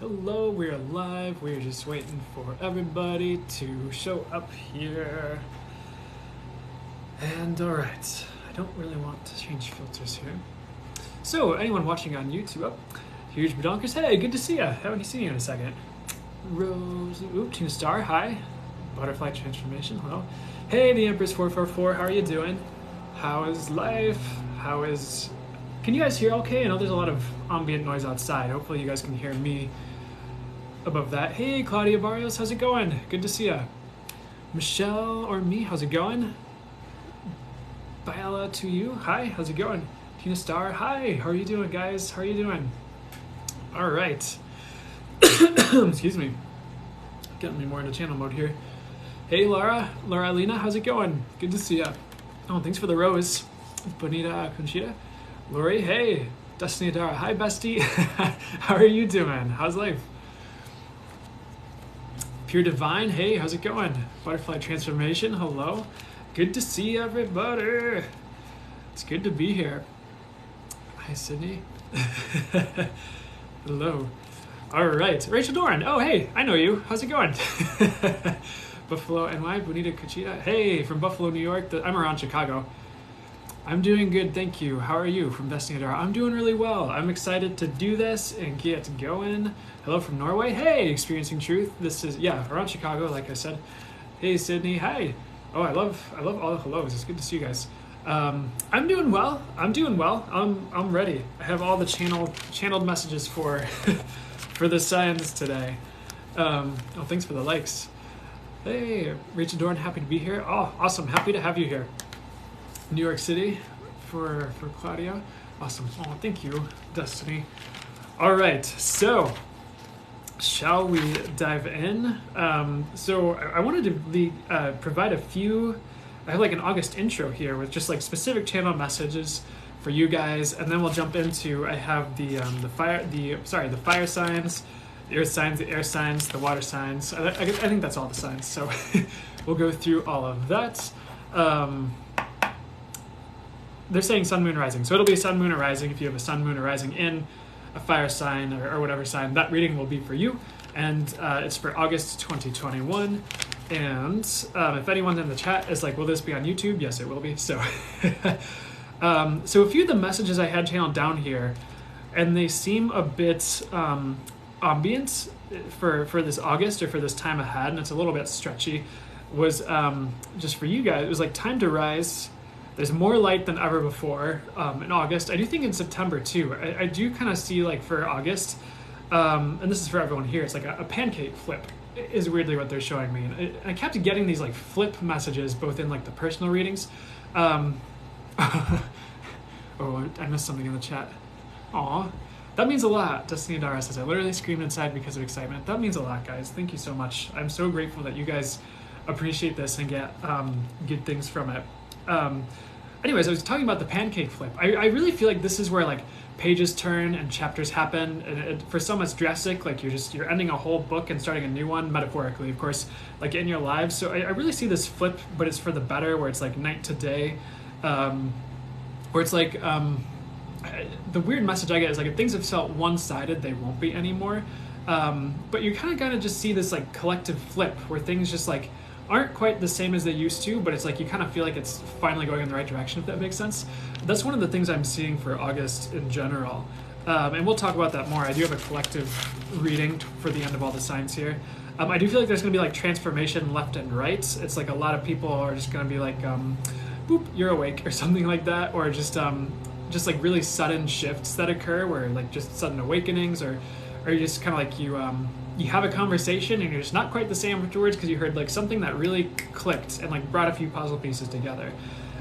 Hello, we're live. We're just waiting for everybody to show up here. And alright, I don't really want to change filters here. So, anyone watching on YouTube, huge badonkers, hey, good to see ya. Haven't seen you in a second. Rose, Tina Star, hi. Butterfly Transformation, hello. Hey, the Empress 444, how are you doing? How is life? Can you guys hear okay? I know there's a lot of ambient noise outside. Hopefully you guys can hear me above that. Hey, Claudia Barrios, how's it going? Good to see ya. Michelle or me, how's it going? Biala to you, hi, how's it going? Tina Star, hi, how are you doing, guys? How are you doing? All right. Excuse me. Getting me more into channel mode here. Hey, Laura Alina, how's it going? Good to see ya. Oh, thanks for the rose. Bonita Conchita. Lori, hey. Destiny Adara, hi, bestie. How are you doing? How's life? Pure Divine, hey, how's it going? Butterfly Transformation, hello. Good to see everybody. It's good to be here. Hi, Sydney. Hello. All right, Rachel Doran. Oh, hey, I know you. How's it going? Buffalo NY, Bonita Cachita. Hey, from Buffalo, New York. I'm around Chicago. I'm doing good, thank you. How are you? From Destiny Adara. I'm doing really well. I'm excited to do this and get going. Hello from Norway. Hey, Experiencing Truth. This is, around Chicago, like I said. Hey, Sydney. Hi. Oh, I love all the hellos. It's good to see you guys. I'm doing well. I'm ready. I have all the channeled messages for for the signs today. Thanks for the likes. Hey, Rachel Dorn, happy to be here. Oh, awesome. Happy to have you here. New York City for Claudia. Awesome. Oh, thank you, Destiny. All right, so shall we dive in? So I wanted to provide a few. I have like an August intro here with just like specific channel messages for you guys, and then we'll jump into. I have the fire signs, the earth signs, the air signs, the water signs. I think that's all the signs. So we'll go through all of that. They're saying sun, moon, rising. So it'll be sun, moon, or rising. If you have a sun, moon, or rising in a fire sign or whatever sign, that reading will be for you. And it's for August 2021. And if anyone in the chat is like, will this be on YouTube? Yes, it will be. So, so a few of the messages I had channeled down here, and they seem a bit ambient for this August or for this time ahead, and it's a little bit stretchy, was just for you guys. It was like time to rise. There's more light than ever before in August. I do think in September too. I do kind of see like for August, and this is for everyone here, it's like a pancake flip is weirdly what they're showing me. And I kept getting these like flip messages both in like the personal readings. Oh, I missed something in the chat. Aw, that means a lot. Destiny Dara says, I literally screamed inside because of excitement. That means a lot, guys. Thank you so much. I'm so grateful that you guys appreciate this and get good things from it. Anyways, I was talking about the pancake flip. I really feel like this is where like pages turn and chapters happen, and for some it's drastic, like you're ending a whole book and starting a new one, metaphorically of course, like in your lives. So I really see this flip, but it's for the better, where it's like night to day, where it's like the weird message I get is like if things have felt one-sided, they won't be anymore, but you're kind of gonna just see this like collective flip where things just like aren't quite the same as they used to, but it's like you kind of feel like it's finally going in the right direction, if that makes sense. That's one of the things I'm seeing for August in general. And we'll talk about that more. I do have a collective reading for the end of all the signs here. I do feel like there's going to be like transformation left and right. It's like a lot of people are just going to be like, boop, you're awake or something like that, or just like really sudden shifts that occur where like just sudden awakenings, or you just kind of like you have a conversation and you're just not quite the same afterwards because you heard like something that really clicked and like brought a few puzzle pieces together.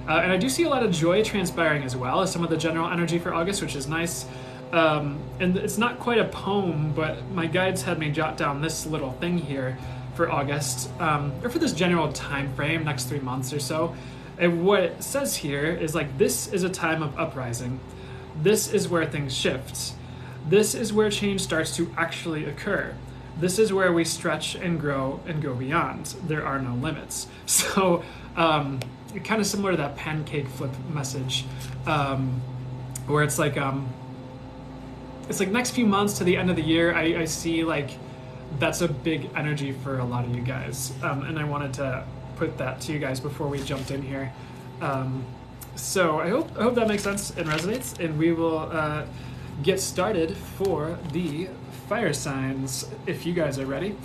And I do see a lot of joy transpiring as well as some of the general energy for August, which is nice. And it's not quite a poem, but my guides had me jot down this little thing here for August, or for this general time frame, next 3 months or so. And what it says here is like, this is a time of uprising. This is where things shift. This is where change starts to actually occur. This is where we stretch and grow and go beyond. There are no limits. So kind of similar to that pancake flip message, where it's like it's like next few months to the end of the year, I see like that's a big energy for a lot of you guys, and I wanted to put that to you guys before we jumped in here. So I hope that makes sense and resonates, and we will get started for the fire signs if you guys are ready.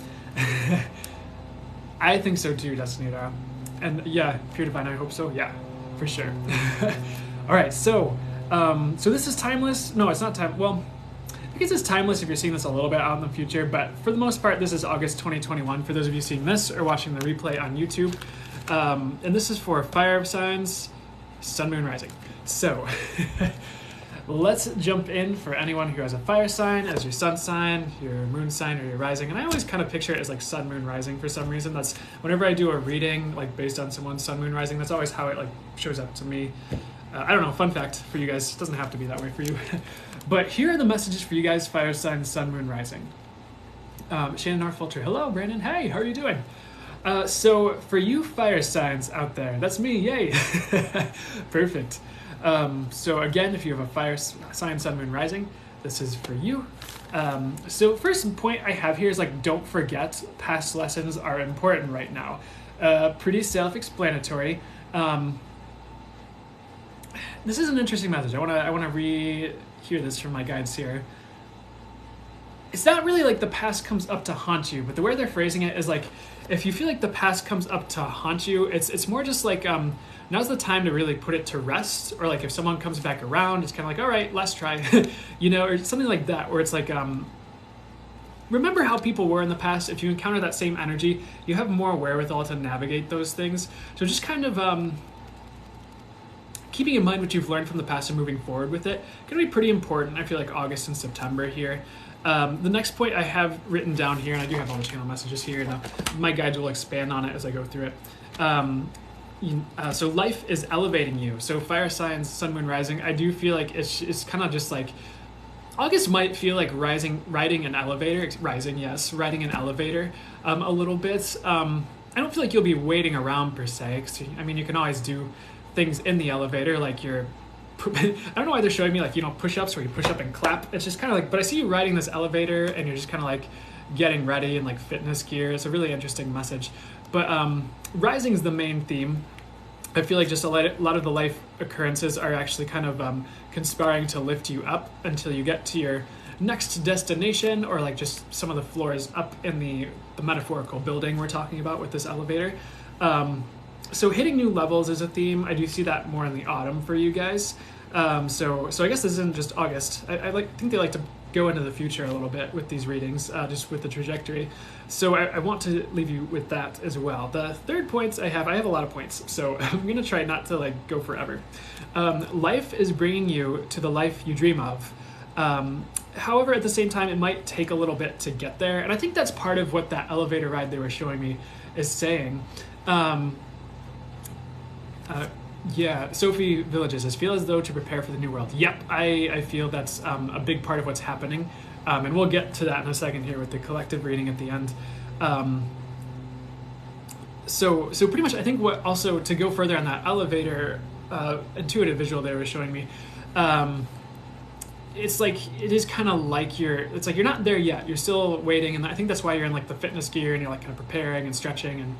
I think so too, Destiny Dara. And yeah, Pure Divine, I hope so. Yeah, for sure. All right, so this is timeless. No, it's not time. Well, I guess it's timeless if you're seeing this a little bit out in the future, but for the most part, this is August 2021 for those of you seeing this or watching the replay on YouTube. And this is for fire signs, sun, moon, rising. So let's jump in for anyone who has a fire sign as your sun sign, your moon sign, or your rising. And I always kind of picture it as like sun, moon, rising for some reason. That's whenever I do a reading like based on someone's sun, moon, rising, that's always how it like shows up to me. I don't know, fun fact for you guys. It doesn't have to be that way for you. But here are the messages for you guys, fire sign, sun, moon, rising. Shannon R. Fulcher, hello, Brandon. Hey, how are you doing? So for you fire signs out there, that's me, yay. Perfect. So again, if you have a fire sign, sun, moon, rising, this is for you. So first point I have here is like, don't forget past lessons are important right now. Pretty self-explanatory. This is an interesting message. I want to rehear this from my guides here. It's not really like the past comes up to haunt you, but the way they're phrasing it is like, if you feel like the past comes up to haunt you, it's more just like, now's the time to really put it to rest, or like if someone comes back around, it's kind of like, all right, let's try, you know, or something like that, where it's like, remember how people were in the past. If you encounter that same energy, you have more wherewithal to navigate those things. So just kind of keeping in mind what you've learned from the past and moving forward with it, going to be pretty important. I feel like August and September here. The next point I have written down here, and I do have all the channel messages here, and my guides will expand on it as I go through it. So life is elevating you. So fire signs, sun, moon, rising, I do feel like it's kind of just like, August might feel like riding an elevator, riding an elevator a little bit. I don't feel like you'll be waiting around per se, 'cause, I mean, you can always do things in the elevator, like I don't know why they're showing me like, you know, push-ups where you push up and clap. It's just kind of like, but I see you riding this elevator and you're just kind of like getting ready in like fitness gear. It's a really interesting message. But rising is the main theme. I feel like just a lot of the life occurrences are actually kind of conspiring to lift you up until you get to your next destination, or like just some of the floors up in the metaphorical building we're talking about with this elevator. So hitting new levels is a theme. I do see that more in the autumn for you guys. So I guess this isn't just August. I think they like to go into the future a little bit with these readings, just with the trajectory. So I want to leave you with that as well. The third points I have a lot of points, so I'm gonna try not to like go forever. Life is bringing you to the life you dream of. However, at the same time, it might take a little bit to get there. And I think that's part of what that elevator ride they were showing me is saying. Yeah, Sophie Villages says, feel as though to prepare for the new world. Yep, I feel that's a big part of what's happening. And we'll get to that in a second here with the collective reading at the end. So pretty much I think what also, to go further on that elevator intuitive visual they were showing me, it's like, it is kind of like it's like you're not there yet. You're still waiting, and I think that's why you're in like the fitness gear and you're like kind of preparing and stretching and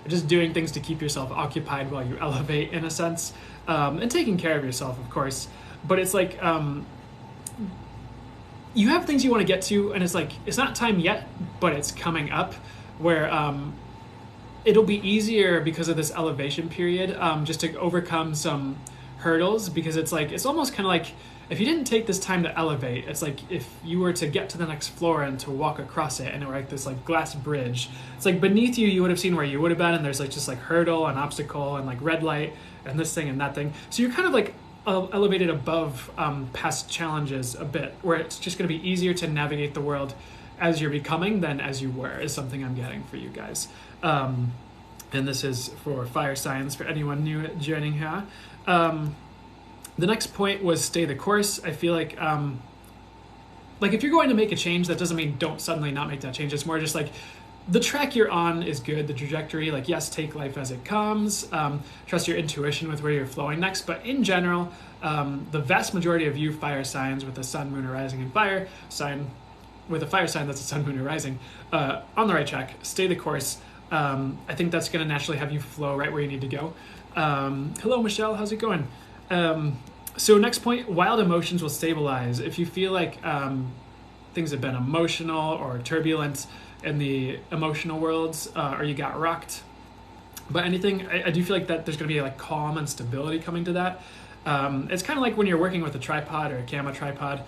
just doing things to keep yourself occupied while you elevate, in a sense, and taking care of yourself, of course. But it's like, you have things you want to get to, and it's like, it's not time yet, but it's coming up, where it'll be easier because of this elevation period, just to overcome some hurdles, because it's like, it's almost kind of like, if you didn't take this time to elevate, it's like if you were to get to the next floor and to walk across it, and it were like this like glass bridge. It's like beneath you, you would have seen where you would have been, and there's like just like hurdle and obstacle and like red light and this thing and that thing. So you're kind of like elevated above past challenges a bit, where it's just going to be easier to navigate the world as you're becoming than as you were, is something I'm getting for you guys. And this is for fire signs, for anyone new joining here. The next point was stay the course. I feel like if you're going to make a change, that doesn't mean don't suddenly not make that change. It's more just like, the track you're on is good, the trajectory, like yes, take life as it comes, trust your intuition with where you're flowing next, but in general, the vast majority of you fire signs with the sun, moon, or rising in fire sign, with a fire sign that's a sun, moon, or rising, on the right track, stay the course. I think that's going to naturally have you flow right where you need to go. Hello, Michelle, how's it going? So next point, wild emotions will stabilize. If you feel like things have been emotional or turbulent in the emotional worlds, or you got rocked by anything, I do feel like that there's going to be like calm and stability coming to that. It's kind of like when you're working with a tripod or a camera tripod,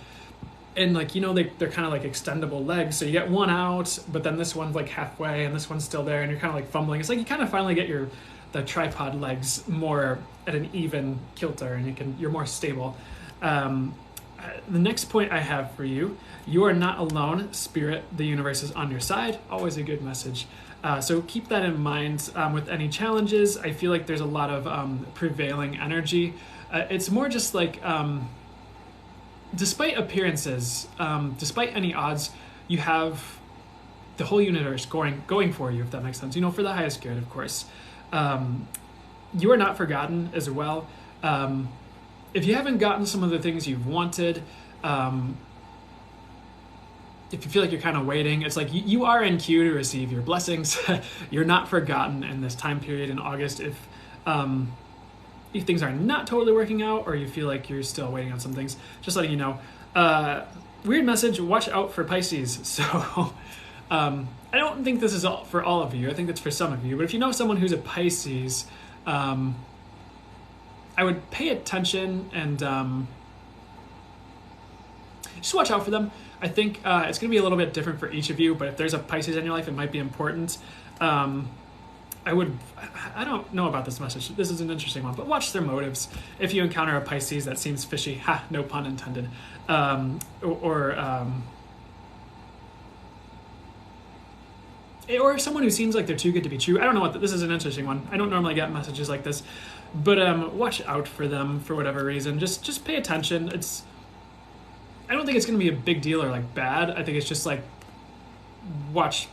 and like, you know, they're kind of like extendable legs, so you get one out, but then this one's like halfway and this one's still there, and you're kind of like fumbling. It's like you kind of finally get the tripod legs more at an even kilter, and you're more stable. The next point I have for you: you are not alone. Spirit, the universe is on your side. Always a good message. So keep that in mind with any challenges. I feel like there's a lot of prevailing energy. It's more just like, despite appearances, despite any odds, you have the whole universe going for you, if that makes sense. You know, for the highest good, of course. You are not forgotten as well. If you haven't gotten some of the things you've wanted, if you feel like you're kind of waiting, it's like you are in queue to receive your blessings. You're not forgotten in this time period in August. If things are not totally working out, or you feel like you're still waiting on some things, just letting you know. Weird message, watch out for Pisces. So I don't think this is for all of you. I think it's for some of you. But if you know someone who's a Pisces, I would pay attention and just watch out for them. I think it's going to be a little bit different for each of you, but if there's a Pisces in your life, it might be important. I don't know about this message. This is an interesting one, but watch their motives. If you encounter a Pisces that seems fishy, no pun intended, or someone who seems like they're too good to be true. I don't know this is an interesting one. I don't normally get messages like this, but watch out for them for whatever reason. Just pay attention. I don't think it's going to be a big deal or like bad. I think it's just like,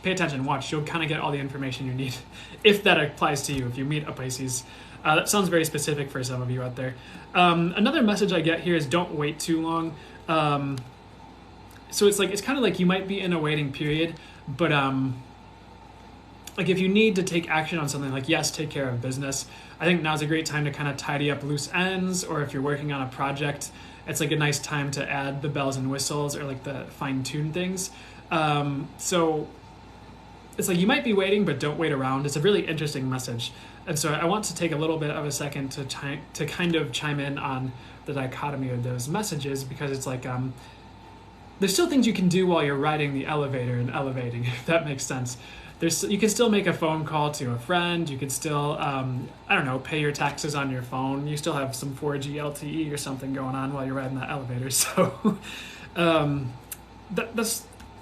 pay attention, watch. You'll kind of get all the information you need if that applies to you, if you meet a Pisces. That sounds very specific for some of you out there. Another message I get here is don't wait too long. So it's kind of like you might be in a waiting period, but like if you need to take action on something, like yes, take care of business. I think now's a great time to kind of tidy up loose ends, or if you're working on a project, it's like a nice time to add the bells and whistles or like the fine-tune things. So it's like you might be waiting, but don't wait around. It's a really interesting message. And so I want to take a little bit of a second to kind of chime in on the dichotomy of those messages, because it's like there's still things you can do while you're riding the elevator and elevating, if that makes sense. You can still make a phone call to a friend. You can still, pay your taxes on your phone. You still have some 4G LTE or something going on while you're riding that elevator. So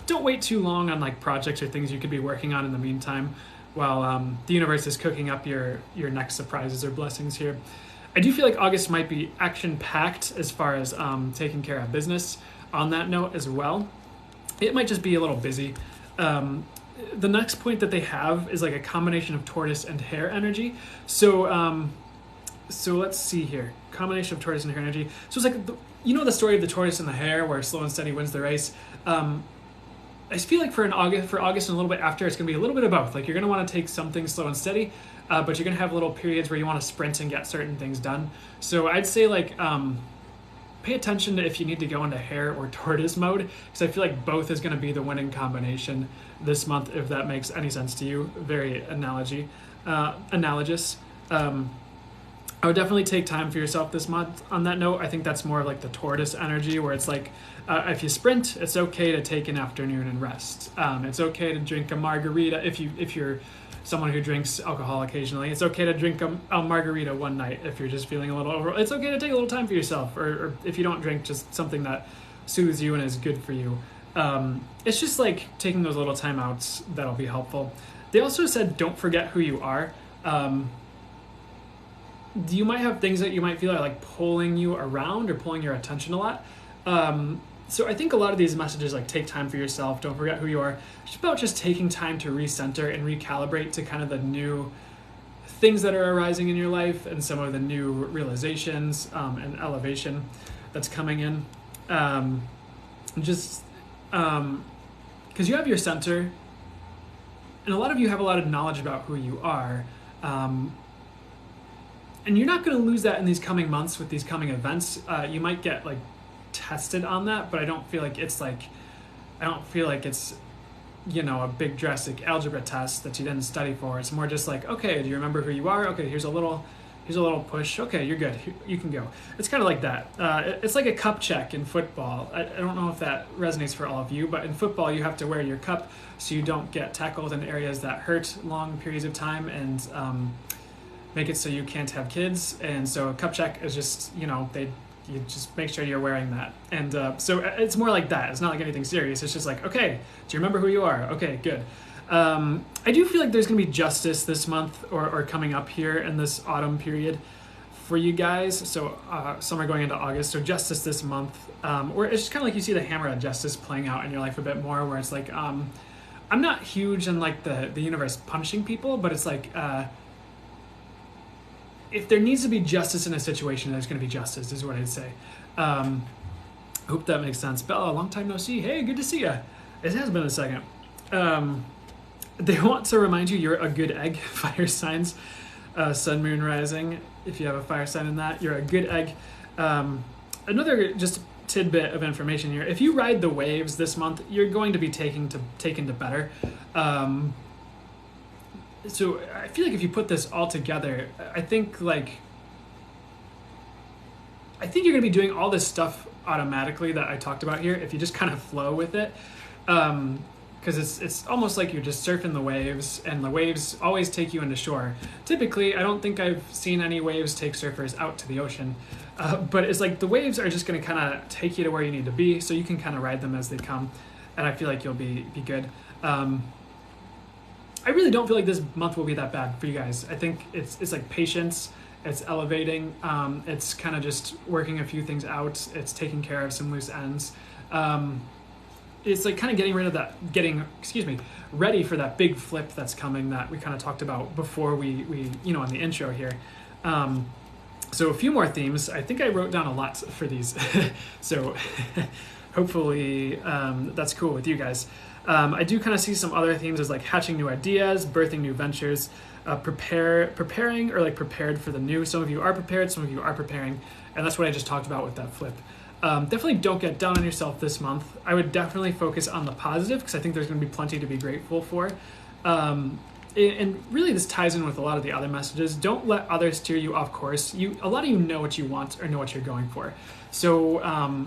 don't wait too long on like projects or things you could be working on in the meantime, while the universe is cooking up your next surprises or blessings here. I do feel like August might be action-packed as far as taking care of business on that note as well. It might just be a little busy. The next point that they have is like a combination of tortoise and hare energy. So let's see here. Combination of tortoise and hare energy. So it's like, the story of the tortoise and the hare, where slow and steady wins the race. I feel like for August and a little bit after, it's going to be a little bit of both. Like you're going to want to take something slow and steady, but you're going to have little periods where you want to sprint and get certain things done. So I'd say like pay attention to if you need to go into hare or tortoise mode, because I feel like both is going to be the winning combination this month, if that makes any sense to you. Very analogous. I would definitely take time for yourself this month on that note. I think that's more of like the tortoise energy, where it's like, if you sprint, it's okay to take an afternoon and rest. It's okay to drink a margarita if you're someone who drinks alcohol occasionally. It's okay to drink a margarita one night if you're just feeling a little over. It's okay to take a little time for yourself, or if you don't drink, just something that soothes you and is good for you. It's just like taking those little timeouts that'll be helpful. They also said don't forget who you are. You might have things that you might feel are like pulling you around or pulling your attention a lot. So I think a lot of these messages, like take time for yourself, don't forget who you are, it's about just taking time to recenter and recalibrate to kind of the new things that are arising in your life and some of the new realizations and elevation that's coming in. Because you have your center, and a lot of you have a lot of knowledge about who you are. And you're not going to lose that in these coming months with these coming events. You might get like tested on that, but I don't feel like it's a big drastic algebra test that you didn't study for. It's more just like, okay, do you remember who you are? Okay, here's a little push. Okay, you're good. You can go. It's kind of like that. It's like a cup check in football. I don't know if that resonates for all of you, but in football you have to wear your cup so you don't get tackled in areas that hurt long periods of time and make it so you can't have kids. And so a cup check is just, you just make sure you're wearing that. And so it's more like that. It's not like anything serious. It's just like, okay, do you remember who you are? Okay, good. I do feel like there's going to be justice this month or coming up here in this autumn period for you guys. So summer going into August. So justice this month. Or it's just kind of like you see the hammer of justice playing out in your life a bit more, where it's like, I'm not huge in like the universe punishing people, but it's like, if there needs to be justice in a situation, there's going to be justice, is what I'd say. Hope that makes sense. Bella, long time no see. Hey, good to see you. It has been a second. They want to remind you you're a good egg, fire signs, sun, moon, rising. If you have a fire sign in that, you're a good egg. Another just tidbit of information here. If you ride the waves this month, you're going to be taken to better. So I feel like if you put this all together, I think you're going to be doing all this stuff automatically that I talked about here if you just kind of flow with it. Because it's almost like you're just surfing the waves, and the waves always take you into shore. Typically, I don't think I've seen any waves take surfers out to the ocean. But it's like the waves are just going to kind of take you to where you need to be, so you can kind of ride them as they come. And I feel like you'll be good. I really don't feel like this month will be that bad for you guys. I think it's like patience, it's elevating, it's kind of just working a few things out, it's taking care of some loose ends. It's like kind of getting ready for that big flip that's coming that we kind of talked about before we in the intro here. So a few more themes. I think I wrote down a lot for these. So hopefully that's cool with you guys. I do kind of see some other themes as like hatching new ideas, birthing new ventures, preparing or like prepared for the new. Some of you are prepared, some of you are preparing, and that's what I just talked about with that flip. Definitely don't get down on yourself this month. I would definitely focus on the positive because I think there's going to be plenty to be grateful for. And really this ties in with a lot of the other messages. Don't let others steer you off course. A lot of you know what you want or know what you're going for. So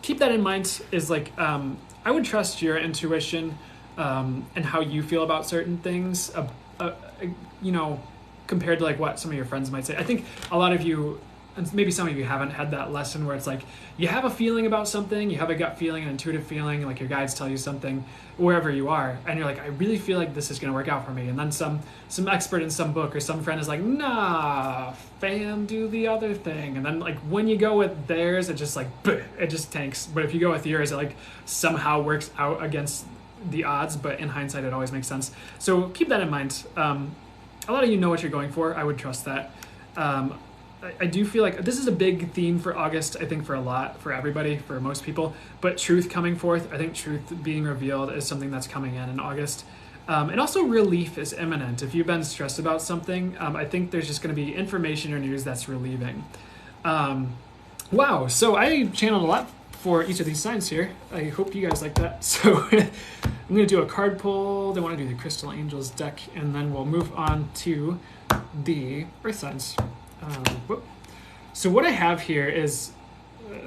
keep that in mind. Is like I would trust your intuition and how you feel about certain things, compared to like what some of your friends might say. I think a lot of you, and maybe some of you haven't had that lesson where it's like you have a feeling about something, you have a gut feeling, an intuitive feeling, like your guides tell you something wherever you are, and you're like, I really feel like this is going to work out for me. And then some expert in some book or some friend is like, nah, fam, do the other thing. And then like when you go with theirs, it just like, it just tanks. But if you go with yours, it like somehow works out against the odds, but in hindsight, it always makes sense. So keep that in mind. A lot of you know what you're going for. I would trust that. I do feel like this is a big theme for August, I think for everybody, for most people, but truth coming forth. I think truth being revealed is something that's coming in August. And also relief is imminent. If you've been stressed about something, I think there's just going to be information or news that's relieving. Wow, so I channeled a lot for each of these signs here. I hope you guys like that. So I'm going to do a card pull. Then I want to do the Crystal Angels deck, and then we'll move on to the Earth signs. So what I have here is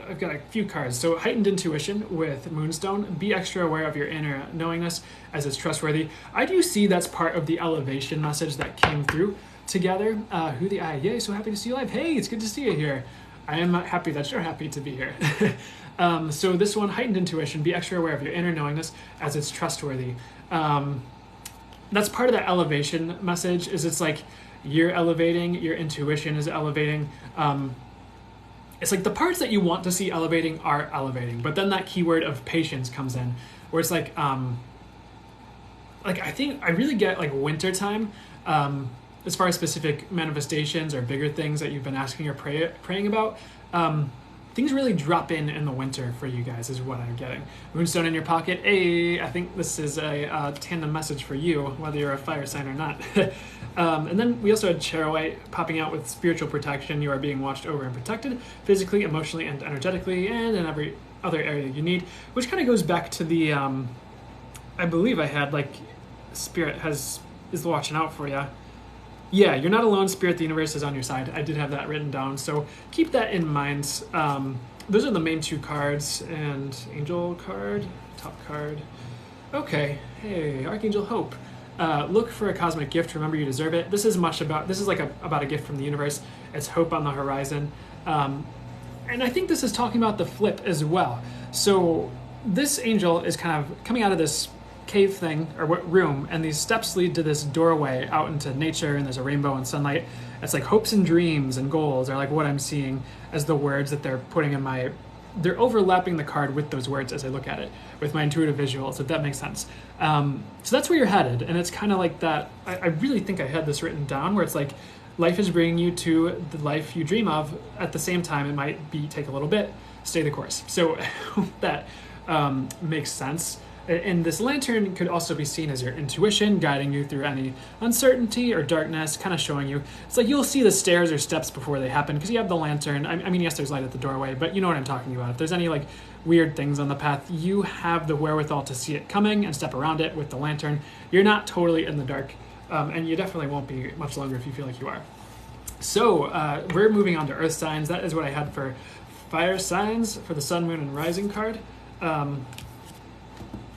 I've got a few cards. So heightened intuition with Moonstone. Be extra aware of your inner knowingness as it's trustworthy. I do see that's part of the elevation message that came through together. Who the eye? Yay, so happy to see you live. Hey, it's good to see you here. I am happy that you're happy to be here. So this one, heightened intuition. Be extra aware of your inner knowingness as it's trustworthy. That's part of that elevation message. Is it's like you're elevating, your intuition is elevating. it's like the parts that you want to see elevating are elevating, but then that keyword of patience comes in, where it's like I think I really get like wintertime, as far as specific manifestations or bigger things that you've been asking or praying about. Things really drop in the winter for you guys, is what I'm getting. Moonstone in your pocket. Hey, I think this is a tandem message for you, whether you're a fire sign or not. And then we also had Charawhite popping out with spiritual protection. You are being watched over and protected, physically, emotionally, and energetically, and in every other area you need, which kind of goes back to the, I believe I had, like, Spirit is watching out for you. Yeah, you're not alone. Spirit, the universe is on your side. I did have that written down, so keep that in mind. Those are the main two cards, and Angel card, top card. Okay, hey, Archangel Hope. Look for a cosmic gift. Remember, you deserve it. This is about a gift from the universe. It's hope on the horizon, and I think this is talking about the flip as well. So this angel is kind of coming out of this cave thing or room, and these steps lead to this doorway out into nature, and there's a rainbow and sunlight. It's like hopes and dreams and goals are like what I'm seeing as the words that they're putting in they're overlapping the card with those words as I look at it with my intuitive visuals, if that makes sense. So that's where you're headed, and it's kind of like that. I really think I had this written down where it's like life is bringing you to the life you dream of. At the same time, it might take a little bit. Stay the course. So that makes sense. And this lantern could also be seen as your intuition, guiding you through any uncertainty or darkness, kind of showing you. It's like you'll see the stairs or steps before they happen because you have the lantern. I mean, yes, there's light at the doorway, but you know what I'm talking about. If there's any like weird things on the path, you have the wherewithal to see it coming and step around it with the lantern. You're not totally in the dark, and you definitely won't be much longer if you feel like you are. So we're moving on to earth signs. That is what I had for fire signs for the sun, moon, and rising card.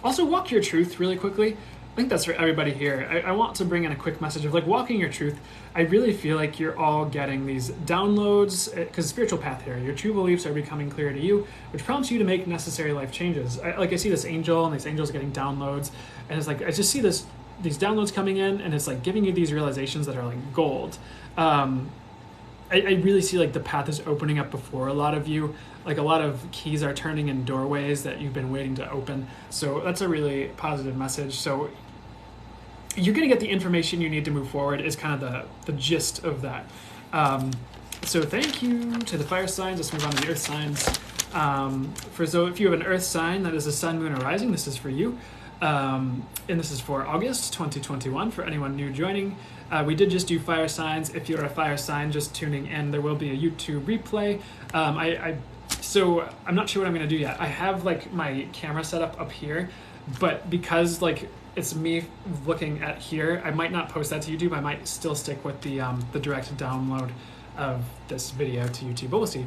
Also, walk your truth really quickly. I think that's for everybody here. I want to bring in a quick message of like walking your truth. I really feel like you're all getting these downloads because spiritual path here. Your true beliefs are becoming clear to you, which prompts you to make necessary life changes. I see this angel and these angels getting downloads, and it's like I just see these downloads coming in, and it's like giving you these realizations that are like gold. I really see like the path is opening up before a lot of you. Like a lot of keys are turning in doorways that you've been waiting to open. So that's a really positive message. So you're going to get the information you need to move forward is kind of the gist of that. So thank you to the fire signs. Let's move on to the earth signs. So if you have an earth sign that is a sun, moon, or rising, this is for you. And this is for August 2021 for anyone new joining. We did just do fire signs. If you're a fire sign just tuning in, there will be a YouTube replay. So I'm not sure what I'm going to do yet. I have like my camera set up here, but because like it's me looking at here, I might not post that to YouTube. I might still stick with the direct download of this video to YouTube, but we'll see.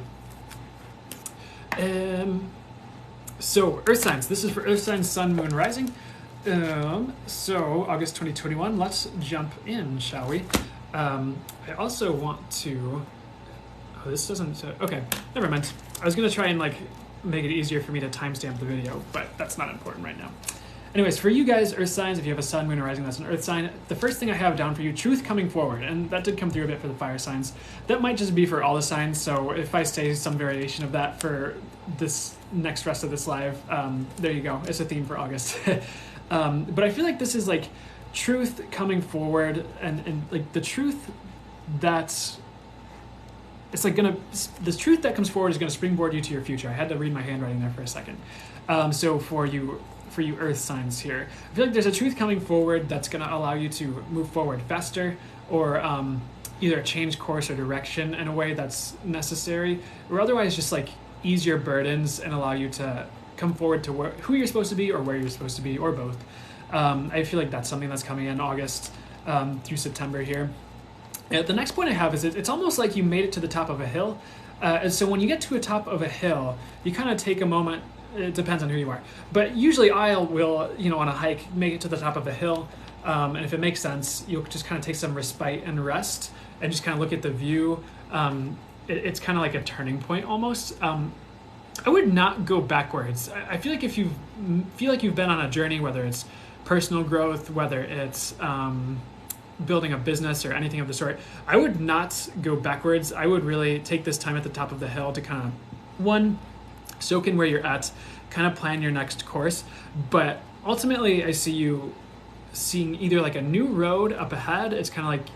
So earth signs. This is for earth signs, sun, moon, rising. So August 2021, let's jump in, shall we? I also want to, this doesn't, okay, never mind. I was gonna try and like make it easier for me to timestamp the video, but that's not important right now. Anyways, for you guys, earth signs, if you have a sun, moon, or rising, that's an earth sign. The first thing I have down for you, truth coming forward, and that did come through a bit for the fire signs. That might just be for all the signs, so if I say some variation of that for this next rest of this live, there you go, it's a theme for August. But I feel like this is like truth coming forward, and like the truth that's, it's like the truth that comes forward is gonna springboard you to your future. I had to read my handwriting there for a second. So for you earth signs here, I feel like there's a truth coming forward that's gonna allow you to move forward faster, or either change course or direction in a way that's necessary, or otherwise just like ease your burdens and allow you to come forward to who you're supposed to be or where you're supposed to be, or both. I feel like that's something that's coming in August through September here. The next point I have is it's almost like you made it to the top of a hill. And so when you get to the top of a hill, you kind of take a moment. It depends on who you are, but usually I will, on a hike, make it to the top of a hill. And if it makes sense, you'll just kind of take some respite and rest and just kind of look at the view. It's kind of like a turning point almost. I would not go backwards. I feel like if you feel like you've been on a journey, whether it's personal growth, whether it's building a business or anything of the sort, I would not go backwards. I would really take this time at the top of the hill to kind of, one, soak in where you're at, kind of plan your next course. But ultimately, I see you seeing either like a new road up ahead. It's kind of like,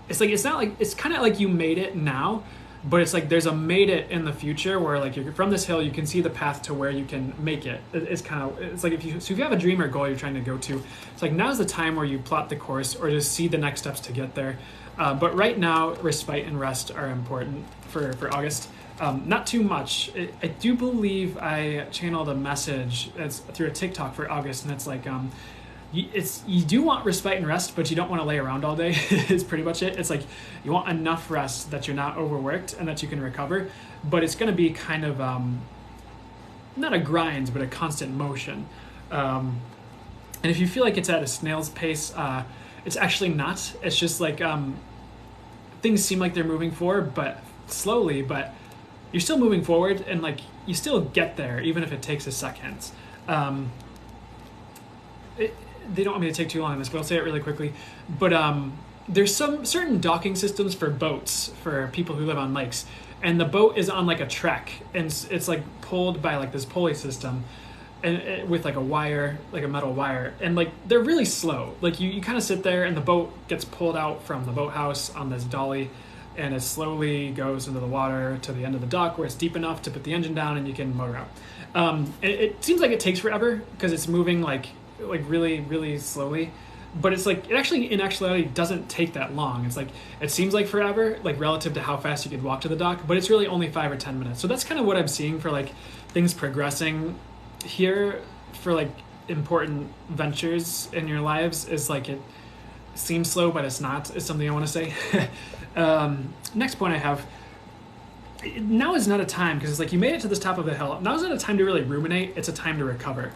it's not like, it's kind of like you made it now, but it's like there's a made it in the future where like you're from this hill, you can see the path to where you can make it. It's kind of, it's like if you have a dream or goal you're trying to go to, it's like now's the time where you plot the course or just see the next steps to get there. But right now, respite and rest are important for August. Not too much. I do believe I channeled a message through a TikTok for August, and it's like, you do want respite and rest, but you don't want to lay around all day. Is pretty much it. It's like you want enough rest that you're not overworked and that you can recover, but it's going to be kind of not a grind, but a constant motion. And if you feel like it's at a snail's pace, it's actually not. It's just like things seem like they're moving forward, but slowly, but you're still moving forward, and like you still get there, even if it takes a second. They don't want me to take too long on this, but I'll say it really quickly. But there's some certain docking systems for boats for people who live on lakes, and the boat is on like a track, and it's like pulled by like this pulley system, and with like a wire, like a metal wire, and like they're really slow. Like you kind of sit there, and the boat gets pulled out from the boathouse on this dolly, and it slowly goes into the water to the end of the dock where it's deep enough to put the engine down and you can motor out. It seems like it takes forever because it's moving like really, really slowly, but it's like, it actually in actuality doesn't take that long. It's like, it seems like forever, like relative to how fast you could walk to the dock, but it's really only 5 or 10 minutes. So that's kind of what I'm seeing for like things progressing here for like important ventures in your lives, is like it seems slow, but it's not, is something I want to say. Next point I have, now is not a time, because it's like you made it to this top of the hill. Now is not a time to really ruminate. It's a time to recover.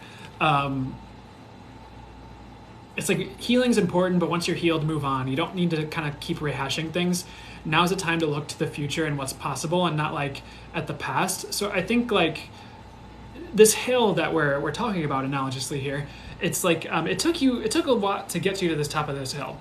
It's like healing's important, but once you're healed, move on. You don't need to kind of keep rehashing things. Now's the time to look to the future and what's possible, and not like at the past. So I think like this hill that we're talking about analogously here, it's like it took a lot to get you to this top of this hill.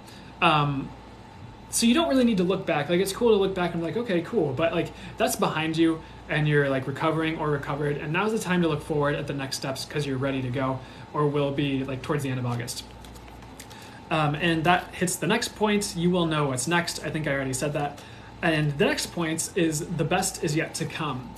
So you don't really need to look back. Like it's cool to look back and be like, okay, cool, but like that's behind you and you're like recovering or recovered, and now's the time to look forward at the next steps because you're ready to go, or will be like towards the end of August. And that hits the next point. You will know what's next. I think I already said that. And the next point is the best is yet to come,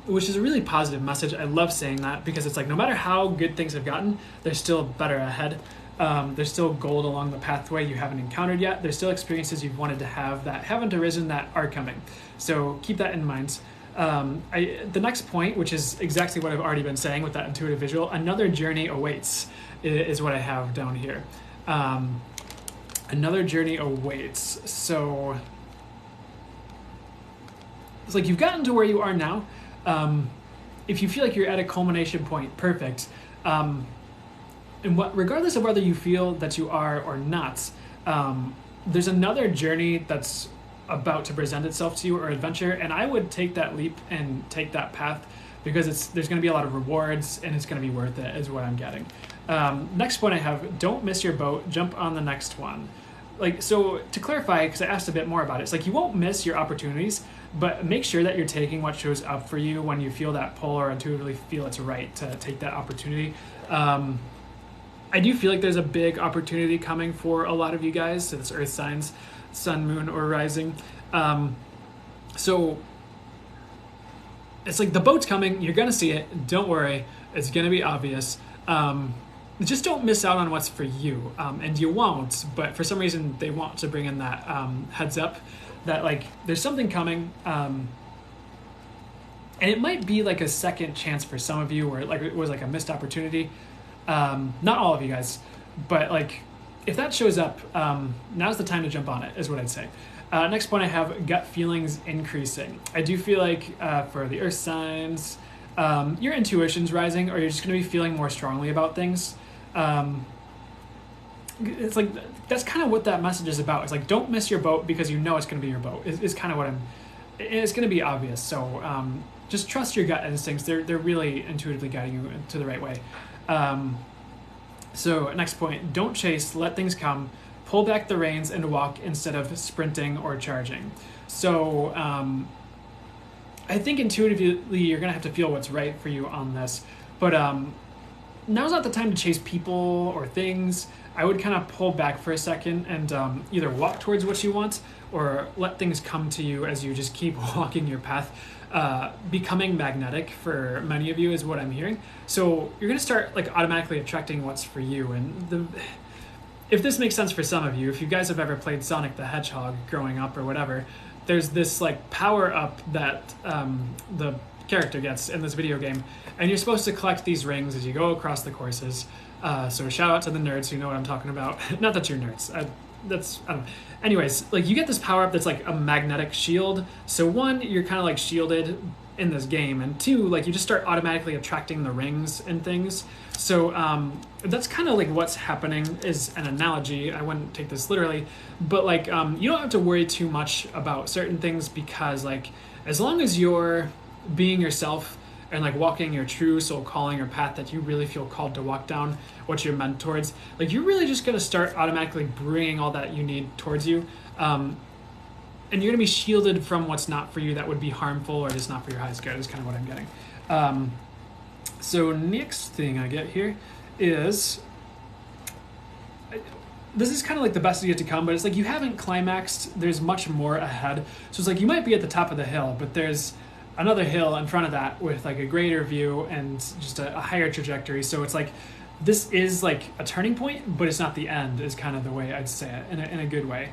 which is a really positive message. I love saying that because it's like no matter how good things have gotten, there's still better ahead. There's still gold along the pathway you haven't encountered yet. There's still experiences you've wanted to have that haven't arisen that are coming. So keep that in mind. The next point, which is exactly what I've already been saying with that intuitive visual, another journey awaits, is what I have down here. Another journey awaits. So it's like you've gotten to where you are now. If you feel like you're at a culmination point, perfect. And regardless of whether you feel that you are or not, there's another journey that's about to present itself to you, or adventure, and I would take that leap and take that path because there's going to be a lot of rewards and it's going to be worth it, is what I'm getting. Next point I have, don't miss your boat, jump on the next one. Like, so to clarify, because I asked a bit more about it, it's like you won't miss your opportunities, but make sure that you're taking what shows up for you when you feel that pull or intuitively feel it's right to take that opportunity. I do feel like there's a big opportunity coming for a lot of you guys. So it's earth signs, sun, moon, or rising. So it's like the boat's coming. You're going to see it. Don't worry. It's going to be obvious. Just don't miss out on what's for you. And you won't, but for some reason they want to bring in that heads up that like there's something coming. And it might be like a second chance for some of you, where like it was like a missed opportunity. Not all of you guys, but like if that shows up, now's the time to jump on it, is what I'd say. Next point I have, gut feelings increasing. I do feel like for the earth signs, your intuition's rising, or you're just going to be feeling more strongly about things. It's like that's kind of what that message is about. It's like don't miss your boat because you know it's going to be your boat. Is kind of what it's going to be obvious. So just trust your gut instincts. They're really intuitively guiding you to the right way. So next point, don't chase, let things come. Pull back the reins and walk instead of sprinting or charging. So I think intuitively you're going to have to feel what's right for you on this. But now's not the time to chase people or things. I would kind of pull back for a second and either walk towards what you want or let things come to you as you just keep walking your path. Becoming magnetic for many of you is what I'm hearing. So you're going to start like automatically attracting what's for you. And if this makes sense for some of you, if you guys have ever played Sonic the Hedgehog growing up or whatever, there's this like power up that the character gets in this video game, and you're supposed to collect these rings as you go across the courses. So shout out to the nerds who know what I'm talking about. Not that you're nerds. I don't know. Anyways, like you get this power up that's like a magnetic shield. So one, you're kind of like shielded in this game, and two, like you just start automatically attracting the rings and things. So that's kind of like what's happening is an analogy. I wouldn't take this literally, but like you don't have to worry too much about certain things because like as long as you're being yourself and like walking your true soul calling or path that you really feel called to walk down, what you're meant towards, like you're really just going to start automatically bringing all that you need towards you. And you're going to be shielded from what's not for you that would be harmful or just not for your highest good is kind of what I'm getting. So next thing I get here is, this is kind of like the best yet to come, but it's like you haven't climaxed, there's much more ahead. So it's like you might be at the top of the hill, but there's another hill in front of that with like a greater view and just a higher trajectory. So it's like this is like a turning point, but it's not the end is kind of the way I'd say it in a good way.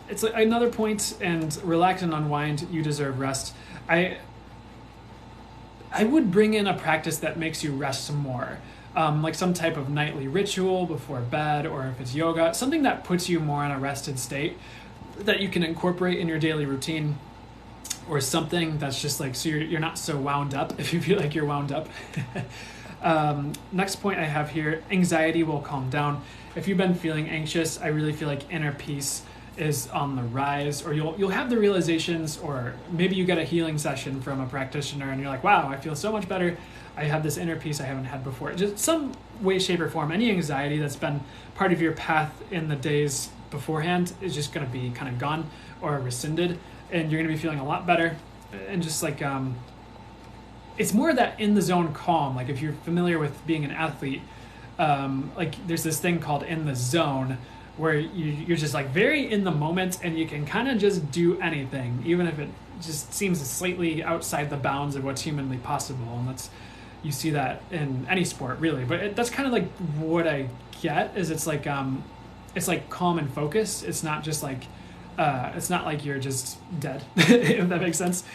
It's like another point, and relax and unwind, you deserve rest. I would bring in a practice that makes you rest some more. Like some type of nightly ritual before bed, or if it's yoga, something that puts you more in a rested state that you can incorporate in your daily routine, or something that's just like, so you're not so wound up if you feel like you're wound up. Next point I have here, anxiety will calm down. If you've been feeling anxious, I really feel like inner peace is on the rise, or you'll have the realizations, or maybe you get a healing session from a practitioner and you're like, wow, I feel so much better. I have this inner peace I haven't had before. Just some way, shape, or form, any anxiety that's been part of your path in the days beforehand is just going to be kind of gone or rescinded, and you're going to be feeling a lot better. And just like it's more that in the zone calm. Like if you're familiar with being an athlete, like there's this thing called in the zone, where you're just like very in the moment, and you can kind of just do anything, even if it just seems slightly outside the bounds of what's humanly possible. And you see that in any sport really, but that's kind of like what I get is it's like calm and focused. It's not just like it's not like you're just dead, if that makes sense.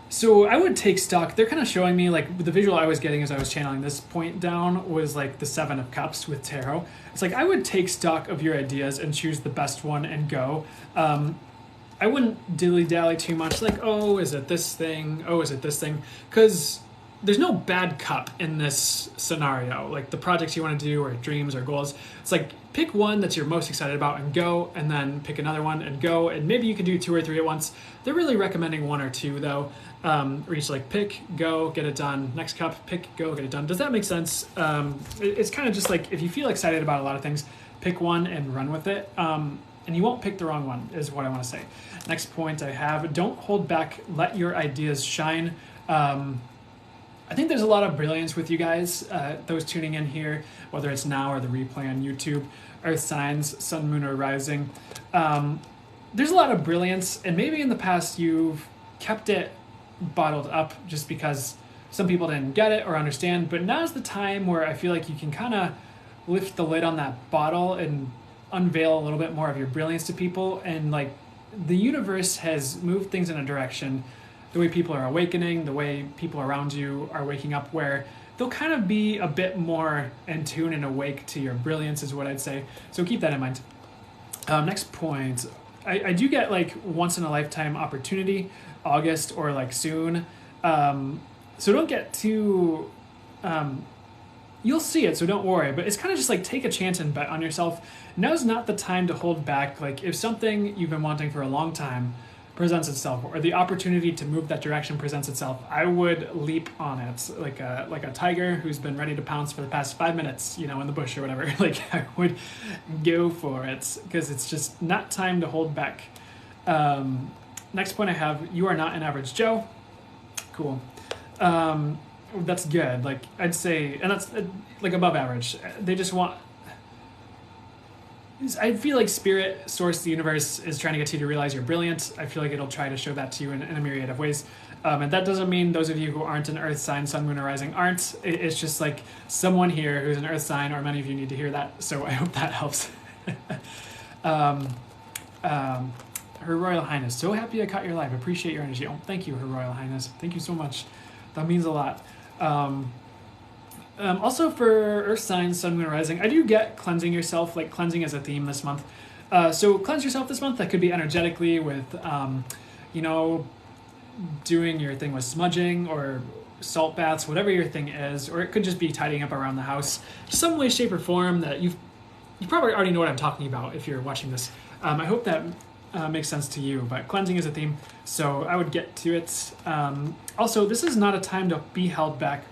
So I would take stock. They're kind of showing me, like, the visual I was getting as I was channeling this point down was like the Seven of Cups with tarot. It's like I would take stock of your ideas and choose the best one and go. I wouldn't dilly-dally too much, like, oh, is it this thing? Oh, is it this thing? Because there's no bad cup in this scenario. Like the projects you want to do or dreams or goals, it's like pick one that you're most excited about and go, and then pick another one and go, and maybe you could do 2 or 3 at once. They're really recommending 1 or 2 though. Or each like pick, go, get it done. Next cup, pick, go, get it done. Does that make sense? It's kind of just like if you feel excited about a lot of things, pick one and run with it. And you won't pick the wrong one is what I want to say. Next point I have, don't hold back, let your ideas shine. I think there's a lot of brilliance with you guys, those tuning in here, whether it's now or the replay on YouTube, Earth signs, sun, moon, or rising. There's a lot of brilliance, and maybe in the past you've kept it bottled up just because some people didn't get it or understand, but now's the time where I feel like you can kind of lift the lid on that bottle and unveil a little bit more of your brilliance to people. And like the universe has moved things in a direction, the way people are awakening, the way people around you are waking up, where they'll kind of be a bit more in tune and awake to your brilliance is what I'd say. So keep that in mind. Next point, I do get like once in a lifetime opportunity, August or like soon. So don't get too, you'll see it, so don't worry, but it's kind of just like take a chance and bet on yourself. Now's not the time to hold back. Like if something you've been wanting for a long time, presents itself, or the opportunity to move that direction presents itself, I would leap on it like a tiger who's been ready to pounce for the past 5 minutes, you know, in the bush or whatever. Like, I would go for it, because it's just not time to hold back. Next point I have, you are not an average Joe. Cool. That's good. Like, I'd say, and that's like above average. They just want, I feel like spirit, source, the universe is trying to get you to realize you're brilliant. I feel like it'll try to show that to you in a myriad of ways. And that doesn't mean those of you who aren't an earth sign, sun, moon, or rising aren't. It's just like someone here who's an earth sign, or many of you need to hear that. So I hope that helps. Her Royal Highness, so happy I caught your live. Appreciate your energy. Oh, thank you, Her Royal Highness. Thank you so much. That means a lot. Also for Earth signs, Sun, Moon, Rising, I do get cleansing yourself, like cleansing as a theme this month. So cleanse yourself this month. That could be energetically with, you know, doing your thing with smudging or salt baths, whatever your thing is, or it could just be tidying up around the house, some way, shape, or form that you probably already know what I'm talking about if you're watching this. I hope that makes sense to you, but cleansing is a theme, so I would get to it. Also, this is not a time to be held back.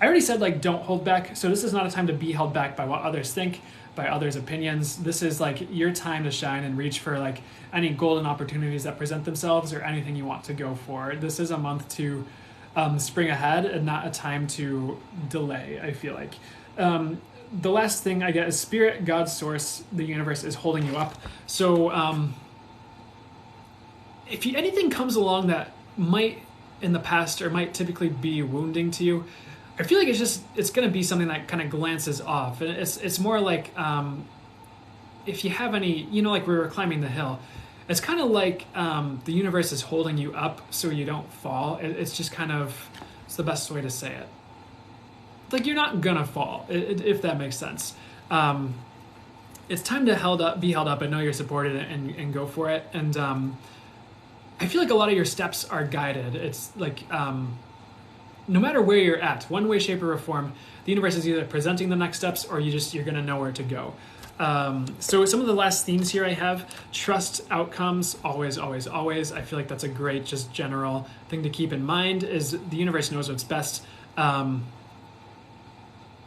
I already said, like, don't hold back, so this is not a time to be held back by what others think, by others' opinions. This is, like, your time to shine and reach for, like, any golden opportunities that present themselves or anything you want to go for. This is a month to spring ahead and not a time to delay, I feel like. The last thing I get is spirit, God's source, the universe is holding you up. So if anything comes along that might in the past or might typically be wounding to you, I feel like it's going to be something that kind of glances off. And it's more like if you have any, you know, like we were climbing the hill, it's kind of like the universe is holding you up so you don't fall. It's just kind of, it's the best way to say it. Like, you're not gonna fall, if that makes sense. It's time to be held up and know you're supported and go for it. And I feel like a lot of your steps are guided. It's like, no matter where you're at, one way, shape, or form, the universe is either presenting the next steps or you're gonna know where to go. So some of the last themes here I have, trust outcomes, always, always, always. I feel like that's a great, just general thing to keep in mind, is the universe knows what's best.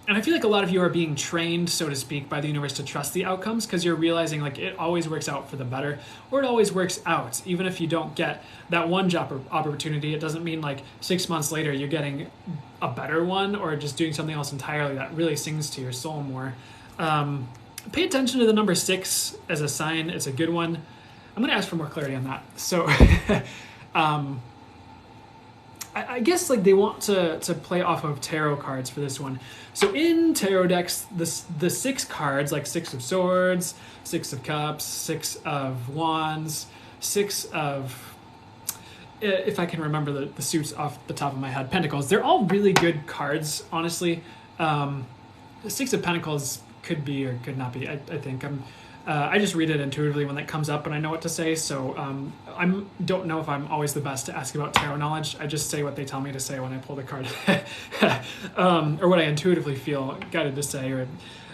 And I feel like a lot of you are being trained, so to speak, by the universe to trust the outcomes, because you're realizing, like, it always works out for the better, or it always works out. Even if you don't get that one job opportunity, it doesn't mean like 6 months later you're getting a better one or just doing something else entirely that really sings to your soul more. Pay attention to the number 6 as a sign. It's a good one. I'm going to ask for more clarity on that. So I guess, like, they want to play off of tarot cards for this one. So in tarot decks, the 6 cards, like 6 of Swords, 6 of Cups, 6 of Wands, 6 of, if I can remember the suits off the top of my head, Pentacles. They're all really good cards, honestly. The 6 of Pentacles could be or could not be. I think I just read it intuitively when that comes up and I know what to say. So I don't know if I'm always the best to ask about tarot knowledge. I just say what they tell me to say when I pull the card, or what I intuitively feel guided to say.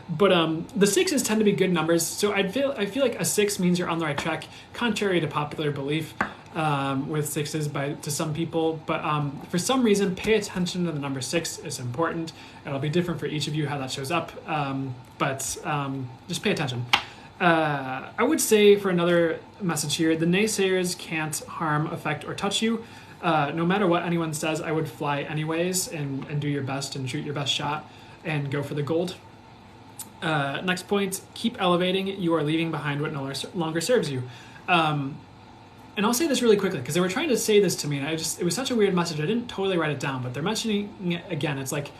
But the 6s tend to be good numbers. So I feel like a 6 means you're on the right track, contrary to popular belief with 6s to some people. But for some reason, pay attention to the number 6. It's important. It'll be different for each of you how that shows up. But just pay attention. I would say, for another message here, the naysayers can't harm, affect, or touch you. No matter what anyone says, I would fly anyways and do your best and shoot your best shot and go for the gold. Next point, keep elevating. You are leaving behind what no longer serves you. And I'll say this really quickly because they were trying to say this to me and it was such a weird message. I didn't totally write it down, but they're mentioning it again. It's like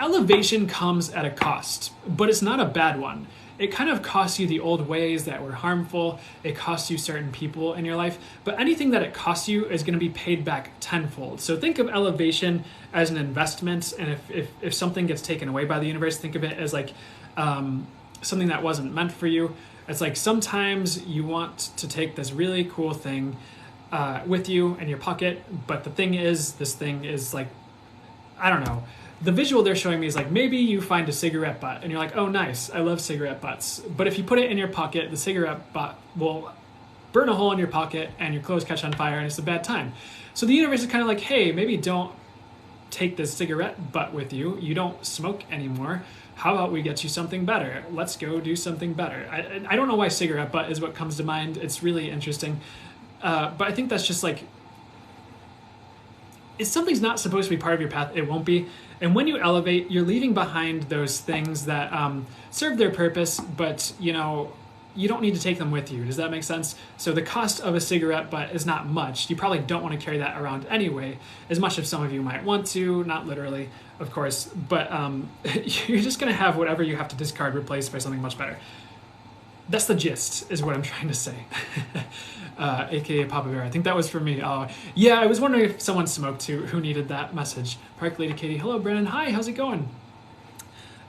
elevation comes at a cost, but it's not a bad one. It kind of costs you the old ways that were harmful. It costs you certain people in your life, but anything that it costs you is going to be paid back tenfold. So think of elevation as an investment. And if something gets taken away by the universe, think of it as like something that wasn't meant for you. It's like sometimes you want to take this really cool thing with you in your pocket, but the thing is, this thing is like, I don't know. The visual they're showing me is like, maybe you find a cigarette butt and you're like, oh, nice, I love cigarette butts. But if you put it in your pocket, the cigarette butt will burn a hole in your pocket and your clothes catch on fire and it's a bad time. So the universe is kind of like, hey, maybe don't take this cigarette butt with you. You don't smoke anymore. How about we get you something better? Let's go do something better. I don't know why cigarette butt is what comes to mind. It's really interesting. But I think that's just like, if something's not supposed to be part of your path, it won't be. And when you elevate, you're leaving behind those things that serve their purpose, but you don't need to take them with you. Does that make sense? So the cost of a cigarette butt is not much. You probably don't want to carry that around anyway, as much as some of you might want to, not literally, of course, but you're just going to have whatever you have to discard replaced by something much better. That's the gist, is what I'm trying to say. AKA Papa Bear. I think that was for me. Yeah, I was wondering if someone smoked too, who needed that message. Park Lady Katie. Hello, Brennan. Hi, how's it going?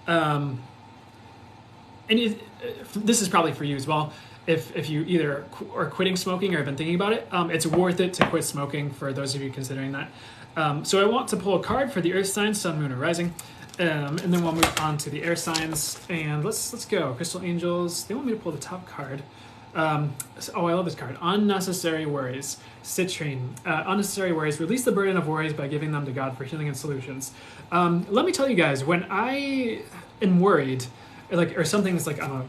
And this is probably for you as well. If you either are quitting smoking or have been thinking about it, it's worth it to quit smoking for those of you considering that. So I want to pull a card for the Earth signs, Sun, Moon, or Rising. And then we'll move on to the air signs. And let's go. Crystal Angels. They want me to pull the top card. I love this card. Unnecessary worries. Citrine. Unnecessary worries. Release the burden of worries by giving them to God for healing and solutions. Let me tell you guys, when I am worried, or something's like, I don't know,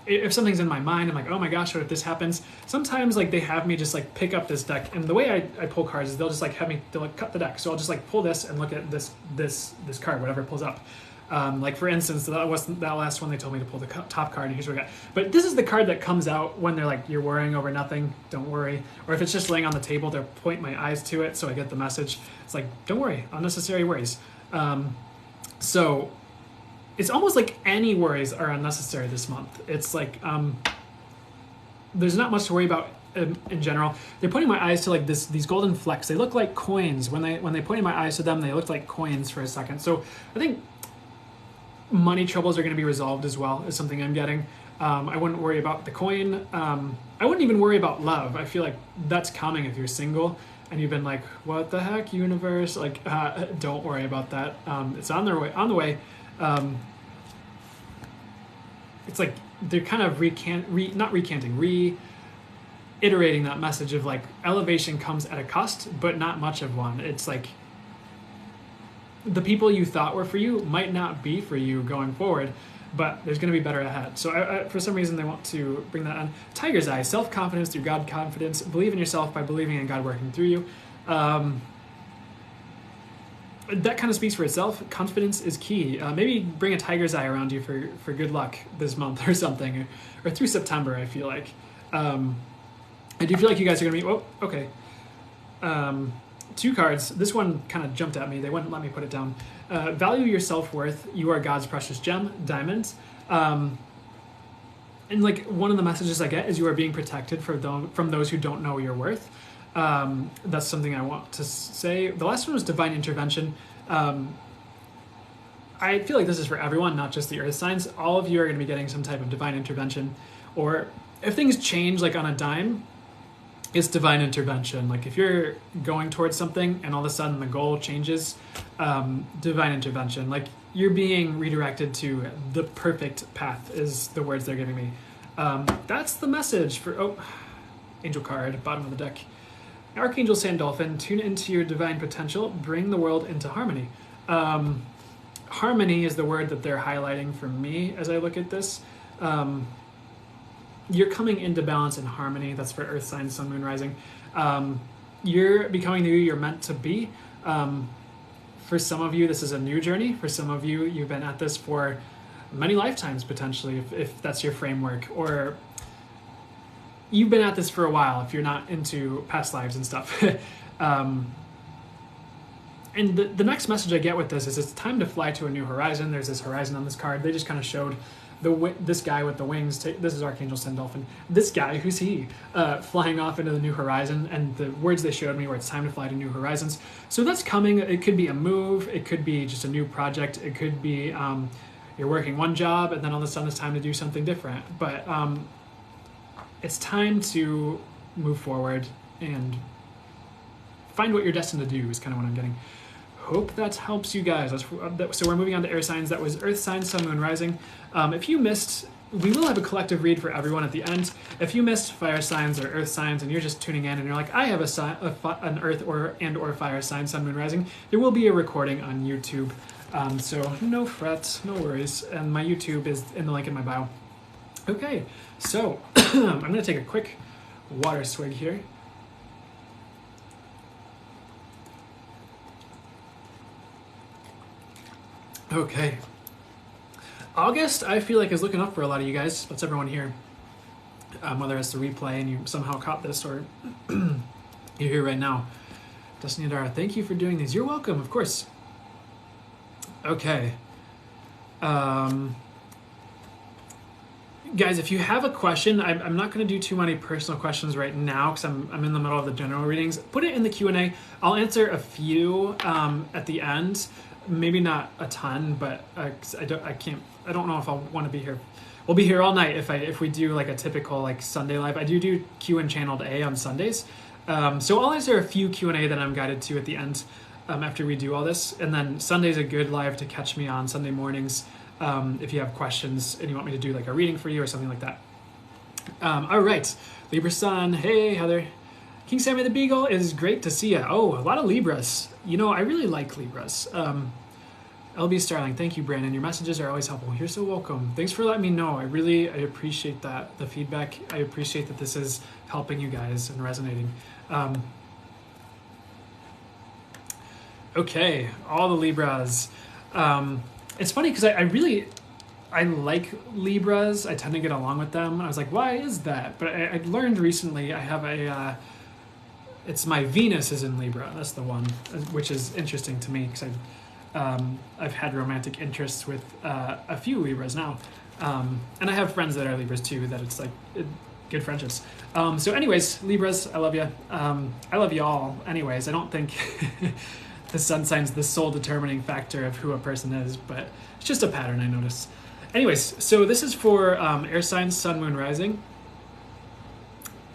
if something's in my mind, I'm like, oh my gosh, what if this happens? Sometimes they have me just pick up this deck, and the way I pull cards is they'll just have me, they'll cut the deck. So I'll just pull this and look at this card, whatever it pulls up. For instance, that last one they told me to pull the top card, and here's what I got. But this is the card that comes out when they're like, you're worrying over nothing, don't worry. Or if it's just laying on the table, they'll point my eyes to it so I get the message. It's like, don't worry, unnecessary worries. So it's almost like any worries are unnecessary this month. It's like, there's not much to worry about in general. They're pointing my eyes to these golden flecks. They look like coins. When they pointed my eyes to them, they looked like coins for a second. So I think money troubles are going to be resolved as well, is something I'm getting. I wouldn't worry about the coin. I wouldn't even worry about love. I feel like that's coming if you're single and you've been like, what the heck, universe? Don't worry about that. It's on the way. It's like they're kind of reiterating that message of elevation comes at a cost, but not much of one. It's like the people you thought were for you might not be for you going forward, but there's going to be better ahead. So for some reason they want to bring that on. Tiger's Eye, self-confidence through God confidence. Believe in yourself by believing in God working through you. That kind of speaks for itself. Confidence is key. Maybe bring a tiger's eye around you for good luck this month or something, or through September, I feel like. I do feel like you guys are going to be... Oh, okay. 2 cards. This one kind of jumped at me. They wouldn't let me put it down. Value your self-worth. You are God's precious gem, diamond. And one of the messages I get is you are being protected from those who don't know your worth. That's something I want to say. The last one was divine intervention. I feel like this is for everyone, not just the earth signs. All of you are going to be getting some type of divine intervention, or if things change on a dime, it's divine intervention. If you're going towards something and all of a sudden the goal changes, divine intervention. You're being redirected to the perfect path is the words they're giving me. That's the message for, angel card, bottom of the deck. Archangel Sandolphin, tune into your divine potential, bring the world into harmony. Harmony is the word that they're highlighting for me as I look at this. You're coming into balance and harmony. That's for Earth signs, Sun, Moon, Rising. You're becoming who you're meant to be. For some of you, this is a new journey. For some of you, you've been at this for many lifetimes, potentially, if that's your framework. Or you've been at this for a while if you're not into past lives and stuff. And the next message I get with this is it's time to fly to a new horizon. There's this horizon on this card. They just kind of showed this guy with the wings. This is Archangel Sandolphin. This guy, who's he? Flying off into the new horizon. And the words they showed me were it's time to fly to new horizons. So that's coming. It could be a move. It could be just a new project. It could be you're working one job and then all of a sudden it's time to do something different. But it's time to move forward and find what you're destined to do is kind of what I'm getting. Hope that helps you guys. So we're moving on to air signs. That was Earth signs, Sun, Moon, Rising. If you missed we will have a collective read for everyone at the end. If you missed fire signs or earth signs and you're just tuning in and you're like, I have an earth or fire sign, sun, moon, rising, there will be a recording on YouTube. So no frets, no worries. And my YouTube is in the link in my bio. Okay, so I'm going to take a quick water swig here. Okay. August, I feel like, is looking up for a lot of you guys. That's everyone here. Whether it's the replay and you somehow caught this or you're here right now. Destiny Dara, thank you for doing these. You're welcome, of course. Okay. Guys, if you have a question, I'm not going to do too many personal questions right now because I'm in the middle of the general readings. Put it in the Q&A. I'll answer a few at the end. Maybe not a ton, but I don't know if I'll want to be here. We'll be here all night if we do like a typical like Sunday live. I do Q and Channeled A on Sundays. So I'll answer a few Q&A that I'm guided to at the end after we do all this. And then Sunday's a good live to catch me on Sunday mornings if you have questions and you want me to do like a reading for you or something like that. All right, Libra Sun, hey Heather. King Sammy the Beagle, it is great to see you. Oh, a lot of Libras. You know, I really like Libras. LB Starling, thank you, Brandon. Your messages are always helpful. You're so welcome. Thanks for letting me know. I appreciate that, the feedback. I appreciate that this is helping you guys and resonating. Okay, all the Libras. It's funny because I like Libras. I tend to get along with them. I was like, why is that? But I learned recently I have it's my Venus is in Libra. That's the one, which is interesting to me because I've had romantic interests with a few Libras now. And I have friends that are Libras too, that it's like good friendships. So anyways, Libras, I love you. I love you all. Anyways, I don't think the sun sign's the sole determining factor of who a person is, but it's just a pattern I notice. Anyways, so this is for air signs, sun, moon, rising.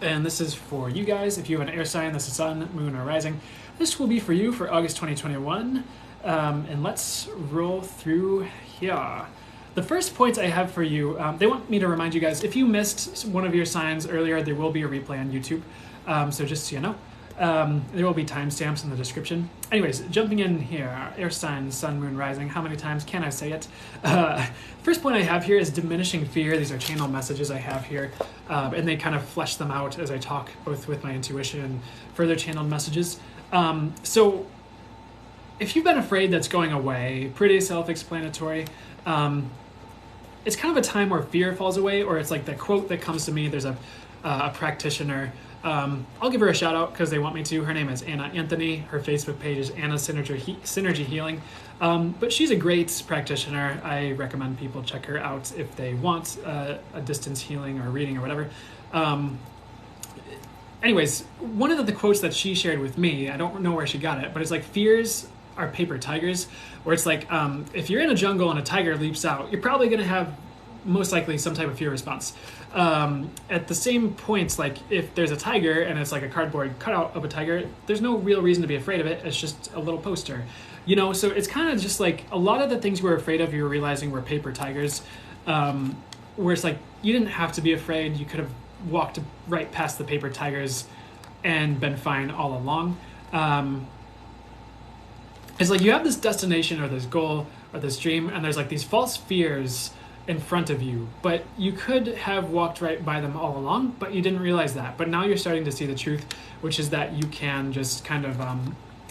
And this is for you guys. If you have an air sign, this is sun, moon, or rising. This will be for you for August 2021. And let's roll through here. The first points I have for you, they want me to remind you guys, if you missed one of your signs earlier, there will be a replay on YouTube. So just so you know, there will be timestamps in the description. Anyways, jumping in here, air sign, sun, moon, rising. How many times can I say it? First point I have here is diminishing fear. These are channel messages I have here, and they kind of flesh them out as I talk, both with my intuition and further channeled messages. So if you've been afraid, that's going away. Pretty self-explanatory. It's kind of a time where fear falls away, or it's like the quote that comes to me. There's a practitioner. I'll give her a shout out because they want me to. Her name is Anna Anthony. Her Facebook page is Anna Synergy Healing. But she's a great practitioner. I recommend people check her out if they want a distance healing or reading or whatever. Anyways, one of the quotes that she shared with me, I don't know where she got it, but it's like, fears are paper tigers, where it's like, if you're in a jungle and a tiger leaps out, you're probably going to have most likely some type of fear response. At the same points, like if there's a tiger and it's like a cardboard cutout of a tiger, there's no real reason to be afraid of it. It's just a little poster, you know? So it's kind of just like a lot of the things you were afraid of, you were realizing were paper tigers, where it's like, you didn't have to be afraid. You could have walked right past the paper tigers and been fine all along. It's like you have this destination or this goal or this dream, and there's like these false fears in front of you, but you could have walked right by them all along, but you didn't realize that. But now you're starting to see the truth, which is that you can just kind of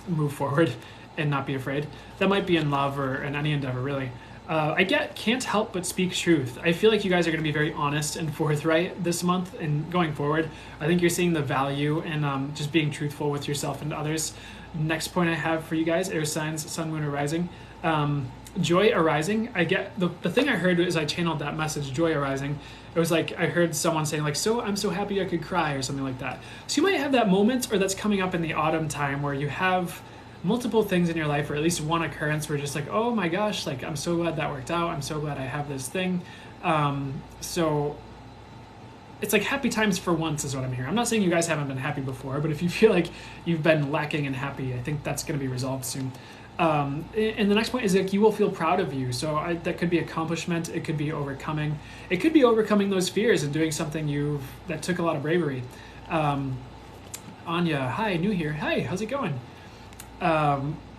move forward and not be afraid. That might be in love or in any endeavor, really. Can't help but speak truth. I feel like you guys are going to be very honest and forthright this month and going forward. I think you're seeing the value in just being truthful with yourself and others. Next point I have for you guys, air signs, sun, moon, or rising. Joy arising. I get the thing I heard is I channeled that message, joy arising. It was like I heard someone saying like, so I'm so happy I could cry or something like that. So you might have that moment, or that's coming up in the autumn time, where you have multiple things in your life, or at least one occurrence where you're just like, oh my gosh, like I'm so glad that worked out. I'm so glad I have this thing. So it's like happy times for once is what I'm hearing. I'm not saying you guys haven't been happy before, but if you feel like you've been lacking in happy, I think that's going to be resolved soon. And the next point is like you will feel proud of you. So that could be accomplishment. It could be overcoming. It could be overcoming those fears and doing something that took a lot of bravery. Anya, hi, new here. Hi, how's it going?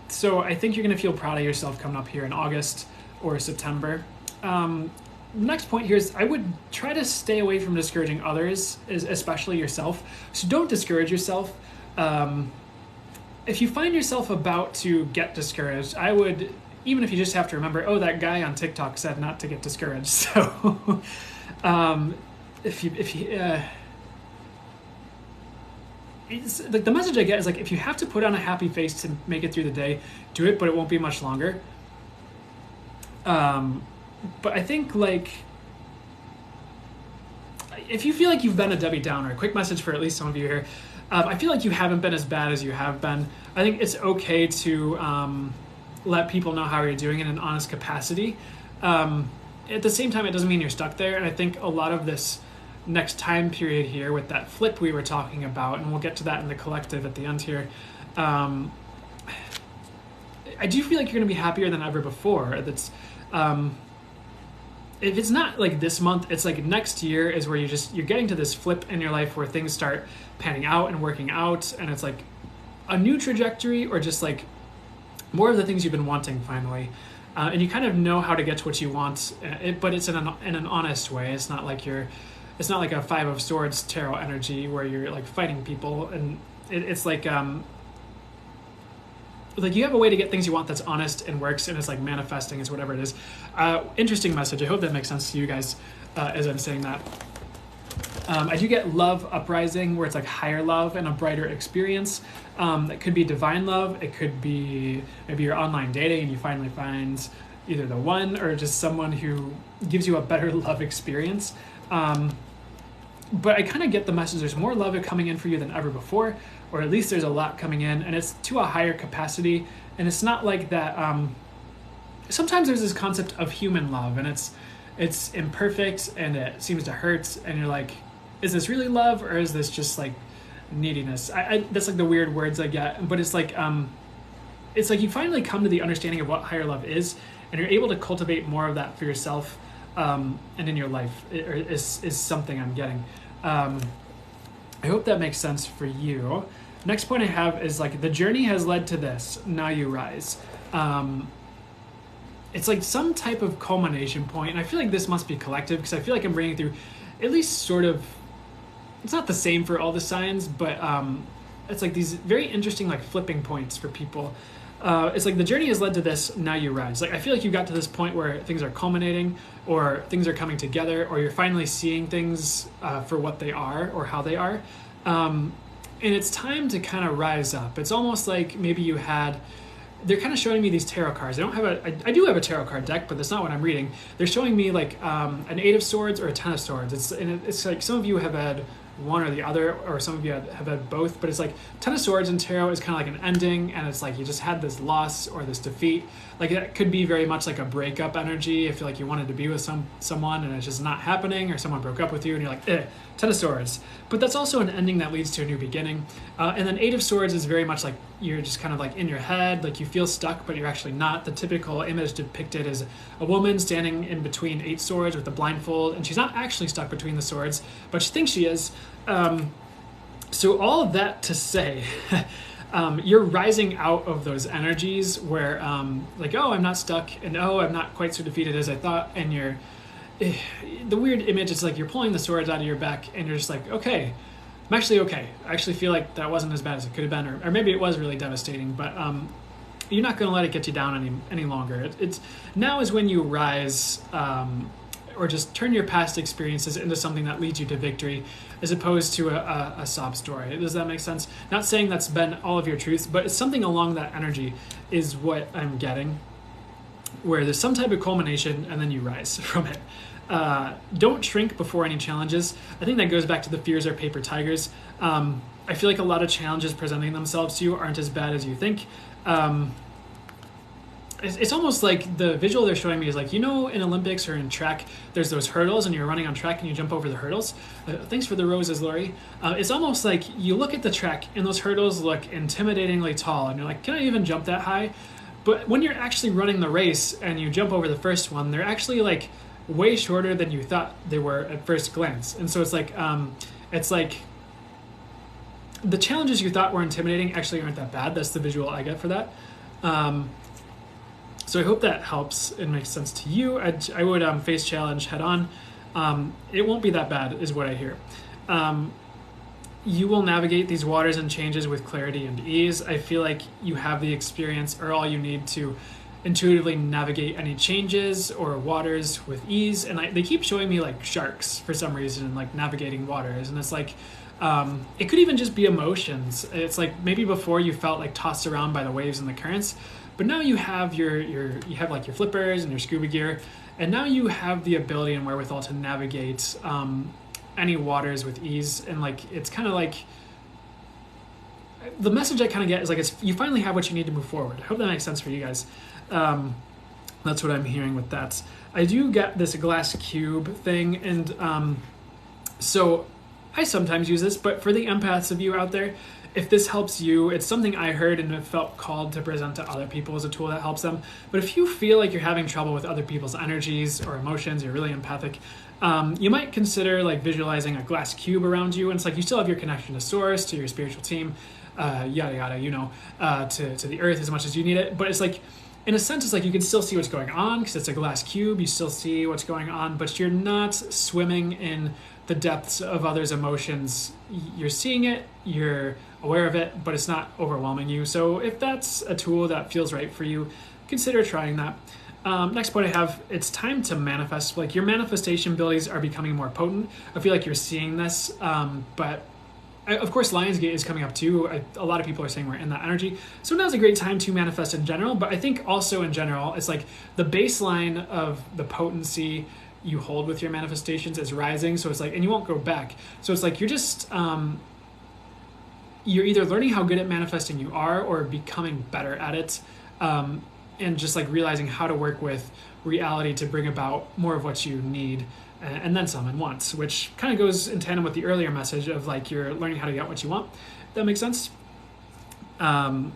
So I think you're going to feel proud of yourself coming up here in August or September. Next point here is I would try to stay away from discouraging others, especially yourself. So don't discourage yourself. If you find yourself about to get discouraged, I would, even if you just have to remember, oh, that guy on TikTok said not to get discouraged. So it's like the message I get is like if you have to put on a happy face to make it through the day, do it, but it won't be much longer. But I think like if you feel like you've been a Debbie Downer, a quick message for at least some of you here. I feel like you haven't been as bad as you have been. I think it's okay to let people know how you're doing in an honest capacity. At the same time, it doesn't mean you're stuck there. And I think a lot of this next time period here with that flip we were talking about, and we'll get to that in the collective at the end here, I do feel like you're going to be happier than ever before. That's if it's not like this month, it's like next year is where you're getting to this flip in your life where things start panning out and working out, and it's like a new trajectory or just like more of the things you've been wanting finally. And you kind of know how to get to what you want, but it's in an honest way. It's not like a Five of Swords tarot energy where you're like fighting people, and it's like you have a way to get things you want that's honest and works, and it's like manifesting is whatever it is. Interesting message. I hope that makes sense to you guys as I'm saying that. I do get love uprising where it's like higher love and a brighter experience. It could be divine love. It could be maybe you're online dating and you finally find either the one or just someone who gives you a better love experience. But I kind of get the message there's more love coming in for you than ever before, or at least there's a lot coming in, and it's to a higher capacity. And it's not like that. Sometimes there's this concept of human love, and it's imperfect and it seems to hurt, and you're like, is this really love or is this just like neediness? That's like the weird words I get, but it's like you finally come to the understanding of what higher love is, and you're able to cultivate more of that for yourself and in your life is something I'm getting. I hope that makes sense for you. Next point I have is like the journey has led to this. Now you rise. It's like some type of culmination point, and I feel like this must be collective because I feel like I'm bringing through at least sort of. It's not the same for all the signs, but it's like these very interesting like flipping points for people. It's like the journey has led to this. Now you rise. Like I feel like you got to this point where things are culminating, or things are coming together, or you're finally seeing things for what they are or how they are, and it's time to kind of rise up. It's almost like maybe you had. They're kind of showing me these tarot cards. I do have a tarot card deck, but that's not what I'm reading. They're showing me like an 8 of Swords or a 10 of Swords. It's like some of you have had one or the other, or some of you have had both, but it's like 10 of Swords in tarot is kind of like an ending, and it's like you just had this loss or this defeat. Like that could be very much like a breakup energy. I feel like you wanted to be with someone and it's just not happening, or someone broke up with you and you're like, 10 of Swords. But that's also an ending that leads to a new beginning. And then 8 of Swords is very much like you're just kind of like in your head, like you feel stuck, but you're actually not. The typical image depicted is a woman standing in between 8 swords with a blindfold, and she's not actually stuck between the swords, but she thinks she is. So all of that to say, you're rising out of those energies where like, oh, I'm not stuck, and oh, I'm not quite so defeated as I thought, and the weird image is like you're pulling the swords out of your back and you're just like, okay, I'm actually okay. I actually feel like that wasn't as bad as it could have been, or maybe it was really devastating, but you're not going to let it get you down any longer. It's now is when you rise, or just turn your past experiences into something that leads you to victory, as opposed to a sob story. Does that make sense? Not saying that's been all of your truths, but it's something along that energy is what I'm getting, where there's some type of culmination and then you rise from it. Don't shrink before any challenges. I think that goes back to the fears are paper tigers. I feel like a lot of challenges presenting themselves to you aren't as bad as you think. It's almost like the visual they're showing me is like, in Olympics or in track, there's those hurdles and you're running on track and you jump over the hurdles. Thanks for the roses, Lori. It's almost like you look at the track and those hurdles look intimidatingly tall and you're like, can I even jump that high? But when you're actually running the race and you jump over the first one, they're actually like way shorter than you thought they were at first glance. And so it's like the challenges you thought were intimidating actually aren't that bad. That's the visual I get for that. So I hope that helps and makes sense to you. I would face challenge head on. It won't be that bad is what I hear. You will navigate these waters and changes with clarity and ease. I feel like you have the experience or all you need to intuitively navigate any changes or waters with ease. And they keep showing me like sharks for some reason, like navigating waters. And it's like, it could even just be emotions. It's like maybe before you felt like tossed around by the waves and the currents, but now you have you have like your flippers and your scuba gear, and now you have the ability and wherewithal to navigate any waters with ease. And like it's kind of like the message I kind of get is like you finally have what you need to move forward. I hope that makes sense for you guys. That's what I'm hearing with that. I do get this glass cube thing, and so I sometimes use this, but for the empaths of you out there, if this helps you, it's something I heard and have felt called to present to other people as a tool that helps them. But if you feel like you're having trouble with other people's energies or emotions, you're really empathic, you might consider like visualizing a glass cube around you. And it's like you still have your connection to source, to your spiritual team, yada yada, to the earth as much as you need it. But it's like, in a sense, it's like you can still see what's going on because it's a glass cube. You still see what's going on, but you're not swimming in the depths of others' emotions. You're seeing it, you're aware of it, but it's not overwhelming you. So if that's a tool that feels right for you, consider trying that. Next point I have, it's time to manifest. Like your manifestation abilities are becoming more potent. I feel like you're seeing this, but of course, Lionsgate is coming up too. A lot of people are saying we're in that energy. So now's a great time to manifest in general, but I think also in general, it's like the baseline of the potency you hold with your manifestations is rising. So it's like, and you won't go back. So it's like, you're just, you're either learning how good at manifesting you are or becoming better at it. And just like realizing how to work with reality to bring about more of what you need and then some and once, which kind of goes in tandem with the earlier message of like you're learning how to get what you want. That makes sense. I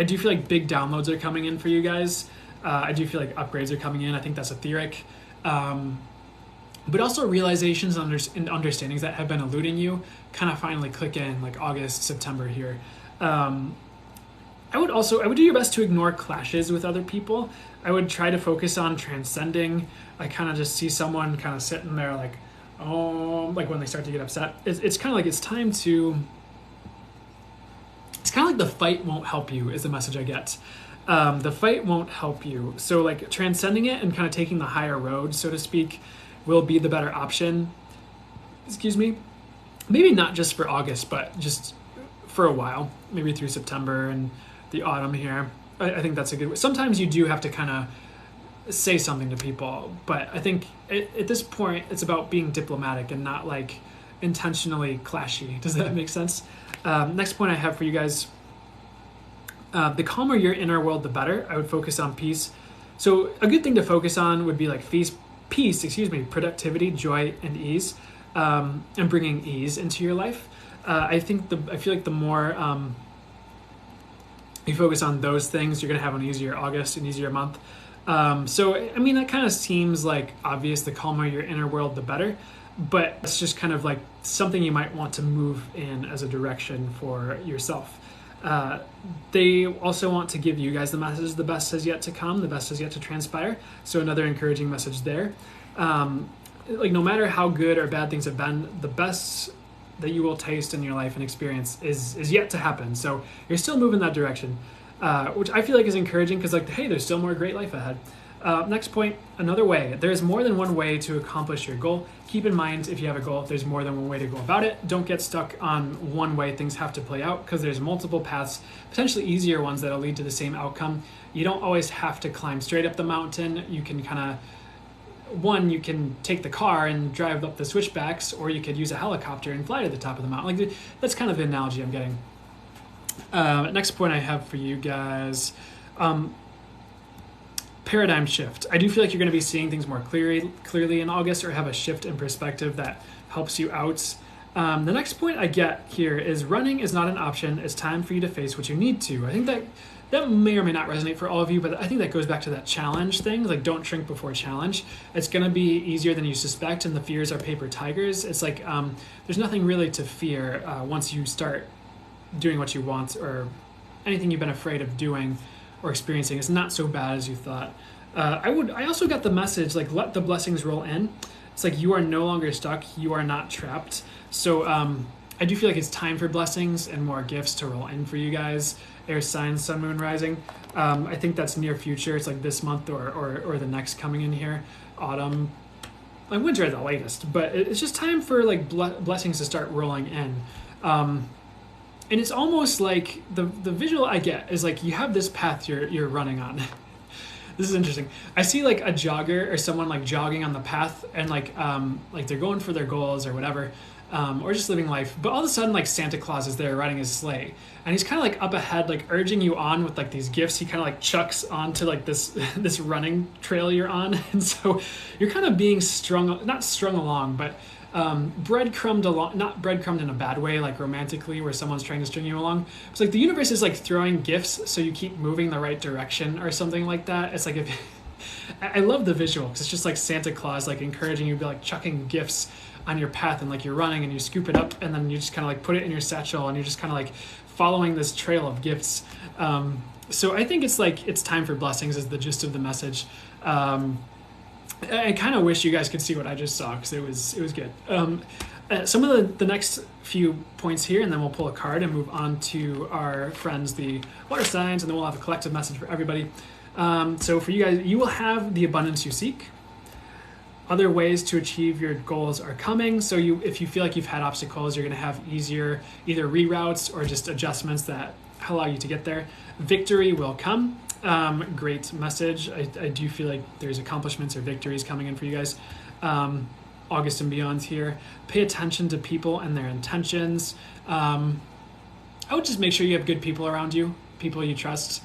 do feel like big downloads are coming in for you guys. I do feel like upgrades are coming in. I think that's etheric. But also realizations and understandings that have been eluding you kind of finally click in like August, September here. I would do your best to ignore clashes with other people. I would try to focus on transcending. I kind of just see someone kind of sitting there like, oh, like when they start to get upset. It's kind of like it's kind of like the fight won't help you is the message I get. The fight won't help you. So like transcending it and kind of taking the higher road, so to speak, will be the better option. Excuse me. Maybe not just for August, but just for a while, maybe through September and the autumn here. I think that's a good way. Sometimes you do have to kind of say something to people, but I think at this point it's about being diplomatic and not like intentionally clashy. Does that make sense? Next point I have for you guys, the calmer your inner world, the better. I would focus on peace. So a good thing to focus on would be like peace, productivity, joy, and ease, and bringing ease into your life. I feel like the more you focus on those things, you're going to have an easier August, an easier month. So, I mean, that kind of seems like obvious. The calmer your inner world, the better. But it's just kind of like something you might want to move in as a direction for yourself. They also want to give you guys the message, the best has yet to come, the best has yet to transpire. So another encouraging message there. Like no matter how good or bad things have been, the best that you will taste in your life and experience is yet to happen. So you're still moving that direction, which I feel like is encouraging because like, hey, there's still more great life ahead. Next point, another way. There's more than one way to accomplish your goal. Keep in mind, if you have a goal, there's more than one way to go about it. Don't get stuck on one way things have to play out because there's multiple paths, potentially easier ones that'll lead to the same outcome. You don't always have to climb straight up the mountain. You can you can take the car and drive up the switchbacks, or you could use a helicopter and fly to the top of the mountain. Like that's kind of the analogy I'm getting. Next point I have for you guys, paradigm shift. I do feel like you're going to be seeing things more clearly in August, or have a shift in perspective that helps you out. The next point I get here is running is not an option. It's time for you to face what you need to. I think that may or may not resonate for all of you, but I think that goes back to that challenge thing. Like, don't shrink before challenge. It's going to be easier than you suspect, and the fears are paper tigers. It's like there's nothing really to fear once you start doing what you want, or anything you've been afraid of doing or experiencing is not so bad as you thought. I also got the message, like, let the blessings roll in. It's like you are no longer stuck. You are not trapped. So I do feel like it's time for blessings and more gifts to roll in for you guys. Air signs, sun, moon, rising. I think that's near future. It's like this month or the next coming in here. Autumn, like winter at the latest. But it's just time for like blessings to start rolling in. And it's almost like the visual I get is like you have this path you're running on. This is interesting. I see like a jogger or someone like jogging on the path, and like they're going for their goals or whatever, or just living life. But all of a sudden, like Santa Claus is there riding his sleigh, and he's kind of like up ahead, like urging you on with like these gifts. He kind of like chucks onto like this this running trail you're on, and so you're kind of being not strung along, but breadcrumbed along, not breadcrumbed in a bad way, like romantically, where someone's trying to string you along. It's like the universe is like throwing gifts so you keep moving the right direction or something like that. It's like, I love the visual, because it's just like Santa Claus like encouraging you to be like chucking gifts on your path, and like you're running and you scoop it up and then you just kind of like put it in your satchel and you're just kind of like following this trail of gifts. So I think it's like it's time for blessings is the gist of the message. I kind of wish you guys could see what I just saw, because it was good. Some of the next few points here, and then we'll pull a card and move on to our friends, the water signs, and then we'll have a collective message for everybody. So for you guys, you will have the abundance you seek. Other ways to achieve your goals are coming. So if you feel like you've had obstacles, you're going to have easier either reroutes or just adjustments that allow you to get there. Victory will come. Great message. I do feel like there's accomplishments or victories coming in for you guys. August and beyond here. Pay attention to people and their intentions. I would just make sure you have good people around you, people you trust,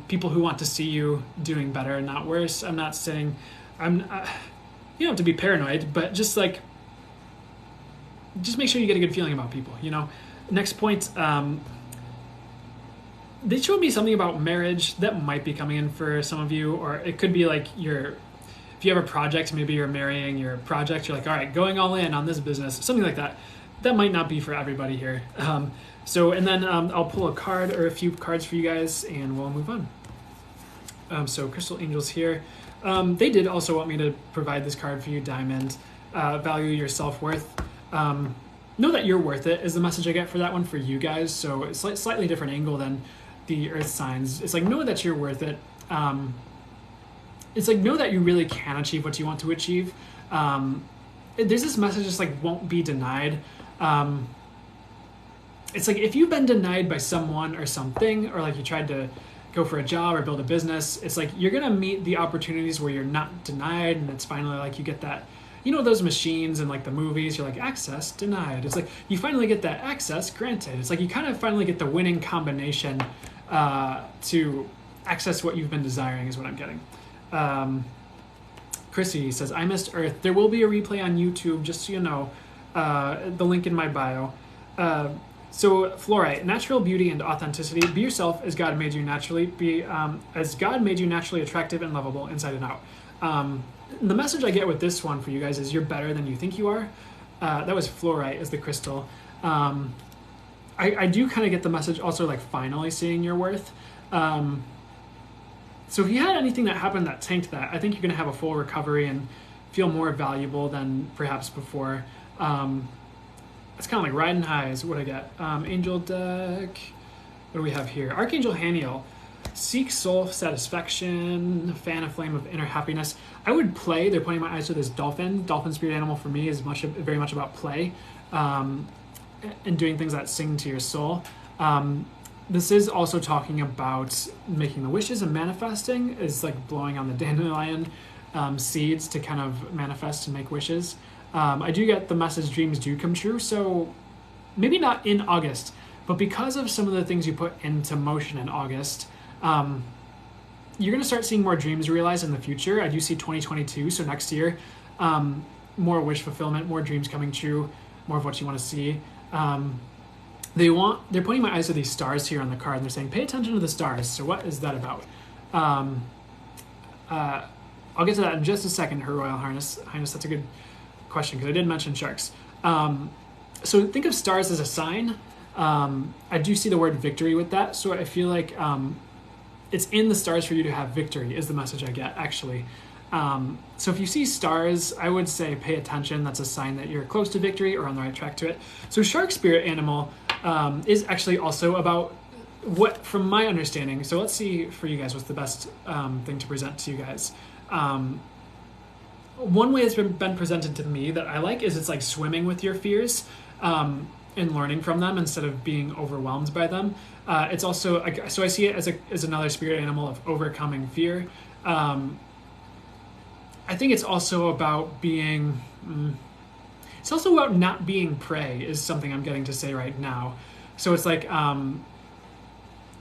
people who want to see you doing better and not worse. I'm not saying you don't have to be paranoid, but just make sure you get a good feeling about people, you know. Next point, they showed me something about marriage that might be coming in for some of you, or it could be like if you have a project, maybe you're marrying your project, you're like, all right, going all in on this business, something like that. That might not be for everybody here. And then I'll pull a card or a few cards for you guys, and we'll move on. So Crystal Angels here. They did also want me to provide this card for you, Diamond. Value your self-worth. Know that you're worth it is the message I get for that one for you guys. So it's like slightly different angle than the earth signs. It's like, know that you're worth it. It's like, know that you really can achieve what you want to achieve. There's this message just like won't be denied. It's like if you've been denied by someone or something, or like you tried to go for a job or build a business, it's like you're gonna meet the opportunities where you're not denied, and it's finally like you get that, you know, those machines and like the movies, you're like, access denied. It's like you finally get that access granted. It's like you kind of finally get the winning combination to access what you've been desiring is what I'm getting. Chrissy says, I missed Earth. There will be a replay on YouTube, just so you know. The link in my bio. So fluorite, natural beauty and authenticity. Be yourself as God made you naturally. Be as God made you naturally attractive and lovable inside and out. The message I get with this one for you guys is you're better than you think you are. That was fluorite as the crystal. I do kind of get the message also like finally seeing your worth. So if you had anything that happened that tanked that, I think you're going to have a full recovery and feel more valuable than perhaps before. It's kind of like riding high is what I get. Angel deck. What do we have here? Archangel Haniel. Seek soul satisfaction, fan a flame of inner happiness. I would play. They're pointing my eyes to this dolphin. Dolphin spirit animal for me is very much about play and doing things that sing to your soul. This is also talking about making the wishes and manifesting. Is like blowing on the dandelion seeds to kind of manifest and make wishes. I do get the message dreams do come true. So maybe not in August, but because of some of the things you put into motion in August, you're going to start seeing more dreams realized in the future. I do see 2022, so next year, more wish fulfillment, more dreams coming true. more of what you want to see. They're pointing my eyes to these stars here on the card, and they're saying, pay attention to the stars. So what is that about? I'll get to that in just a second, Her Royal Highness. That's a good question, because I did mention sharks. So think of stars as a sign. I do see the word victory with that, so I feel like it's in the stars for you to have victory, is the message I get, actually. So if you see stars, I would say pay attention. That's a sign that you're close to victory or on the right track to it. So shark spirit animal is actually also about what, from my understanding, so let's see for you guys what's the best thing to present to you guys. One way it's been presented to me that I like is it's like swimming with your fears and learning from them instead of being overwhelmed by them. It's also, so I see it as another spirit animal of overcoming fear. I think it's also about being, it's also about not being prey is something I'm getting to say right now. So it's like,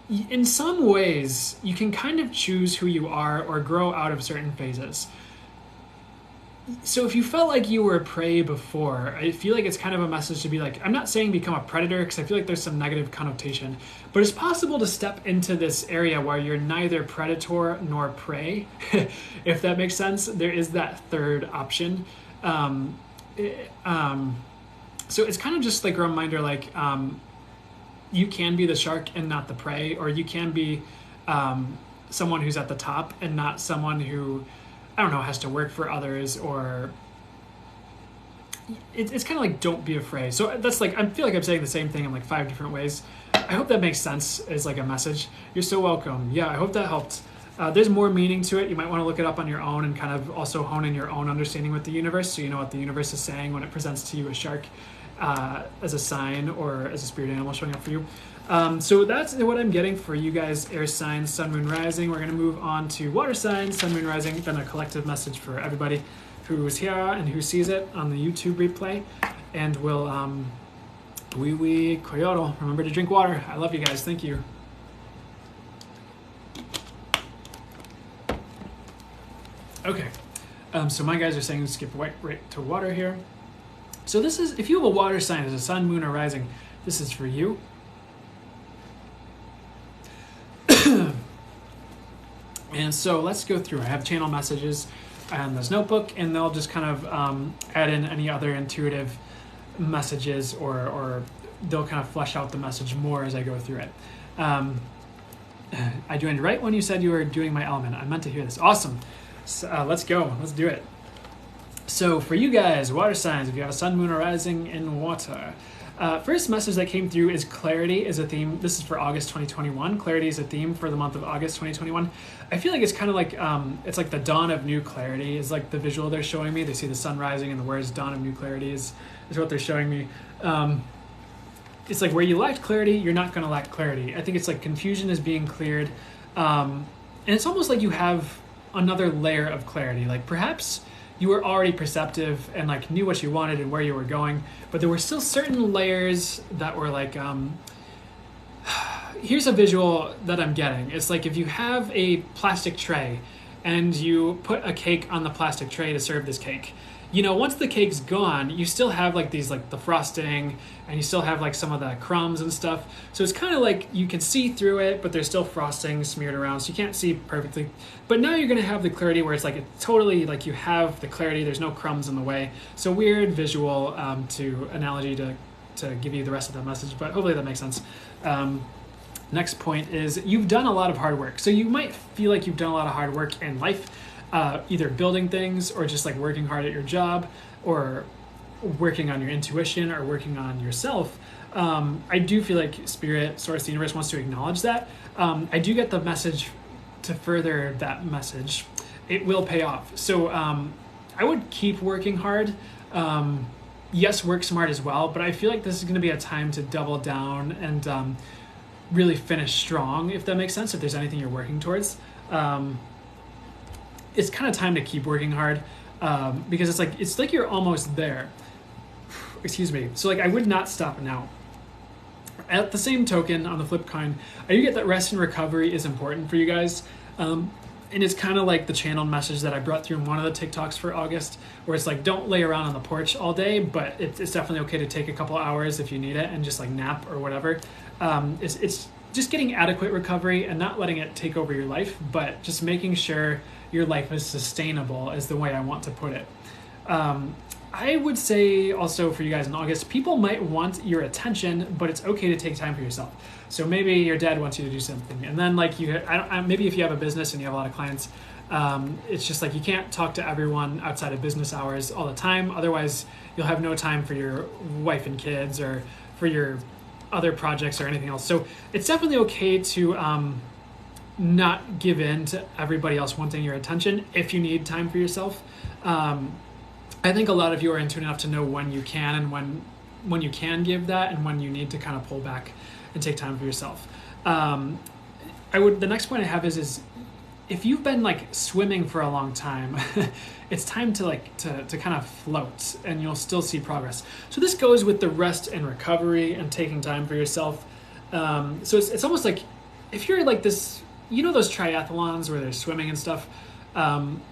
in some ways, you can kind of choose who you are or grow out of certain phases. So if you felt like you were prey before, I feel like it's kind of a message to be like, I'm not saying become a predator because I feel like there's some negative connotation, but it's possible to step into this area where you're neither predator nor prey, if that makes sense. There is that third option. So it's kind of just like a reminder, like you can be the shark and not the prey, or you can be someone who's at the top and not someone who, I don't know, has to work for others, or it's kind of like don't be afraid. So that's like, I feel like I'm saying the same thing in like 5 different ways. I hope that makes sense as like a message. You're so welcome. Yeah, I hope that helped. There's more meaning to it. You might want to look it up on your own and kind of also hone in your own understanding with the universe, so you know what the universe is saying when it presents to you a shark as a sign or as a spirit animal showing up for you. So that's what I'm getting for you guys, air signs, sun, moon, rising. We're going to move on to water signs, sun, moon, rising. Then a collective message for everybody who is here and who sees it on the YouTube replay. And we'll, koyoro. Remember to drink water. I love you guys. Thank you. Okay. So my guys are saying to skip right to water here. So this is, if you have a water sign as a sun, moon, or rising, this is for you. And so let's go through. I have channel messages and this notebook, and they'll just kind of add in any other intuitive messages, or they'll kind of flesh out the message more as I go through it. I joined right when you said you were doing my element. I meant to hear this. Awesome. So, let's go. Let's do it. So for you guys, water signs, if you have a sun, moon, or rising in water, first message that came through is clarity is a theme. This is for August 2021. Clarity is a theme for the month of August 2021. I feel like it's kind of like, it's like the dawn of new clarity is like the visual they're showing me. They see the sun rising and the words dawn of new clarity is what they're showing me. It's like where you lacked clarity, you're not going to lack clarity. I think it's like confusion is being cleared. And it's almost like you have another layer of clarity. Like perhaps you were already perceptive and like knew what you wanted and where you were going, but there were still certain layers that were like, here's a visual that I'm getting. It's like if you have a plastic tray and you put a cake on the plastic tray to serve this cake, you know, once the cake's gone, you still have like these, like the frosting, and you still have like some of the crumbs and stuff. So it's kind of like you can see through it, but there's still frosting smeared around, so you can't see perfectly. But now you're going to have the clarity where it's like it's totally like you have the clarity, there's no crumbs in the way. So weird visual to analogy to give you the rest of that message, but hopefully that makes sense. Next point is you've done a lot of hard work. So you might feel like you've done a lot of hard work in life, either building things or just like working hard at your job or working on your intuition or working on yourself. I do feel like Spirit, Source, the universe wants to acknowledge that. I do get the message to further that message. It will pay off. So I would keep working hard. Yes, work smart as well, but I feel like this is going to be a time to double down and really finish strong, if that makes sense, if there's anything you're working towards. It's kind of time to keep working hard because it's like you're almost there. Excuse me. So like I would not stop now. At the same token, on the flip coin, I do get that rest and recovery is important for you guys. And it's kind of like the channeled message that I brought through in one of the TikToks for August, where it's like, don't lay around on the porch all day, but it's definitely okay to take a couple hours if you need it and just like nap or whatever. It's just getting adequate recovery and not letting it take over your life, but just making sure your life is sustainable is the way I want to put it. I would say also for you guys in August, people might want your attention, but it's okay to take time for yourself. So maybe your dad wants you to do something, and then like maybe if you have a business and you have a lot of clients, it's just like you can't talk to everyone outside of business hours all the time. Otherwise, you'll have no time for your wife and kids or for your other projects or anything else. So it's definitely okay to not give in to everybody else wanting your attention if you need time for yourself. I think a lot of you are in tune enough to know when you can and when you can give that and when you need to kind of pull back and take time for yourself. The next point I have is if you've been like swimming for a long time, it's time to kind of float, and you'll still see progress. So this goes with the rest and recovery and taking time for yourself. So it's almost like if you're like this, those triathlons where they're swimming and stuff.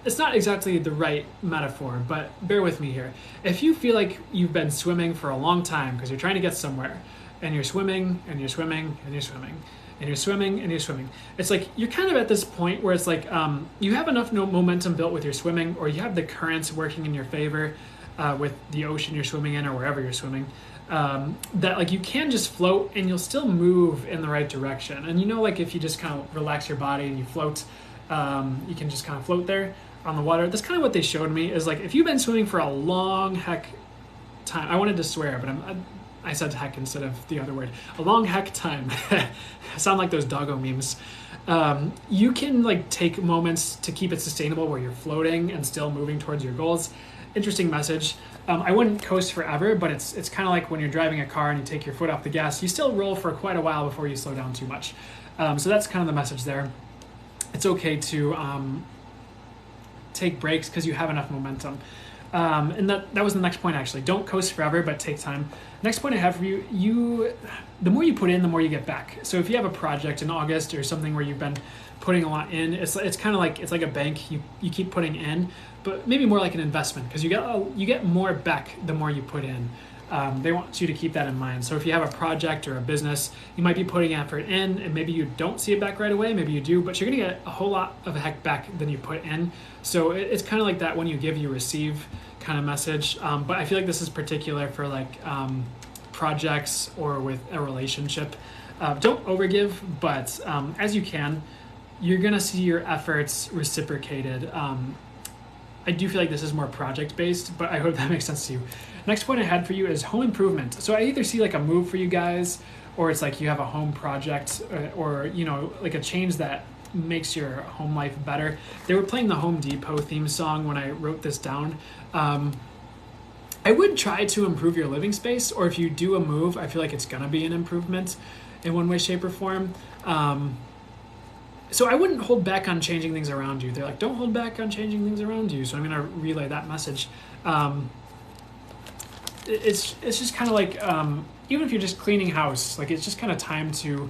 It's not exactly the right metaphor, but bear with me here. If you feel like you've been swimming for a long time because you're trying to get somewhere, and you're swimming and you're swimming and you're swimming and you're swimming and you're swimming, it's like you're kind of at this point where it's like you have enough momentum built with your swimming, or you have the currents working in your favor with the ocean you're swimming in or wherever you're swimming, that like you can just float and you'll still move in the right direction. And like if you just kind of relax your body and you float, you can just kind of float there on the water. That's kind of what they showed me, is like if you've been swimming for a long heck time, I wanted to swear, but I said heck instead of the other word, a long heck time. I sound like those doggo memes. You can like take moments to keep it sustainable where you're floating and still moving towards your goals. Interesting message. I wouldn't coast forever, but it's kind of like when you're driving a car and you take your foot off the gas, you still roll for quite a while before you slow down too much. So that's kind of the message there. It's okay to take breaks because you have enough momentum. And that was the next point, actually. Don't coast forever, but take time. Next point I have for you, the more you put in, the more you get back. So if you have a project in August or something where you've been putting a lot in, it's kind of like, it's like a bank. You keep putting in, but maybe more like an investment, because you get more back the more you put in. They want you to keep that in mind. So if you have a project or a business, you might be putting effort in, and maybe you don't see it back right away, maybe you do, but you're gonna get a whole lot of heck back than you put in. So it's kind of like that when you give, you receive kind of message. But I feel like this is particular for like projects or with a relationship. Don't overgive, but as you can, you're gonna see your efforts reciprocated. I do feel like this is more project-based, but I hope that makes sense to you. Next point I had for you is home improvement. So I either see like a move for you guys, or it's like you have a home project, or like a change that makes your home life better. They were playing the Home Depot theme song when I wrote this down. I would try to improve your living space, or if you do a move, I feel like it's gonna be an improvement in one way, shape, or form. So I wouldn't hold back on changing things around you. They're like, don't hold back on changing things around you. So I'm gonna relay that message. It's just kind of like, even if you're just cleaning house, like it's just kind of time to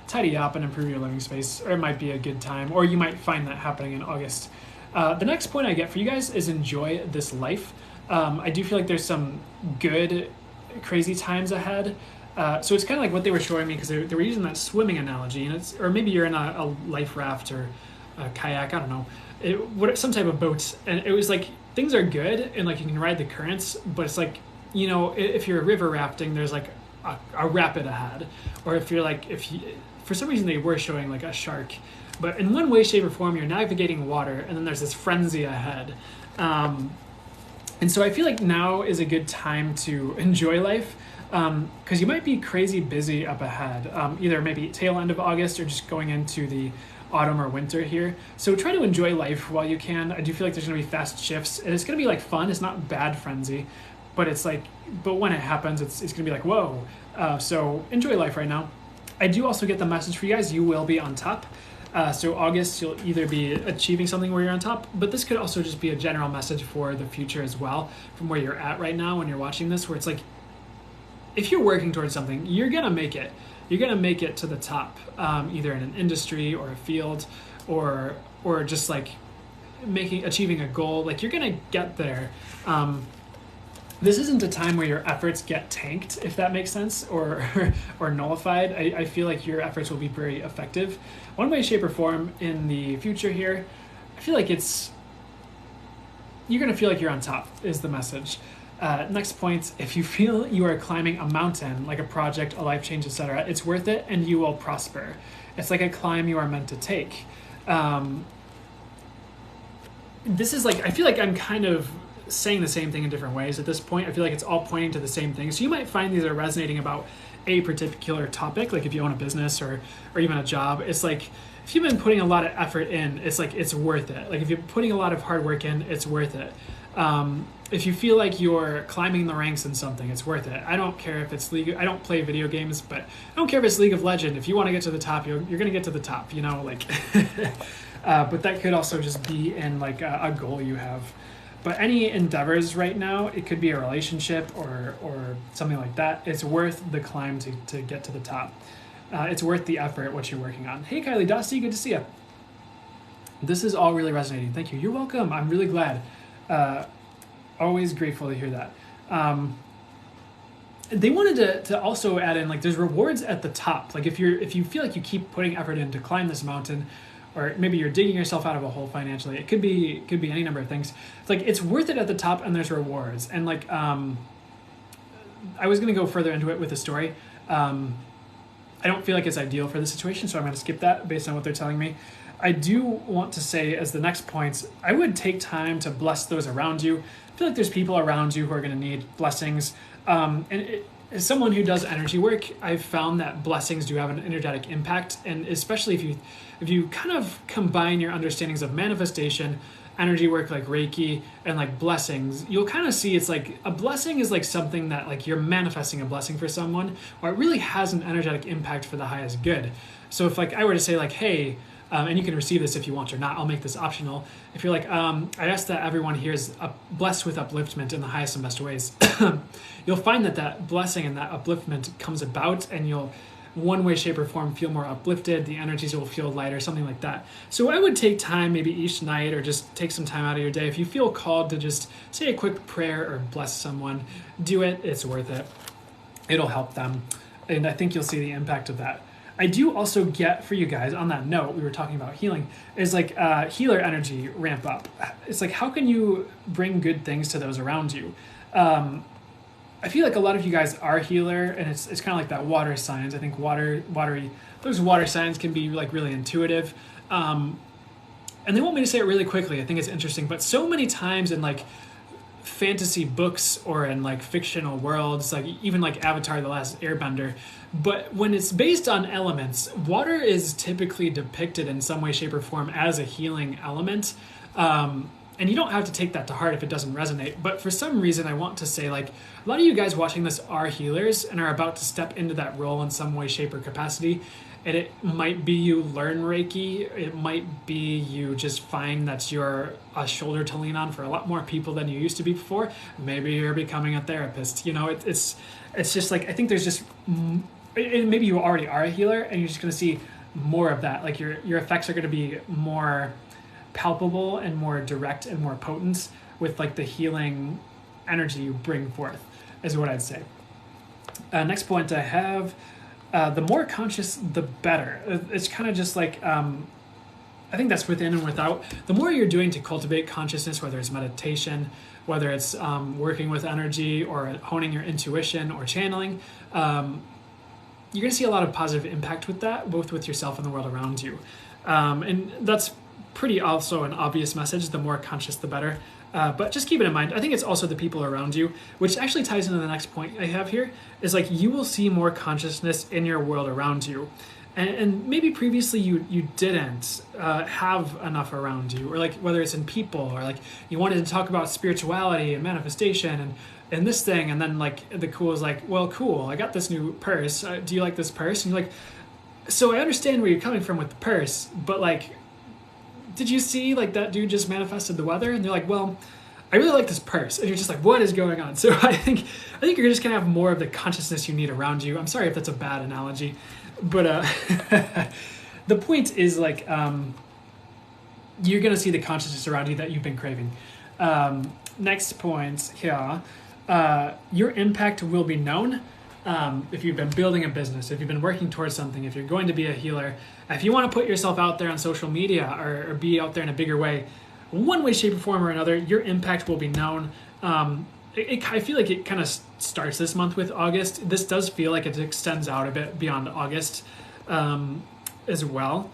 tidy up and improve your living space, or it might be a good time, or you might find that happening in August. The next point I get for you guys is enjoy this life. I do feel like there's some good, crazy times ahead. So it's kind of like what they were showing me, because they were using that swimming analogy, and or maybe you're in a life raft or a kayak, I don't know, some type of boat, and it was like things are good and like you can ride the currents, but it's like, if you're river rafting, there's like a rapid ahead, or if you're like, for some reason they were showing like a shark, but in one way, shape, or form, you're navigating water, and then there's this frenzy ahead. And so I feel like now is a good time to enjoy life, because you might be crazy busy up ahead, either maybe tail end of August or just going into the autumn or winter here. So try to enjoy life while you can. I do feel like there's going to be fast shifts, and it's going to be like fun. It's not bad frenzy, but it's like, but when it happens, it's going to be like, whoa. So enjoy life right now. I do also get the message for you guys, you will be on top. So August, you'll either be achieving something where you're on top, but this could also just be a general message for the future as well, from where you're at right now when you're watching this, where it's like, if you're working towards something, you're going to make it. You're going to make it to the top, either in an industry or a field or just like achieving a goal, like you're gonna get there. This isn't a time where your efforts get tanked, if that makes sense, or or nullified. I feel like your efforts will be very effective. One way, shape, or form in the future here, I feel like you're going to feel like you're on top is the message. Next point, if you feel you are climbing a mountain, like a project, a life change, etc., it's worth it and you will prosper. It's like a climb you are meant to take. This is like, I feel like I'm kind of saying the same thing in different ways at this point. I feel like it's all pointing to the same thing. So you might find these are resonating about a particular topic, like if you own a business or even a job. It's like, if you've been putting a lot of effort in, it's like it's worth it. Like if you're putting a lot of hard work in, it's worth it. If you feel like you're climbing the ranks in something, it's worth it. I don't care if it's League. I don't play video games, but I don't care if it's League of Legends. If you want to get to the top, you're going to get to the top. You know, like. But that could also just be in like a goal you have. But any endeavors right now, it could be a relationship or something like that. It's worth the climb to get to the top. It's worth the effort, what you're working on. Hey, Kylie Dusty, good to see you. This is all really resonating. Thank you. You're welcome. I'm really glad. Always grateful to hear that. They wanted to also add in, like, there's rewards at the top. Like if you feel like you keep putting effort in to climb this mountain, or maybe you're digging yourself out of a hole financially. It could be any number of things. It's like it's worth it at the top, and there's rewards. And like I was gonna go further into it with a story. I don't feel like it's ideal for the situation, so I'm going to skip that based on what they're telling me. I do want to say, as the next points, I would take time to bless those around you. I feel like there's people around you who are going to need blessings. As someone who does energy work, I've found that blessings do have an energetic impact, and especially if you kind of combine your understandings of manifestation, energy work like Reiki, and like blessings, you'll kind of see it's like a blessing is like something that like you're manifesting a blessing for someone, or it really has an energetic impact for the highest good. So if like I were to say like, hey, and you can receive this if you want or not, I'll make this optional. If you're like, I ask that everyone here is blessed with upliftment in the highest and best ways, you'll find that blessing and that upliftment comes about, and you'll one way, shape, or form feel more uplifted. The energies will feel lighter, something like that. So I would take time maybe each night, or just take some time out of your day. If you feel called to just say a quick prayer or bless someone, do it. It's worth it. It'll help them. And I think you'll see the impact of that. I do also get for you guys, on that note, we were talking about healing, is like healer energy ramp up. It's like, how can you bring good things to those around you? I feel like a lot of you guys are healer, and it's kind of like that water signs. I think those water signs can be like really intuitive. And they want me to say it really quickly. I think it's interesting, but so many times in like fantasy books or in like fictional worlds, like even like Avatar: The Last Airbender, but when it's based on elements, water is typically depicted in some way, shape, or form as a healing element. And you don't have to take that to heart if it doesn't resonate. But for some reason, I want to say, like, a lot of you guys watching this are healers and are about to step into that role in some way, shape, or capacity. And it might be you learn Reiki. It might be you just find that you're a shoulder to lean on for a lot more people than you used to be before. Maybe you're becoming a therapist. You know, it's just like, I think there's just, maybe you already are a healer and you're just going to see more of that. Like your effects are going to be more palpable and more direct and more potent with like the healing energy you bring forth, is what I'd say. Next point I have, the more conscious, the better. It's kind of just like, I think that's within and without. The more you're doing to cultivate consciousness, whether it's meditation, whether it's working with energy or honing your intuition or channeling, you're going to see a lot of positive impact with that, both with yourself and the world around you. And that's pretty also an obvious message. The more conscious, the better. But just keep it in mind. I think it's also the people around you, which actually ties into the next point I have here, is like you will see more consciousness in your world around you. And maybe previously you didn't have enough around you, or like whether it's in people, or like you wanted to talk about spirituality and manifestation and this thing, and then like the cool is like, well, cool, I got this new purse. Do you like this purse? And you're like, so I understand where you're coming from with the purse, but like, did you see like that dude just manifested the weather? And they're like, well, I really like this purse. And you're just like, what is going on? So I think you're just gonna have more of the consciousness you need around you. I'm sorry if that's a bad analogy, but the point is like, you're going to see the consciousness around you that you've been craving. Next point here, your impact will be known. If you've been building a business, if you've been working towards something, if you're going to be a healer, if you want to put yourself out there on social media or be out there in a bigger way, one way, shape, or form or another, your impact will be known. I feel like it kind of starts this month with August. This does feel like it extends out a bit beyond August as well.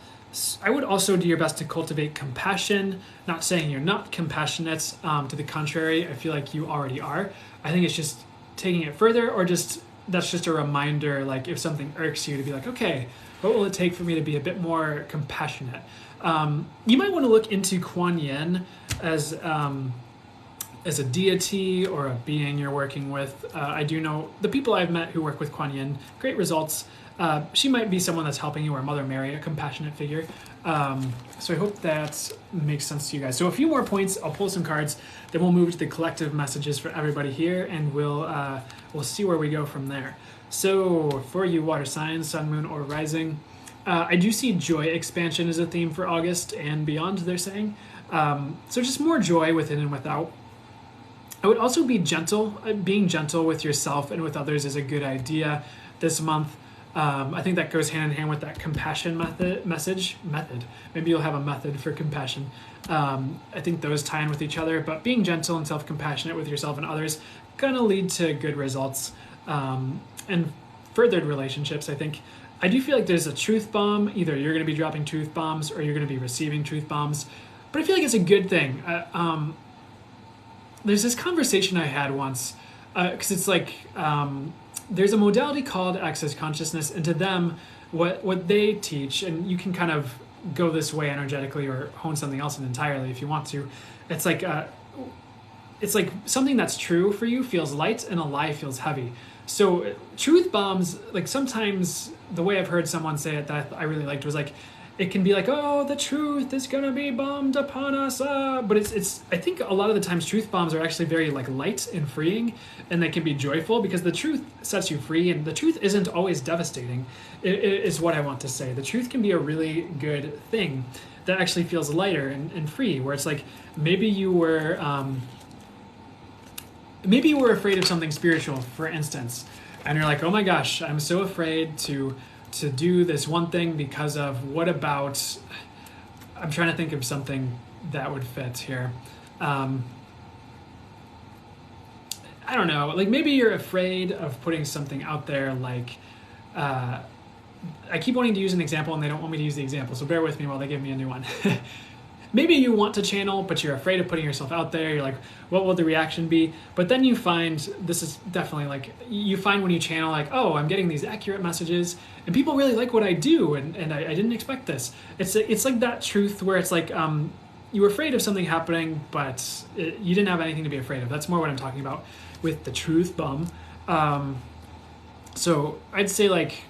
I would also do your best to cultivate compassion. Not saying you're not compassionate. To the contrary, I feel like you already are. I think it's just taking it further, or just that's just a reminder, like if something irks you, to be like, okay, what will it take for me to be a bit more compassionate? You might want to look into Kuan Yin as a deity or a being you're working with. I do know the people I've met who work with Kuan Yin, great results. She might be someone that's helping you, or Mother Mary, a compassionate figure. So I hope that makes sense to you guys. So a few more points, I'll pull some cards, then we'll move to the collective messages for everybody here, and we'll see where we go from there. So for you water signs, sun, moon, or rising, I do see joy expansion as a theme for August and beyond, they're saying. So just more joy within and without. I would also be gentle. Being gentle with yourself and with others is a good idea this month. I think that goes hand in hand with that compassion method. Maybe you'll have a method for compassion. I think those tie in with each other, but being gentle and self-compassionate with yourself and others gonna lead to good results and furthered relationships. I think I do feel like there's a truth bomb. Either you're gonna be dropping truth bombs or you're gonna be receiving truth bombs, but I feel like it's a good thing. There's this conversation I had once, because it's like there's a modality called access consciousness, and to them, what they teach, and you can kind of go this way energetically or hone something else in entirely if you want to. It's like something that's true for you feels light, and a lie feels heavy. So truth bombs, like sometimes the way I've heard someone say it that I really liked was like, it can be like, oh, the truth is gonna be bombed upon us, but it's. I think a lot of the times truth bombs are actually very like light and freeing, and they can be joyful because the truth sets you free, and the truth isn't always devastating. It is what I want to say. The truth can be a really good thing that actually feels lighter and free. Where it's like maybe you were afraid of something spiritual, for instance, and you're like, oh my gosh, I'm so afraid to do this one thing because of what about, I'm trying to think of something that would fit here. I don't know, like maybe you're afraid of putting something out there like, I keep wanting to use an example and they don't want me to use the example, so bear with me while they give me a new one. Maybe you want to channel, but you're afraid of putting yourself out there. You're like, what will the reaction be? But then you find, this is definitely like, you find when you channel like, oh, I'm getting these accurate messages and people really like what I do, and I didn't expect this. It's like that truth where it's like, you were afraid of something happening, but you didn't have anything to be afraid of. That's more what I'm talking about with the truth bomb. So I'd say like,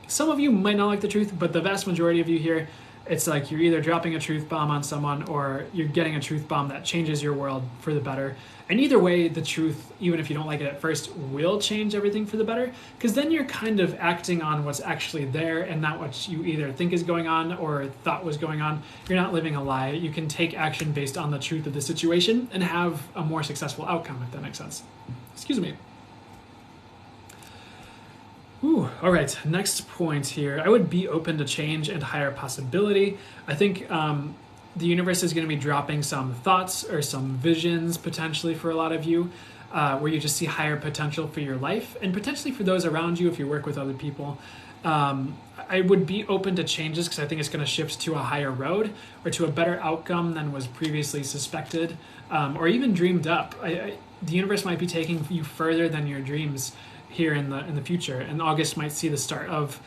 some of you might not like the truth, but the vast majority of you here, it's like you're either dropping a truth bomb on someone or you're getting a truth bomb that changes your world for the better. And either way, the truth, even if you don't like it at first, will change everything for the better, because then you're kind of acting on what's actually there and not what you either think is going on or thought was going on. You're not living a lie. You can take action based on the truth of the situation and have a more successful outcome, if that makes sense. Excuse me. Ooh, all right, next point here. I would be open to change and higher possibility. I think the universe is going to be dropping some thoughts or some visions potentially for a lot of you, where you just see higher potential for your life and potentially for those around you if you work with other people. I would be open to changes because I think it's going to shift to a higher road or to a better outcome than was previously suspected or even dreamed up. The universe might be taking you further than your dreams here in the future, and August might see the start of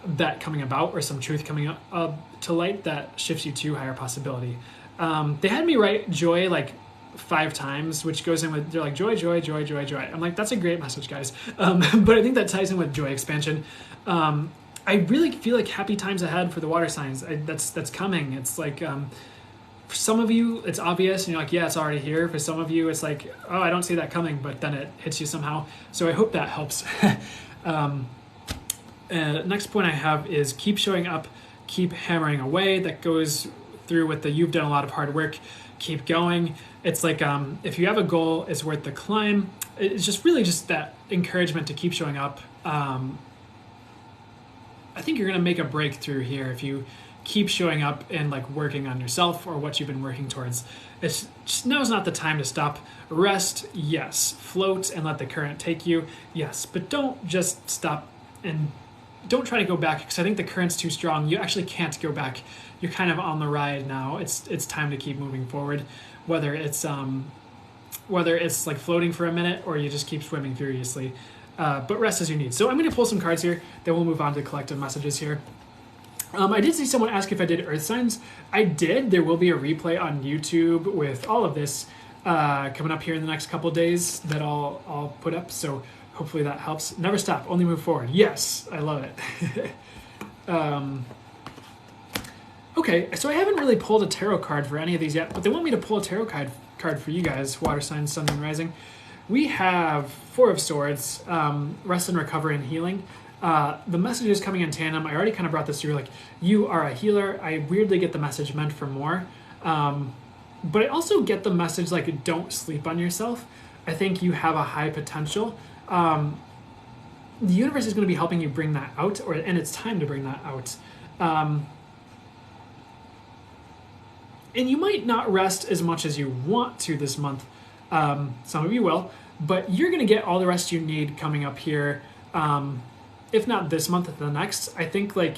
that coming about, or some truth coming up to light that shifts you to higher possibility. They had me write joy like 5 times, which goes in with, they're like joy, joy, joy, joy, joy. I'm like, that's a great message, guys. But I think that ties in with joy expansion. I really feel like happy times ahead for the water signs. That's coming. It's like, for some of you, it's obvious, and you're like, yeah, it's already here. For some of you, it's like, oh, I don't see that coming, but then it hits you somehow. So I hope that helps. Next point I have is keep showing up, keep hammering away. That goes through with the "you've done a lot of hard work, keep going." It's like if you have a goal, it's worth the climb. It's just really just that encouragement to keep showing up. I think you're going to make a breakthrough here if you keep showing up and like working on yourself or what you've been working towards. It's just, now's not the time to stop. Rest, yes. Float and let the current take you, yes. But don't just stop and don't try to go back, because I think the current's too strong. You actually can't go back. You're kind of on the ride now. It's time to keep moving forward, whether it's like floating for a minute or you just keep swimming furiously. But rest as you need. So I'm going to pull some cards here, then we'll move on to collective messages here. I did see someone ask if I did earth signs. I did. There will be a replay on YouTube with all of this coming up here in the next couple days that I'll put up. So hopefully that helps. Never stop, only move forward. Yes, I love it. Okay, so I haven't really pulled a tarot card for any of these yet, but they want me to pull a tarot card for you guys, water signs, sun, and rising. We have Four of Swords, rest and recovery and healing. The message is coming in tandem. I already kind of brought this through, like, you are a healer. I weirdly get the message meant for more. But I also get the message, like, don't sleep on yourself. I think you have a high potential. The universe is going to be helping you bring that out, and it's time to bring that out. And you might not rest as much as you want to this month. Some of you will, but you're going to get all the rest you need coming up here. If not this month, the next. I think, like,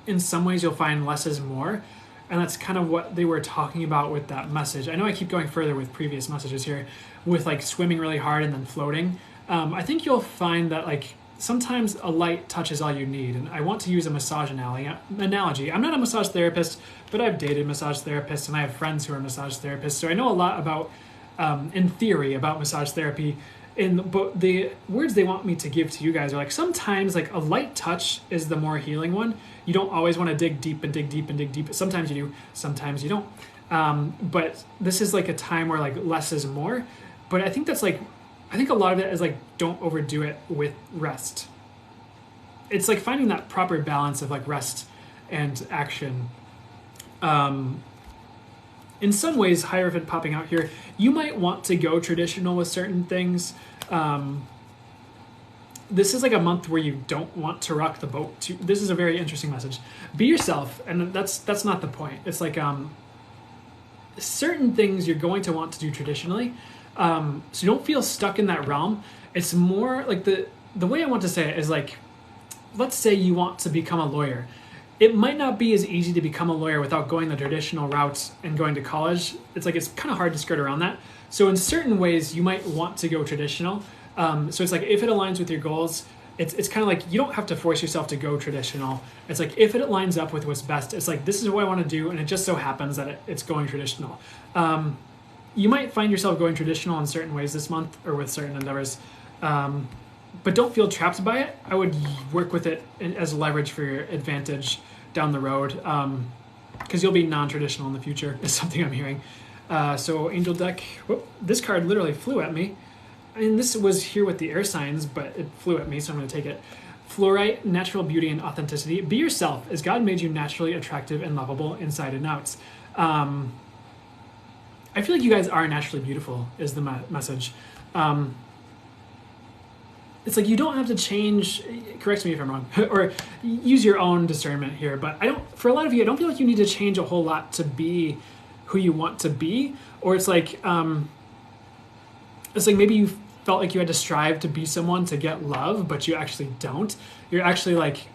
in some ways you'll find less is more, and that's kind of what they were talking about with that message. I know I keep going further with previous messages here, with like swimming really hard and then floating. I think you'll find that, like, sometimes a light touch is all you need, and I want to use a massage analogy. I'm not a massage therapist, but I've dated massage therapists, and I have friends who are massage therapists, so I know a lot about, in theory, about massage therapy. But the words they want me to give to you guys are, like, sometimes, like, a light touch is the more healing one. You don't always want to dig deep and dig deep and dig deep. Sometimes you do, sometimes you don't. But this is like a time where, like, less is more. But I think that's, like, I think a lot of it is, like, don't overdo it with rest. It's like finding that proper balance of, like, rest and action. In some ways, Hierophant popping out here, you might want to go traditional with certain things. This is like a month where you don't want to rock the boat. This is a very interesting message. Be yourself, and that's not the point. It's like certain things you're going to want to do traditionally, so you don't feel stuck in that realm. It's more like the way I want to say it is, like, let's say you want to become a lawyer. It might not be as easy to become a lawyer without going the traditional route and going to college. It's like, it's kind of hard to skirt around that. So in certain ways, you might want to go traditional. So it's like, if it aligns with your goals, it's kind of like, you don't have to force yourself to go traditional. It's like, if it lines up with what's best, it's like, this is what I want to do, and it just so happens that it's going traditional. You might find yourself going traditional in certain ways this month, or with certain endeavors. But don't feel trapped by it. I would work with it as leverage for your advantage down the road, because you'll be non-traditional in the future, is something I'm hearing. So Angel Deck, whoop, this card literally flew at me. I mean, this was here with the air signs, but it flew at me, so I'm going to take it. Fluorite, natural beauty and authenticity. Be yourself, as God made you naturally attractive and lovable inside and out. I feel like you guys are naturally beautiful, is the message. It's like, you don't have to change, correct me if I'm wrong, or use your own discernment here, but for a lot of you, I don't feel like you need to change a whole lot to be who you want to be, or it's like maybe you felt like you had to strive to be someone to get love, but you actually don't. You're actually, like,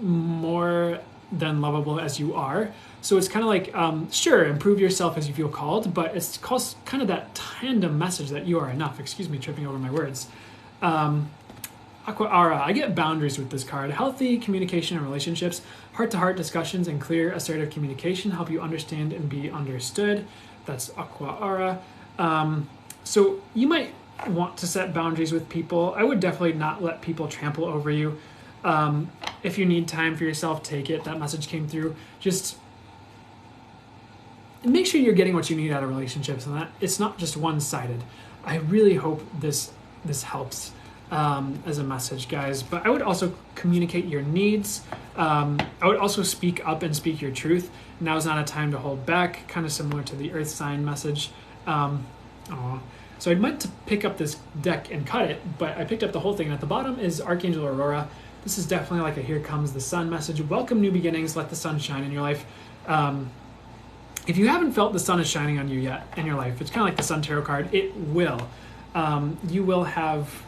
more than lovable as you are. So it's kind of like, sure, improve yourself as you feel called, but it's kind of that tandem message that you are enough. Excuse me, tripping over my words. Aqua Aura, I get boundaries with this card. Healthy communication and relationships, heart-to-heart discussions, and clear, assertive communication help you understand and be understood. That's Aqua Aura. So you might want to set boundaries with people. I would definitely not let people trample over you. If you need time for yourself, take it. That message came through. Just make sure you're getting what you need out of relationships, and that it's not just one-sided. I really hope this helps. as a message, guys. But I would also communicate your needs. I would also speak up and speak your truth. Now's not a time to hold back, kind of similar to the earth sign message. So I meant to pick up this deck and cut it, but I picked up the whole thing. And at the bottom is Archangel Aurora. This is definitely like a here comes the sun message. Welcome new beginnings, let the sun shine in your life. If you haven't felt the sun is shining on you yet in your life, it's kind of like the Sun Tarot card, it will. You will have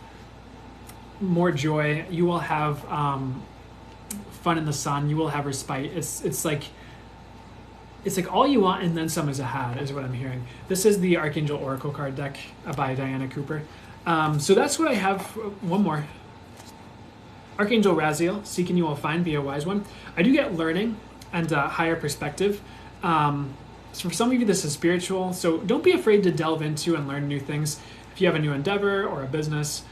more joy, you will have fun in the sun, you will have respite. It's like all you want and then some is ahead, is what I'm hearing. This is the Archangel Oracle card deck by Diana Cooper. So that's what I have. One more. Archangel Raziel, seek and you will find, be a wise one. I do get learning and higher perspective. So for some of you, this is spiritual. So don't be afraid to delve into and learn new things. If you have a new endeavor or a business,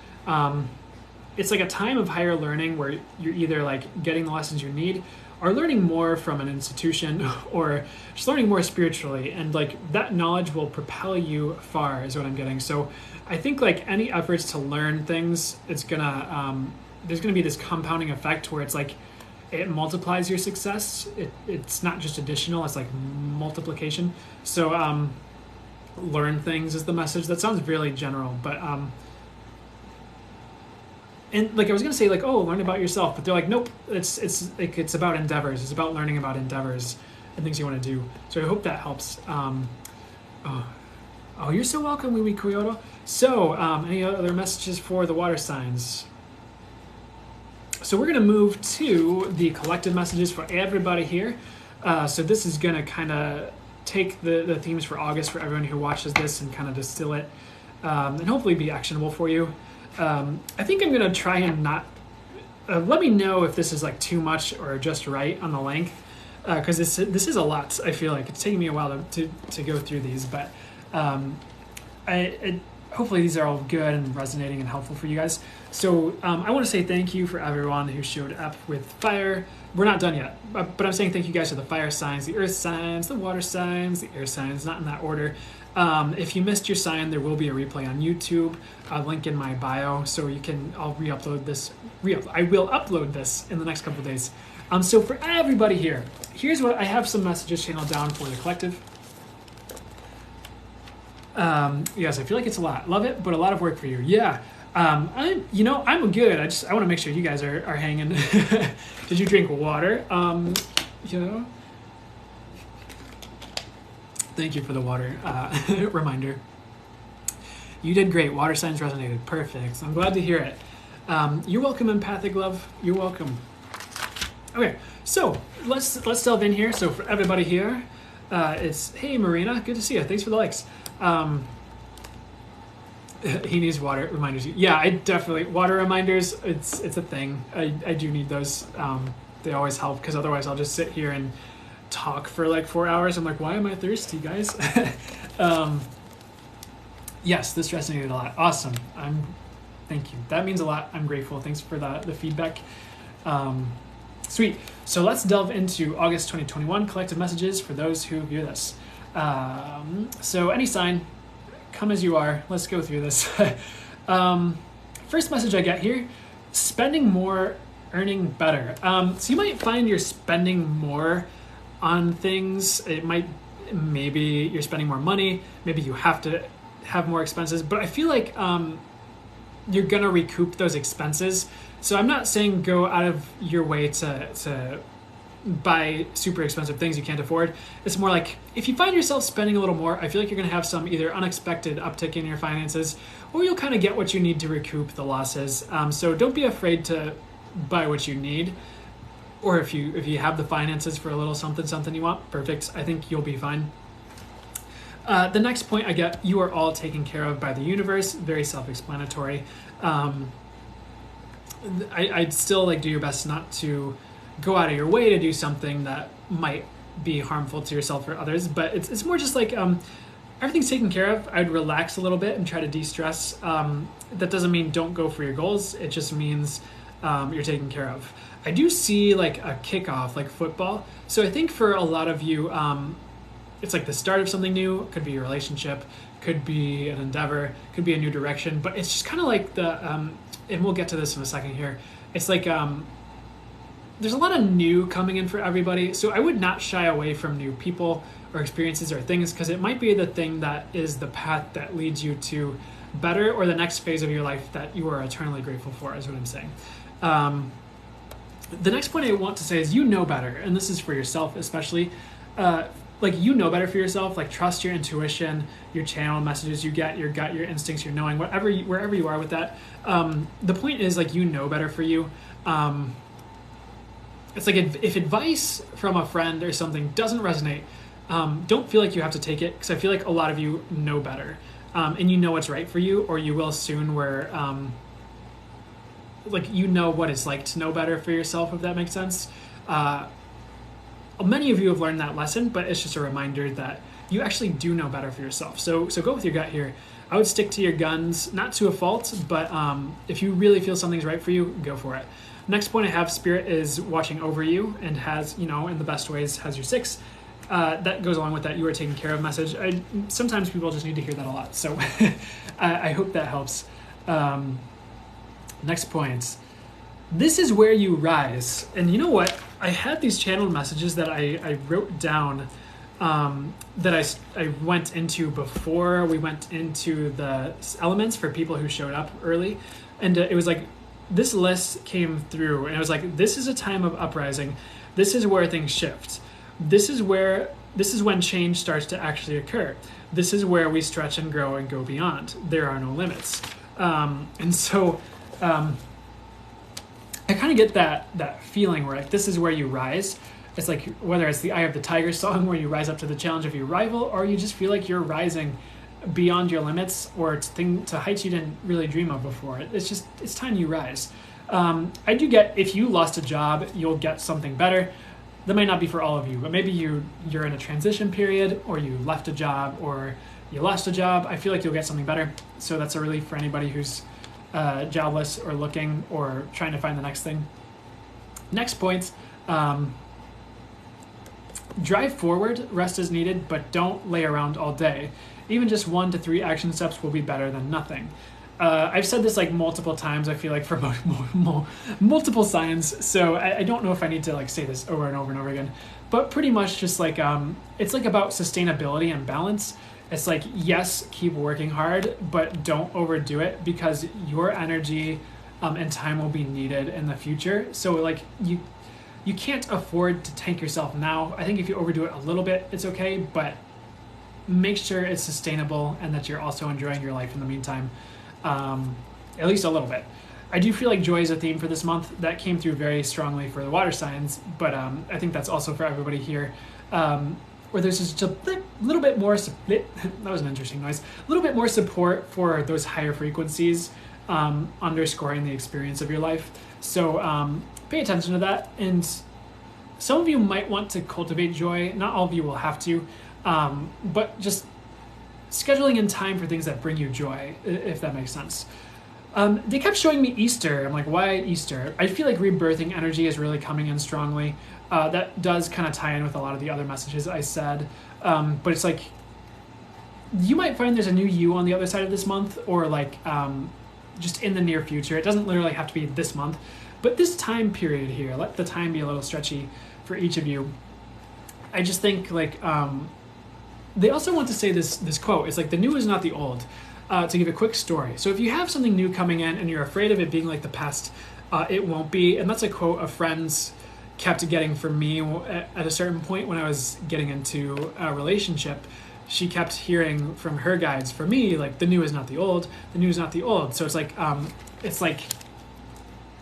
it's like a time of higher learning where you're either like getting the lessons you need or learning more from an institution or just learning more spiritually. And like that knowledge will propel you far is what I'm getting. So I think like any efforts to learn things, it's gonna, there's gonna be this compounding effect where it's like, it multiplies your success. It's not just additional, it's like multiplication. So learn things is the message. That sounds really general, but and like I was gonna say like, oh, learn about yourself, but they're like, nope, it's about endeavors. It's about learning about endeavors and things you want to do. So I hope that helps. Oh, you're so welcome, Wee Wee Kyoto. So any other messages for the water signs? So we're gonna move to the collective messages for everybody here. So this is gonna kind of take the themes for August for everyone who watches this and kind of distill it and hopefully be actionable for you. I think I'm gonna try and not, let me know if this is like too much or just right on the length, because this is a lot. I feel like it's taking me a while to go through these, but hopefully these are all good and resonating and helpful for you guys. So I want to say thank you for everyone who showed up with fire. We're not done yet, but I'm saying thank you guys to the fire signs, the earth signs, the water signs, the air signs, not in that order. If you missed your sign, there will be a replay on YouTube, a link in my bio, so you can, I'll re-upload this. I will upload this in the next couple of days. So for everybody here, here's what I have some messages channeled down for the collective. Yes, I feel like it's a lot. Love it, but a lot of work for you. Yeah. I'm good. I want to make sure you guys are hanging. Did you drink water? Thank you for the water reminder. You did great. Water signs resonated. Perfect. I'm glad to hear it. You're welcome, empathic love. You're welcome. Okay, so let's delve in here. So for everybody here, it's hey Marina, good to see you. Thanks for the likes. He needs water reminders. Yeah, I definitely water reminders. It's a thing. I do need those. They always help because otherwise I'll just sit here and talk for like 4 hours. I'm like, why am I thirsty, guys? Yes, this resonated a lot. Awesome. Thank you. That means a lot. I'm grateful. Thanks for the feedback. Sweet. So let's delve into August 2021 collective messages for those who hear this. So any sign, come as you are. Let's go through this. First message I get here, spending more, earning better. So you might find you're spending more on things. Maybe you're spending more money. Maybe you have to have more expenses, but I feel like you're gonna recoup those expenses. So I'm not saying go out of your way to buy super expensive things you can't afford. It's more like if you find yourself spending a little more, I feel like you're going to have some either unexpected uptick in your finances, or you'll kind of get what you need to recoup the losses. So don't be afraid to buy what you need, or if you have the finances for a little something you want, perfect. I think you'll be fine. The next point I get, you are all taken care of by the universe. Very self-explanatory. I'd still like do your best not to go out of your way to do something that might be harmful to yourself or others, but it's more just like everything's taken care of. I'd relax a little bit and try to de-stress. That doesn't mean don't go for your goals. It just means you're taken care of. I do see like a kickoff, like football. So I think for a lot of you, it's like the start of something new. It could be a relationship, could be an endeavor, could be a new direction, but it's just kind of like and we'll get to this in a second here, it's like there's a lot of new coming in for everybody, so I would not shy away from new people or experiences or things, because it might be the thing that is the path that leads you to better, or the next phase of your life that you are eternally grateful for, is what I'm saying. The next point I want to say is, you know better, and this is for yourself especially. Like, you know better for yourself. Like, trust your intuition, your channel messages you get, your gut, your instincts, your knowing, wherever you are with that. The point is, like, you know better for you. It's like, if advice from a friend or something doesn't resonate, don't feel like you have to take it, because I feel like a lot of you know better, and you know what's right for you, or you will soon, where like, you know what it's like to know better for yourself, if that makes sense. Many of you have learned that lesson, but it's just a reminder that you actually do know better for yourself. So go with your gut here. I would stick to your guns, not to a fault, but if you really feel something's right for you, go for it. Next point I have, Spirit is watching over you and has, in the best ways, has your 6. That goes along with that you are taken care of message. Sometimes people just need to hear that a lot, so I hope that helps. Next point. This is where you rise. And you know what? I had these channeled messages that I wrote down, that I went into before we went into the elements for people who showed up early. And it was like, this list came through, and it was like, this is a time of uprising. This is where things shift. This is when change starts to actually occur. This is where we stretch and grow and go beyond. There are no limits. And so I kind of get that feeling where, like, this is where you rise. It's like, whether it's the Eye of the Tiger song, where you rise up to the challenge of your rival, or you just feel like you're rising beyond your limits, or to heights you didn't really dream of before. It's time you rise. I do get, if you lost a job, you'll get something better. That might not be for all of you, but maybe you're in a transition period, or you left a job, or you lost a job. I feel like you'll get something better. So that's a relief for anybody who's jobless or looking or trying to find the next thing. Next point, drive forward, rest is needed, but don't lay around all day. Even just 1 to 3 action steps will be better than nothing. I've said this like multiple times, I feel like, for multiple signs, so I don't know if I need to like say this over and over and over again, but pretty much just like, it's like about sustainability and balance. It's like, yes, keep working hard, but don't overdo it, because your energy and time will be needed in the future. So like, you can't afford to tank yourself now. I think if you overdo it a little bit, it's okay, but make sure it's sustainable and that you're also enjoying your life in the meantime, at least a little bit. I do feel like joy is a theme for this month. That came through very strongly for the water signs, but I think that's also for everybody here. Where there's just a little bit more, that was an interesting noise, a little bit more support for those higher frequencies, underscoring the experience of your life. So pay attention to that. And some of you might want to cultivate joy. Not all of you will have to, but just scheduling in time for things that bring you joy, if that makes sense. They kept showing me Easter. I'm like, why Easter? I feel like rebirthing energy is really coming in strongly. That does kind of tie in with a lot of the other messages I said. But it's like, you might find there's a new you on the other side of this month, or like just in the near future. It doesn't literally have to be this month, but this time period here, let the time be a little stretchy for each of you. I just think like, they also want to say this quote. It's like, the new is not the old. To give a quick story. So if you have something new coming in and you're afraid of it being like the past, it won't be. And that's a quote of friends kept getting from me at a certain point when I was getting into a relationship. She kept hearing from her guides, for me, like, the new is not the old, the new is not the old. So it's like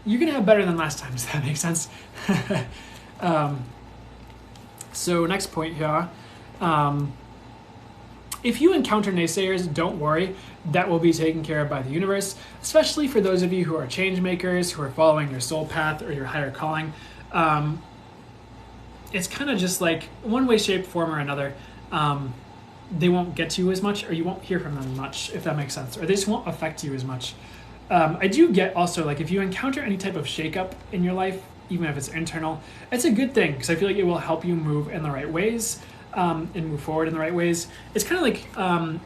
you're gonna have better than last time. Does that make sense? So next point here, if you encounter naysayers, don't worry, that will be taken care of by the universe, especially for those of you who are change makers, who are following your soul path or your higher calling. It's kind of just like, one way, shape, form, or another, they won't get to you as much, or you won't hear from them much, if that makes sense, or they just won't affect you as much. I do get also, like, if you encounter any type of shakeup in your life, even if it's internal, it's a good thing, because I feel like it will help you move in the right ways, and move forward in the right ways. It's kind of like,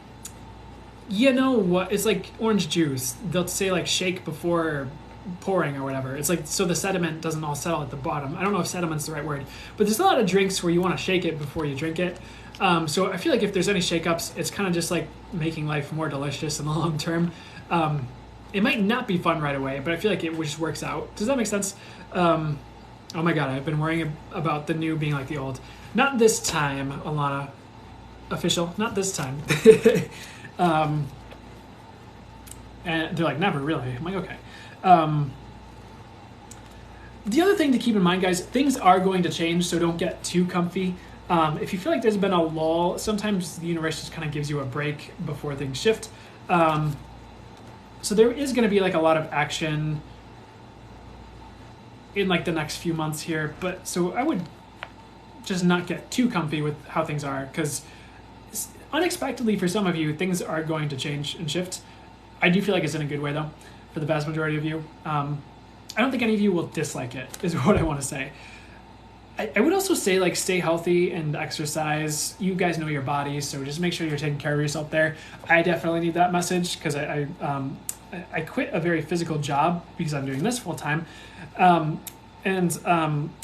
you know what? It's like orange juice. They'll say like shake before pouring or whatever. It's like so the sediment doesn't all settle at the bottom. I don't know if sediment's the right word, but there's a lot of drinks where you want to shake it before you drink it. So I feel like if there's any shakeups, it's kind of just like making life more delicious in the long term. It might not be fun right away, but I feel like it just works out. Does that make sense? Oh my god, I've been worrying about the new being like the old. Not this time, Alana. Official, not this time. And they're like, never really. I'm like, okay. The other thing to keep in mind, guys, things are going to change, so don't get too comfy. If you feel like there's been a lull, sometimes the universe just kind of gives you a break before things shift. So there is going to be like a lot of action in like the next few months here, but so I would just not get too comfy with how things are, because unexpectedly for some of you, things are going to change and shift. I do feel like it's in a good way though, for the vast majority of you. I don't think any of you will dislike it, is what I want to say. I would also say like stay healthy and exercise. You guys know your body, so just make sure you're taking care of yourself there. I definitely need that message because I quit a very physical job because I'm doing this full time. And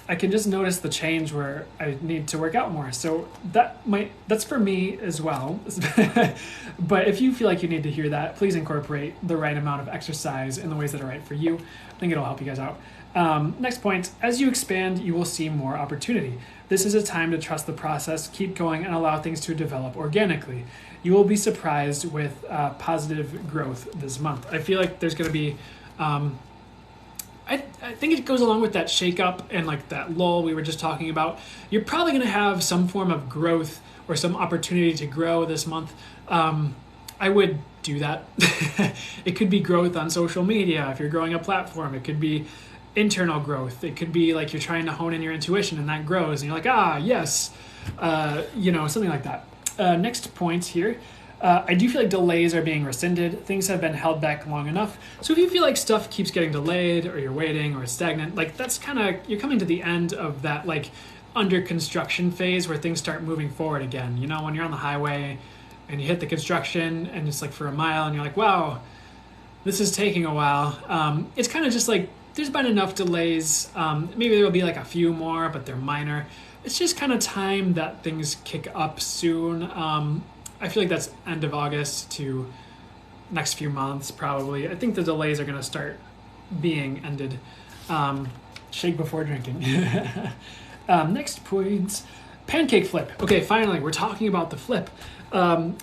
I can just notice the change where I need to work out more. So that's for me as well. But if you feel like you need to hear that, please incorporate the right amount of exercise in the ways that are right for you. I think it'll help you guys out. Next point, as you expand, you will see more opportunity. This is a time to trust the process, keep going, and allow things to develop organically. You will be surprised with positive growth this month. I feel like there's going to be... I think it goes along with that shake-up and like that lull we were just talking about. You're probably going to have some form of growth or some opportunity to grow this month. I would do that. It could be growth on social media if you're growing a platform. It could be internal growth. It could be like you're trying to hone in your intuition and that grows and you're like, yes, something like that. Next point here. I do feel like delays are being rescinded. Things have been held back long enough. So if you feel like stuff keeps getting delayed or you're waiting or it's stagnant, like that's kind of, you're coming to the end of that like under construction phase where things start moving forward again. You know, when you're on the highway and you hit the construction and it's like for a mile and you're like, wow, this is taking a while. It's kind of just like, there's been enough delays. Maybe there will be like a few more, but they're minor. It's just kind of time that things kick up soon. I feel like that's end of August to next few months, probably. I think the delays are going to start being ended. Shake before drinking. Next point, pancake flip. Okay, finally, we're talking about the flip.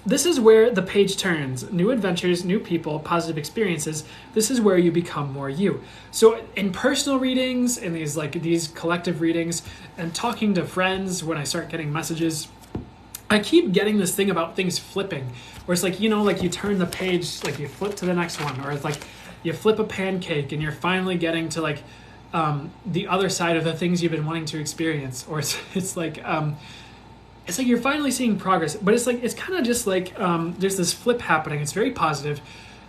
This is where the page turns. New adventures, new people, positive experiences. This is where you become more you. So in personal readings, in these collective readings, and talking to friends when I start getting messages, I keep getting this thing about things flipping, where it's like, like you turn the page, like you flip to the next one, or it's like you flip a pancake and you're finally getting to like the other side of the things you've been wanting to experience, or it's like you're finally seeing progress, but it's kind of just like there's this flip happening. It's very positive,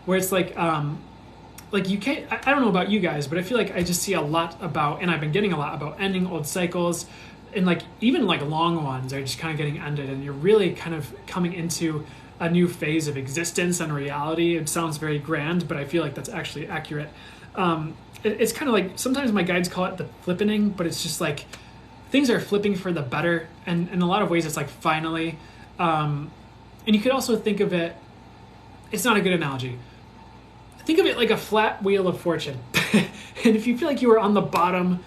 where it's like you can't. I don't know about you guys, but I feel like I just see a lot about, and I've been getting a lot about ending old cycles. And like even like long ones are just kind of getting ended, and you're really kind of coming into a new phase of existence and reality. It sounds very grand, but I feel like that's actually accurate. It's kind of like, sometimes my guides call it the flippening, but it's just like things are flipping for the better, and in a lot of ways it's like finally. And you could also think of it, it's not a good analogy. Think of it like a flat wheel of fortune. And if you feel like you were on the bottom,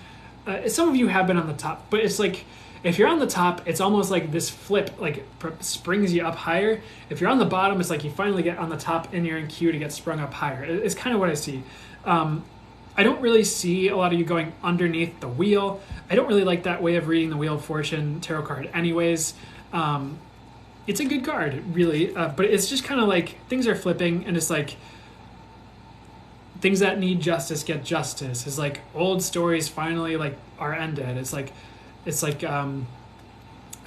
some of you have been on the top, but it's like if you're on the top, it's almost like this flip like springs you up higher. If you're on the bottom, it's like you finally get on the top and you're in queue to get sprung up higher. It's kind of what I see. I don't really see a lot of you going underneath the wheel. I don't really like that way of reading the Wheel of Fortune tarot card anyways. It's a good card, really, but it's just kind of like things are flipping, and it's like things that need justice get justice. It's like old stories finally like are ended. It's like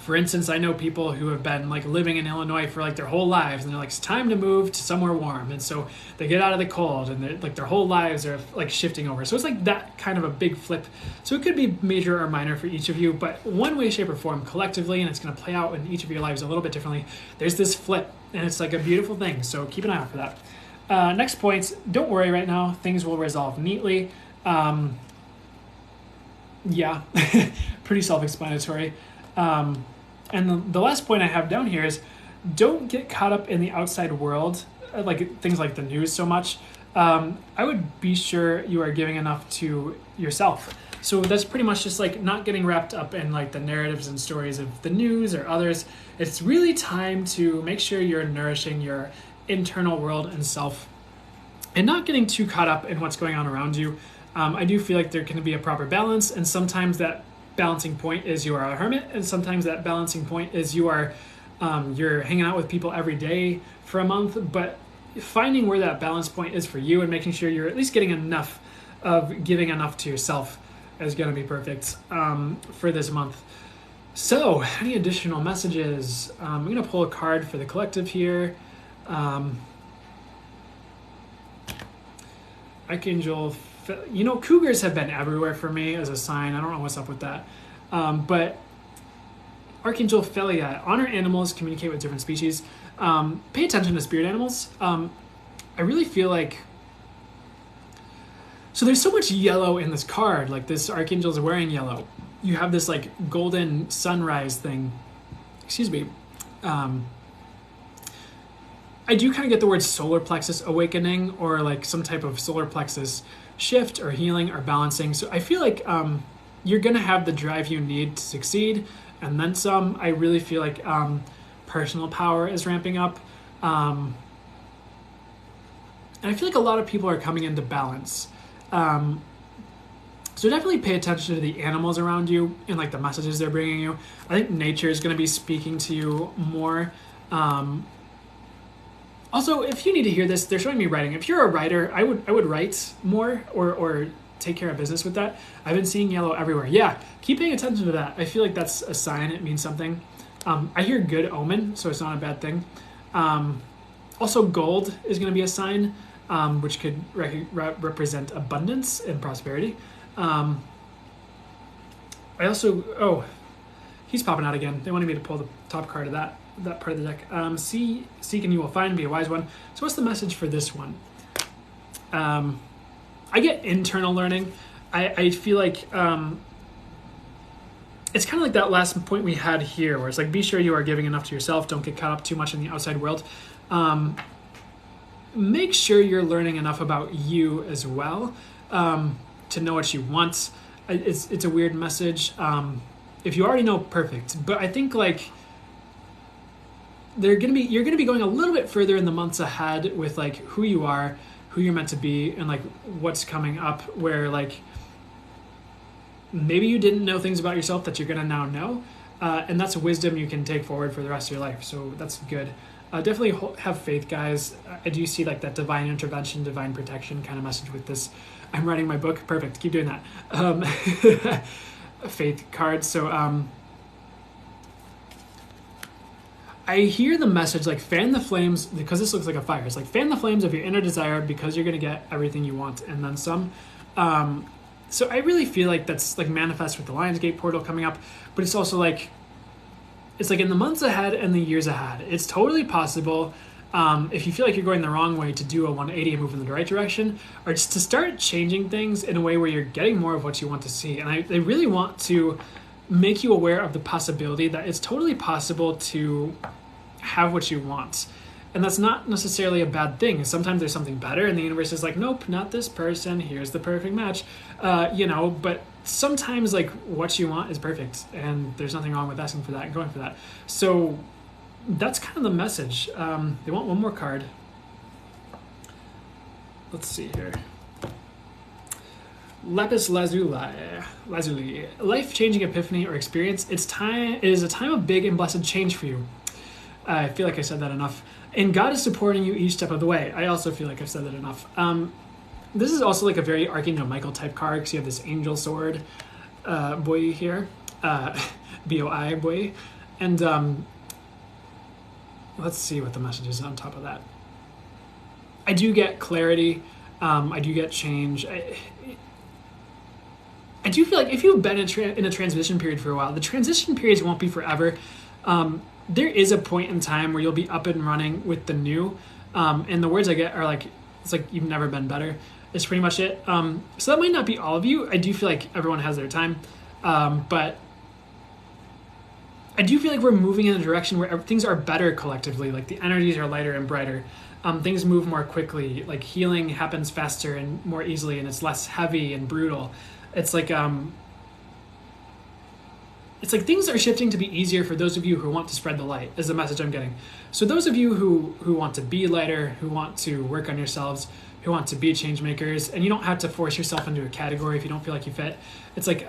For instance, I know people who have been like living in Illinois for like their whole lives, and they're like, it's time to move to somewhere warm, and so they get out of the cold, and like their whole lives are like shifting over. So it's like that kind of a big flip. So it could be major or minor for each of you, but one way, shape, or form collectively, and it's going to play out in each of your lives a little bit differently. There's this flip, and it's like a beautiful thing. So keep an eye out for that. Next points. Don't worry right now. Things will resolve neatly. Yeah, pretty self-explanatory. And the last point I have down here is don't get caught up in the outside world, like things like the news so much. I would be sure you are giving enough to yourself. So that's pretty much just like not getting wrapped up in like the narratives and stories of the news or others. It's really time to make sure you're nourishing your internal world and self and not getting too caught up in what's going on around you. I do feel like there can be a proper balance, and sometimes that balancing point is you are a hermit, and sometimes that balancing point is you are you're hanging out with people every day for a month. But finding where that balance point is for you and making sure you're at least getting enough of giving enough to yourself is going to be perfect for this month. So any additional messages? I'm going to pull a card for the collective here. Archangel, cougars have been everywhere for me as a sign. I don't know what's up with that. But Archangel Philia, honor animals, communicate with different species. Pay attention to spirit animals. I really feel like, so there's so much yellow in this card, like this Archangel's wearing yellow. You have this like golden sunrise thing. Excuse me. I do kind of get the word solar plexus awakening, or like some type of solar plexus shift or healing or balancing. So I feel like you're going to have the drive you need to succeed, and then some. I really feel like personal power is ramping up. And I feel like a lot of people are coming into balance. So definitely pay attention to the animals around you and like the messages they're bringing you. I think nature is going to be speaking to you more. Also, if you need to hear this, they're showing me writing. If you're a writer, I would write more or take care of business with that. I've been seeing yellow everywhere. Yeah, keep paying attention to that. I feel like that's a sign. It means something. I hear good omen, so it's not a bad thing. Also, gold is going to be a sign, which could represent abundance and prosperity. I also, he's popping out again. They wanted me to pull the top card of that part of the deck. Seek and you will find, be a wise one. So what's the message for this one? I get internal learning. I feel like it's kind of like that last point we had here, where it's like, be sure you are giving enough to yourself. Don't get caught up too much in the outside world. Make sure you're learning enough about you as well to know what you want. It's a weird message. If you already know, perfect. But I think like you're gonna be going a little bit further in the months ahead with like who you are, who you're meant to be, and like what's coming up, where like maybe you didn't know things about yourself that you're gonna now know, and that's wisdom you can take forward for the rest of your life. So that's good. Definitely have faith, guys. I do see like that divine intervention, divine protection kind of message with this. I'm writing my book. Perfect. Keep doing that. Faith card. So I hear the message like fan the flames, because this looks like a fire. It's like fan the flames of your inner desire, because you're going to get everything you want and then some. So I really feel like that's like manifest with the Lionsgate portal coming up, but it's also like, it's like in the months ahead and the years ahead. It's totally possible, if you feel like you're going the wrong way, to do a 180 and move in the right direction, or just to start changing things in a way where you're getting more of what you want to see. And I really want to make you aware of the possibility that it's totally possible to have what you want. And that's not necessarily a bad thing. Sometimes there's something better, and the universe is like, nope, not this person. Here's the perfect match. But sometimes like what you want is perfect, and there's nothing wrong with asking for that and going for that. So that's kind of the message. They want one more card. Let's see here. Lapis Lazuli. Life-changing epiphany or experience. It is a time of big and blessed change for you. I feel like I said that enough. And God is supporting you each step of the way. I also feel like I've said that enough. This is also like a very Archangel Michael type card, because you have this angel sword boy here. BOI boy. And let's see what the message is on top of that. I do get clarity. I do get change. I do feel like if you've been in a transition period for a while, the transition periods won't be forever. There is a point in time where you'll be up and running with the new. And the words I get are like, it's like you've never been better. It's pretty much it. So that might not be all of you. I do feel like everyone has their time. But I do feel like we're moving in a direction where things are better collectively. Like the energies are lighter and brighter. Things move more quickly. Like healing happens faster and more easily, and it's less heavy and brutal. It's like things are shifting to be easier for those of you who want to spread the light, is the message I'm getting. So those of you who want to be lighter, who want to work on yourselves, who want to be change makers, and you don't have to force yourself into a category if you don't feel like you fit. It's like,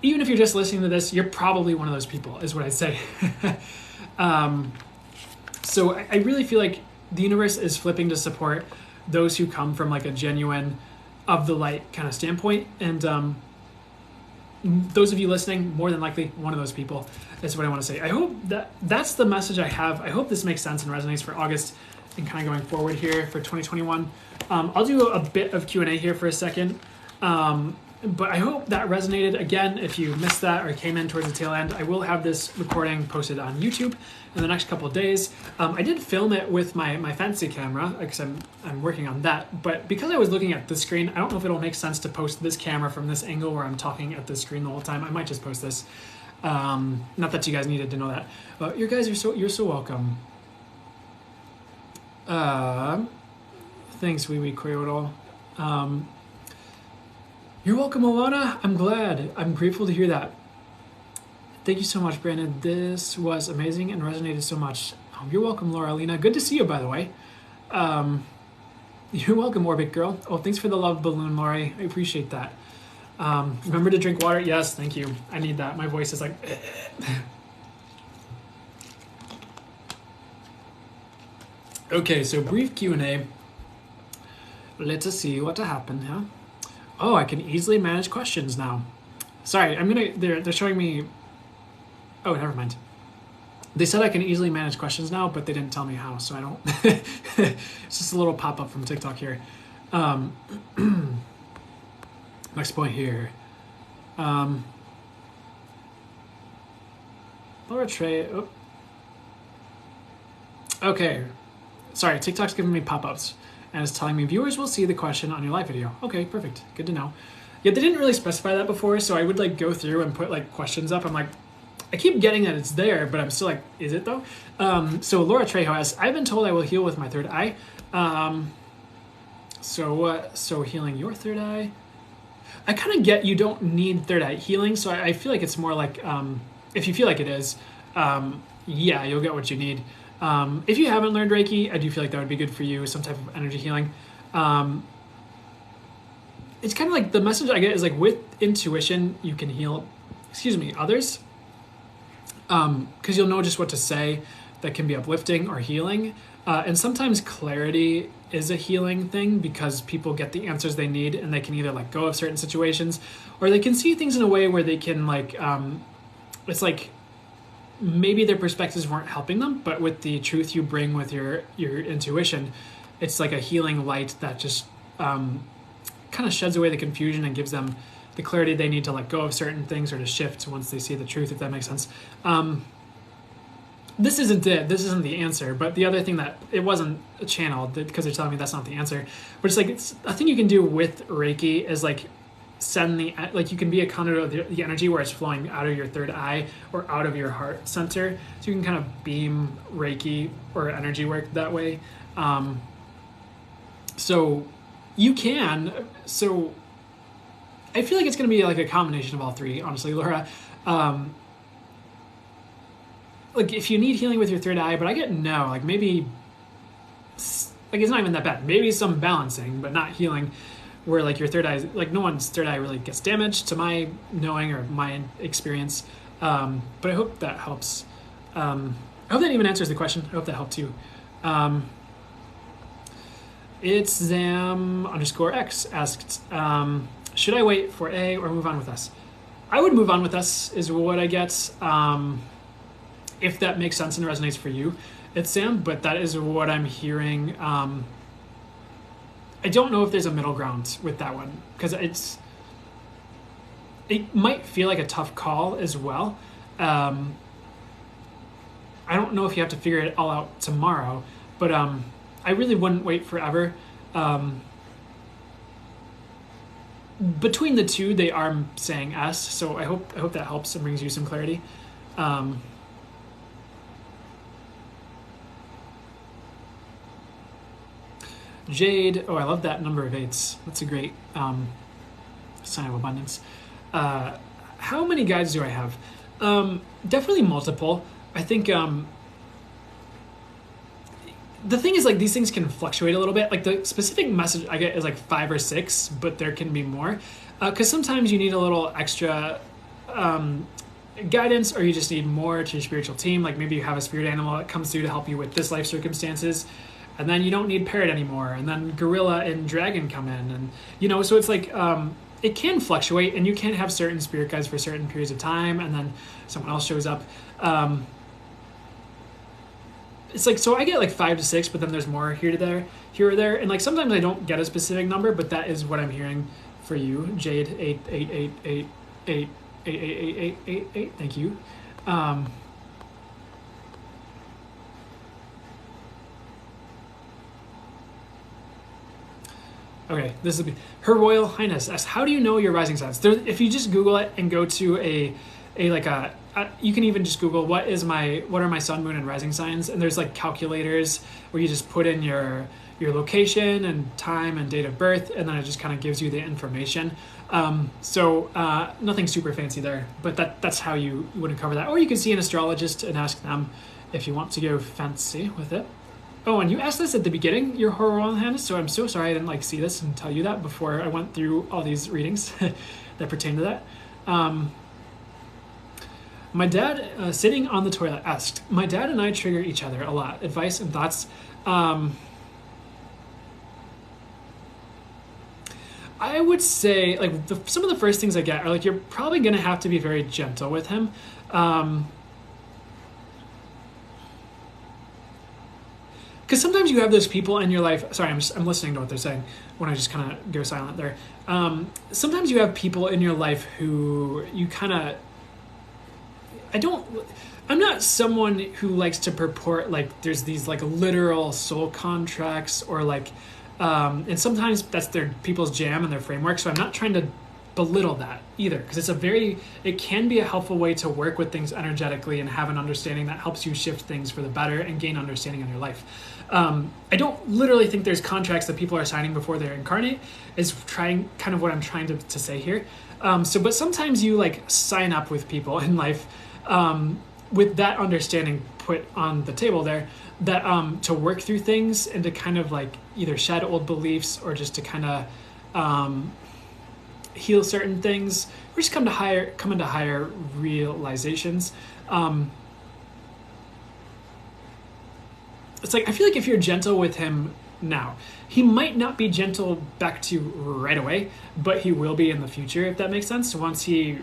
even if you're just listening to this, you're probably one of those people, is what I'd say. So I really feel like the universe is flipping to support those who come from like a genuine of the light kind of standpoint. And those of you listening, more than likely one of those people, is what I want to say. I hope that's the message I have. I hope this makes sense and resonates for August and kind of going forward here for 2021. I'll do a bit of Q&A here for a second. But I hope that resonated. Again, if you missed that or came in towards the tail end, I will have this recording posted on YouTube in the next couple of days. I did film it with my fancy camera because I'm working on that. But because I was looking at the screen, I don't know if it'll make sense to post this camera from this angle where I'm talking at the screen the whole time. I might just post this. Not that you guys needed to know that. But you guys are you're so welcome. Thanks, Wee Wee Coyote. You're welcome, Alana. I'm glad. I'm grateful to hear that. Thank you so much, Brandon. This was amazing and resonated so much. You're welcome, Laura Alina. Good to see you, by the way. You're welcome, Orbit Girl. Oh, thanks for the love balloon, Laurie. I appreciate that. Remember to drink water? Yes, thank you. I need that. My voice is like... Okay, so brief Q&A. Let's see what happened, huh? Oh, I can easily manage questions now. Sorry, they're showing me... Oh, never mind. They said I can easily manage questions now, but they didn't tell me how, so I don't... It's just a little pop-up from TikTok here. Next point here. Laura Trey... Oh. Okay. Sorry, TikTok's giving me pop-ups. And it's telling me viewers will see the question on your live video. Okay, perfect. Good to know. Yeah, they didn't really specify that before, so I would like go through and put like questions up. I'm like, I keep getting that it's there, but I'm still like, is it though? So Laura Trejo asks, I've been told I will heal with my third eye. So healing your third eye. I kind of get you don't need third eye healing, so I feel like it's more like, if you feel like it is, yeah, you'll get what you need. If you haven't learned Reiki, I do feel like that would be good for you, some type of energy healing. It's kind of like the message I get is like with intuition, you can heal, others. Because you'll know just what to say that can be uplifting or healing. And sometimes clarity is a healing thing because people get the answers they need and they can either let go of certain situations or they can see things in a way where they can like, it's like, maybe their perspectives weren't helping them, but with the truth you bring with your intuition, it's like a healing light that just kind of sheds away the confusion and gives them the clarity they need to let go of certain things or to shift once they see the truth, if that makes sense. This isn't it. This isn't the answer. But the other thing that it wasn't channeled because they're telling me that's not the answer. But it's like a thing you can do with Reiki is like send you can be a conduit of the energy where it's flowing out of your third eye or out of your heart center. So you can kind of beam Reiki or energy work that way. So you can. So I feel like it's going to be like a combination of all three, honestly, Laura. Like if you need healing with your third eye, but I get no, like maybe, like it's not even that bad. Maybe some balancing, but not healing. Where like your third eye, like no one's third eye really gets damaged to my knowing or my experience. But I hope that helps. I hope that even answers the question. I hope that helped too. It's Zam_X asked, should I wait for A or move on with us? I would move on with us is what I get. if that makes sense and resonates for you, it's Sam, but that is what I'm hearing. I don't know if there's a middle ground with that one, because it might feel like a tough call as well. I don't know if you have to figure it all out tomorrow, but I really wouldn't wait forever. Between the two, they are saying S, so I hope that helps and brings you some clarity. Jade, oh, I love that number of 8s. That's a great sign of abundance. How many guides do I have? Definitely multiple. I think the thing is, like, these things can fluctuate a little bit. Like, the specific message I get is like 5 or 6, but there can be more. Because sometimes you need a little extra guidance, or you just need more to your spiritual team. Like, maybe you have a spirit animal that comes through to help you with this life circumstances, and then you don't need parrot anymore, and then gorilla and dragon come in, and so it's like it can fluctuate, and you can have certain spirit guides for certain periods of time, and then someone else shows up. It's like, so I get like 5 to 6, but then there's more here or there, and like sometimes I don't get a specific number, but that is what I'm hearing for you, Jade. 8. Thank you. Okay, this will be Her Royal Highness asks, how do you know your rising signs? If you just Google it and go to you can even just Google what are my sun, moon, and rising signs, and there's like calculators where you just put in your location and time and date of birth, and then it just kind of gives you the information. So nothing super fancy there, but that's how you would uncover that. Or you can see an astrologist and ask them if you want to go fancy with it. Oh, and you asked this at the beginning, your Her Royal Highness, so I'm so sorry I didn't see this and tell you that before I went through all these readings that pertain to that. My dad, sitting on the toilet, asked, my dad and I trigger each other a lot. Advice and thoughts? I would say, like, some of the first things I get are, like, you're probably going to have to be very gentle with him. Because sometimes you have those people in your life. Sorry, I'm listening to what they're saying when I just kind of go silent there. Sometimes you have people in your life who you kind of. I'm not someone who likes to purport like there's these like literal soul contracts or like, and sometimes that's their people's jam and their framework. So I'm not trying to belittle that either, because it can be a helpful way to work with things energetically and have an understanding that helps you shift things for the better and gain understanding in your life. I don't literally think there's contracts that people are signing before they incarnate, is kind of what I'm trying to say here. But sometimes you like sign up with people in life with that understanding put on the table there, that to work through things and to kind of like either shed old beliefs or just to kind of heal certain things, or just come into higher realizations. It's like, I feel like if you're gentle with him now, he might not be gentle back to you right away, but he will be in the future, if that makes sense. So once he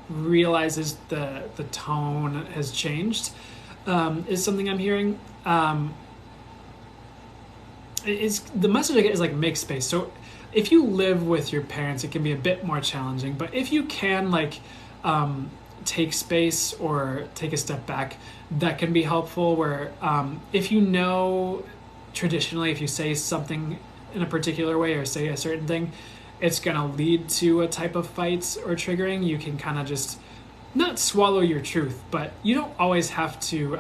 realizes the tone has changed, is something I'm hearing. Is the message I get is like, make space. So if you live with your parents, it can be a bit more challenging, but if you can like take space or take a step back, that can be helpful. Where if you know traditionally, if you say something in a particular way or say a certain thing, it's going to lead to a type of fight or triggering, you can kind of just not swallow your truth, but you don't always have to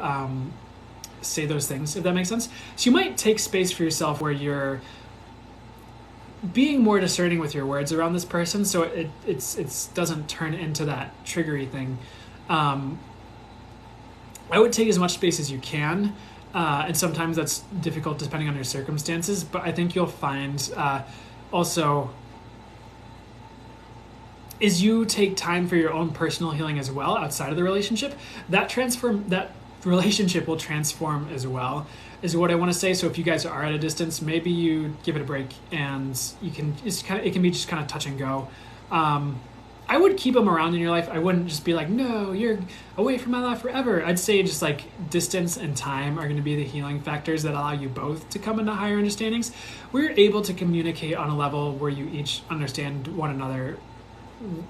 say those things, if that makes sense. So you might take space for yourself where you're being more discerning with your words around this person, so it doesn't turn into that triggery thing. I would take as much space as you can, and sometimes that's difficult depending on your circumstances, but I think you'll find also is you take time for your own personal healing as well outside of the relationship, that relationship will transform as well, is what I want to say. So if you guys are at a distance, maybe you give it a break, and you can it can be just kind of touch and go. I would keep them around in your life. I wouldn't just be like, no, you're away from my life forever. I'd say just like distance and time are going to be the healing factors that allow you both to come into higher understandings. We're able to communicate on a level where you each understand one another,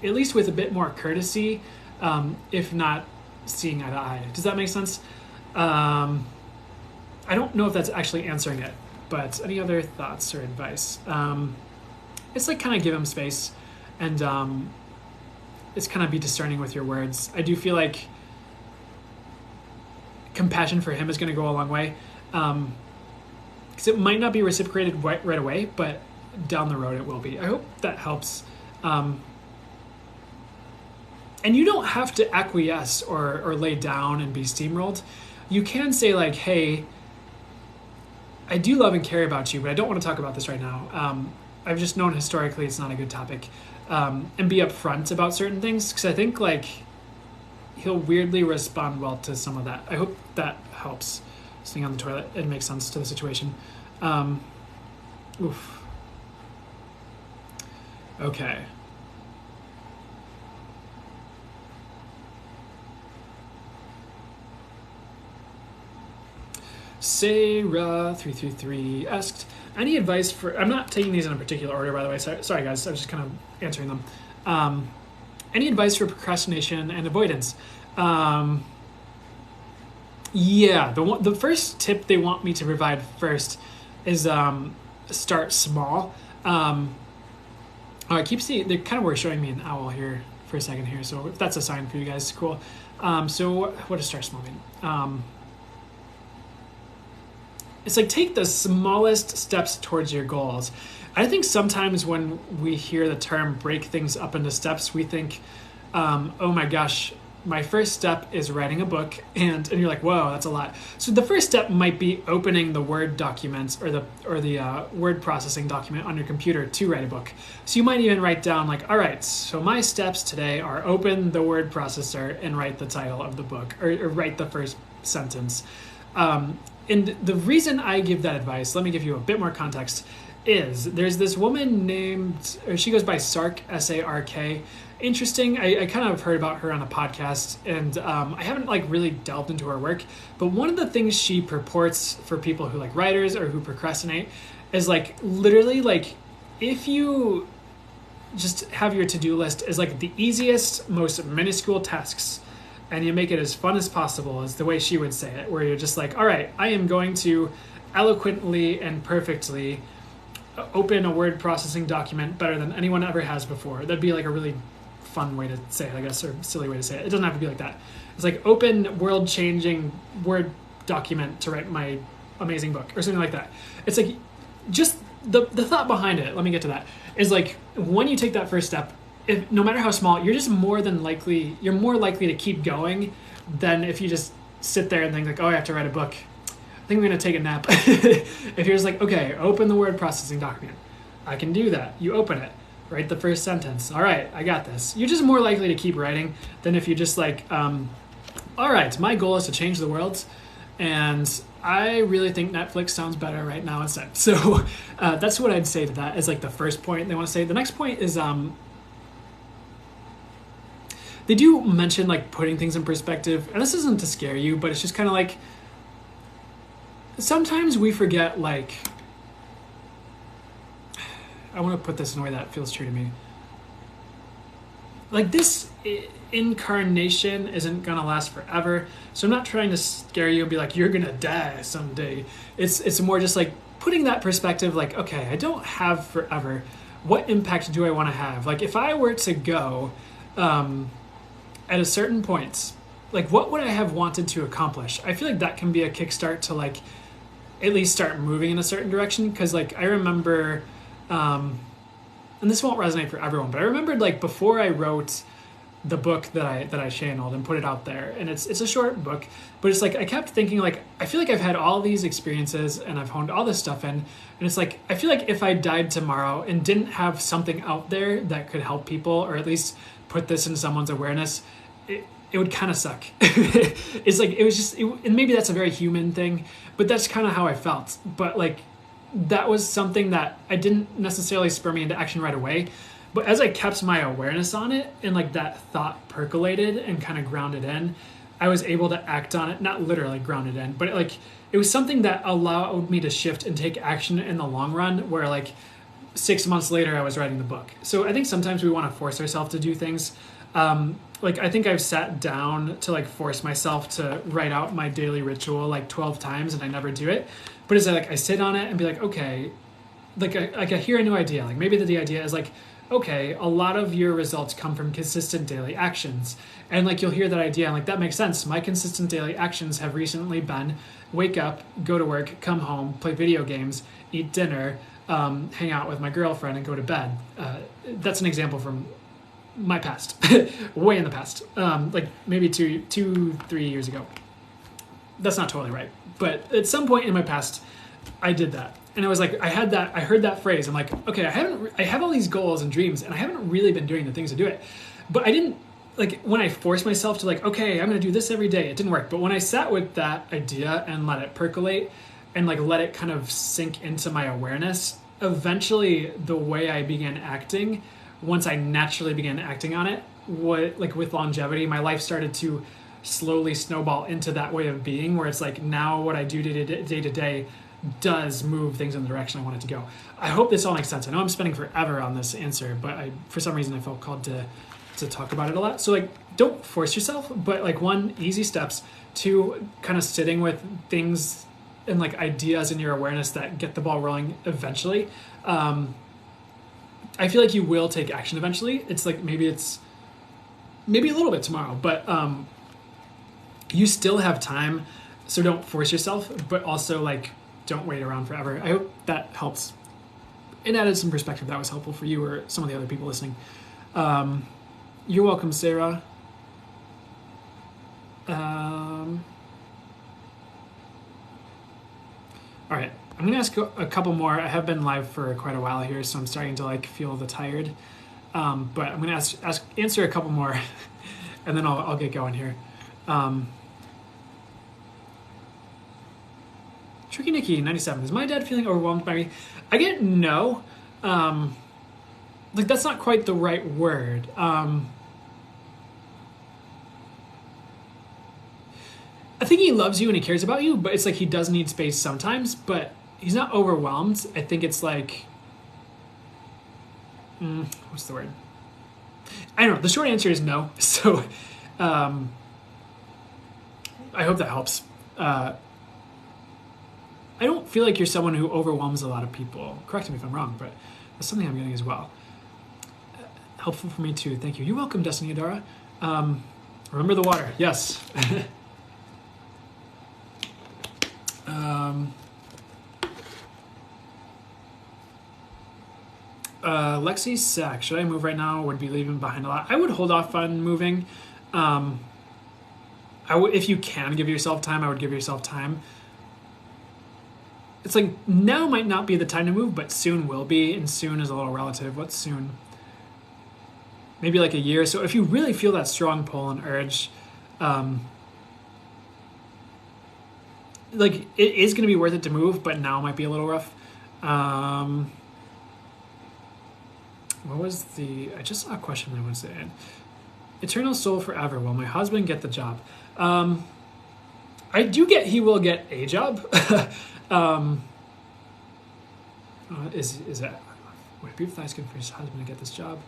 at least with a bit more courtesy, if not seeing eye to eye. Does that make sense? I don't know if that's actually answering it, but any other thoughts or advice? It's like kind of give him space, and it's kind of be discerning with your words. I do feel like compassion for him is going to go a long way, because it might not be reciprocated right away, but down the road it will be. I hope that helps. And you don't have to acquiesce or lay down and be steamrolled. You can say like, hey, I do love and care about you, but I don't want to talk about this right now. I've just known historically it's not a good topic. And be upfront about certain things, because I think like he'll weirdly respond well to some of that. I hope that helps. Sitting on the toilet, it makes sense to the situation. Oof. Okay. Sarah333 asked, any advice for... I'm not taking these in a particular order, by the way. Sorry guys, I was just kind of answering them. Any advice for procrastination and avoidance? Yeah, the first tip they want me to provide first is start small. I keep seeing... They kind of were showing me an owl here for a second here, so if that's a sign for you guys, cool. So what does start small mean? It's like take the smallest steps towards your goals. I think sometimes when we hear the term break things up into steps, we think, oh my gosh, my first step is writing a book, and you're like, whoa, that's a lot. So the first step might be opening the Word documents or the word processing document on your computer to write a book. So you might even write down like, all right, so my steps today are open the word processor and write the title of the book, or write the first sentence. And the reason I give that advice, let me give you a bit more context, is there's this woman named, or she goes by Sark, S-A-R-K. Interesting. I kind of heard about her on a podcast, and I haven't like really delved into her work, but one of the things she purports for people who like writers or who procrastinate is like literally like if you just have your to-do list as like the easiest, most minuscule tasks, and you make it as fun as possible, is the way she would say it, where you're just like, all right, I am going to eloquently and perfectly open a word processing document better than anyone ever has before. That'd be like a really fun way to say it, I guess, or silly way to say it. It doesn't have to be like that. It's like open world-changing Word document to write my amazing book, or something like that. It's like just the thought behind it, let me get to that, is like when you take that first step, if, no matter how small, you're more likely to keep going than if you just sit there and think like, oh, I have to write a book. I think I'm going to take a nap. If you're just like, okay, open the word processing document. I can do that. You open it, write the first sentence. All right, I got this. You're just more likely to keep writing than if you just like, all right, my goal is to change the world, and I really think Netflix sounds better right now instead. So that's what I'd say to that as like the first point they want to say. The next point is... They do mention like putting things in perspective, and this isn't to scare you, but it's just kind of like sometimes we forget, like, I want to put this in a way that feels true to me. Like this incarnation isn't gonna last forever, so I'm not trying to scare you and be like, you're gonna die someday. It's more just like putting that perspective, like, okay, I don't have forever. What impact do I want to have? Like if I were to go at a certain point, like what would I have wanted to accomplish? I feel like that can be a kickstart to like at least start moving in a certain direction. Because like I remember, and this won't resonate for everyone, but I remembered like before I wrote the book that I channeled and put it out there, and it's a short book, but it's like I kept thinking like I feel like I've had all these experiences and I've honed all this stuff in, and it's like I feel like if I died tomorrow and didn't have something out there that could help people, or at least put this in someone's awareness, it would kind of suck. It's like it was just, and maybe that's a very human thing, but that's kind of how I felt. But like that was something that I didn't necessarily spur me into action right away, But as I kept my awareness on it and like that thought percolated and kind of grounded in, I was able to act on it, not literally grounded in, but it was something that allowed me to shift and take action in the long run, where like 6 months later I was writing the book. So I think sometimes we want to force ourselves to do things. Like I think I've sat down to like force myself to write out my daily ritual like 12 times and I never do it. But as I sit on it and be like, okay, like I hear a new idea. Like maybe the idea is like, okay, a lot of your results come from consistent daily actions. And like you'll hear that idea and like that makes sense. My consistent daily actions have recently been wake up, go to work, come home, play video games, eat dinner, hang out with my girlfriend and go to bed. That's an example from my past, way in the past, like maybe 3 years ago. That's not totally right, but at some point in my past, I did that, and I was like, I heard that phrase. I'm like, okay, I have all these goals and dreams, and I haven't really been doing the things to do it. But I didn't like when I forced myself to like, okay, I'm gonna do this every day. It didn't work. But when I sat with that idea and let it percolate, and like let it kind of sink into my awareness, eventually the way I began acting. Once I naturally began acting on it, with longevity, my life started to slowly snowball into that way of being where it's like now what I do day to day does move things in the direction I want it to go. I hope this all makes sense. I know I'm spending forever on this answer, but for some reason I felt called to talk about it a lot. So like don't force yourself, but like 1, easy steps. 2, kind of sitting with things and like ideas in your awareness that get the ball rolling eventually. I feel like you will take action eventually. It's like maybe a little bit tomorrow, but you still have time. So don't force yourself, but also like don't wait around forever. I hope that helps and added some perspective that was helpful for you or some of the other people listening. You're welcome, Sarah. All right. I'm gonna ask a couple more. I have been live for quite a while here, so I'm starting to like feel the tired. But I'm gonna answer a couple more, and then I'll get going here. Tricky Nikki 97. Is my dad feeling overwhelmed by me? I get no. Like that's not quite the right word. I think he loves you and he cares about you, but it's like he does need space sometimes. But he's not overwhelmed. I think it's like, what's the word? I don't know. The short answer is no. So I hope that helps. I don't feel like you're someone who overwhelms a lot of people. Correct me if I'm wrong, but that's something I'm getting as well. Helpful for me too. Thank you. You're welcome, Destiny Adara. Remember the water. Yes. Lexi Sack, should I move right now? Would be leaving behind a lot. I would hold off on moving. If you can give yourself time, I would give yourself time. It's like now might not be the time to move, but soon will be, and soon is a little relative. What's soon? Maybe like a year. So if you really feel that strong pull and urge, like it is going to be worth it to move, but now might be a little rough. What was I just saw a question I want to say. Eternal soul forever. Will my husband get the job? I do get he will get a job. Is that would it be if I ask him for his husband to get this job?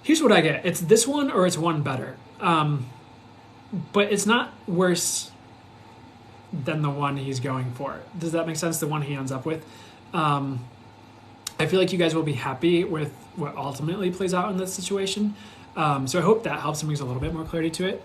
Here's what I get. It's this one or it's one better. But it's not worse than the one he's going for. Does that make sense? The one he ends up with. I feel like you guys will be happy with what ultimately plays out in this situation. So I hope that helps and brings a little bit more clarity to it.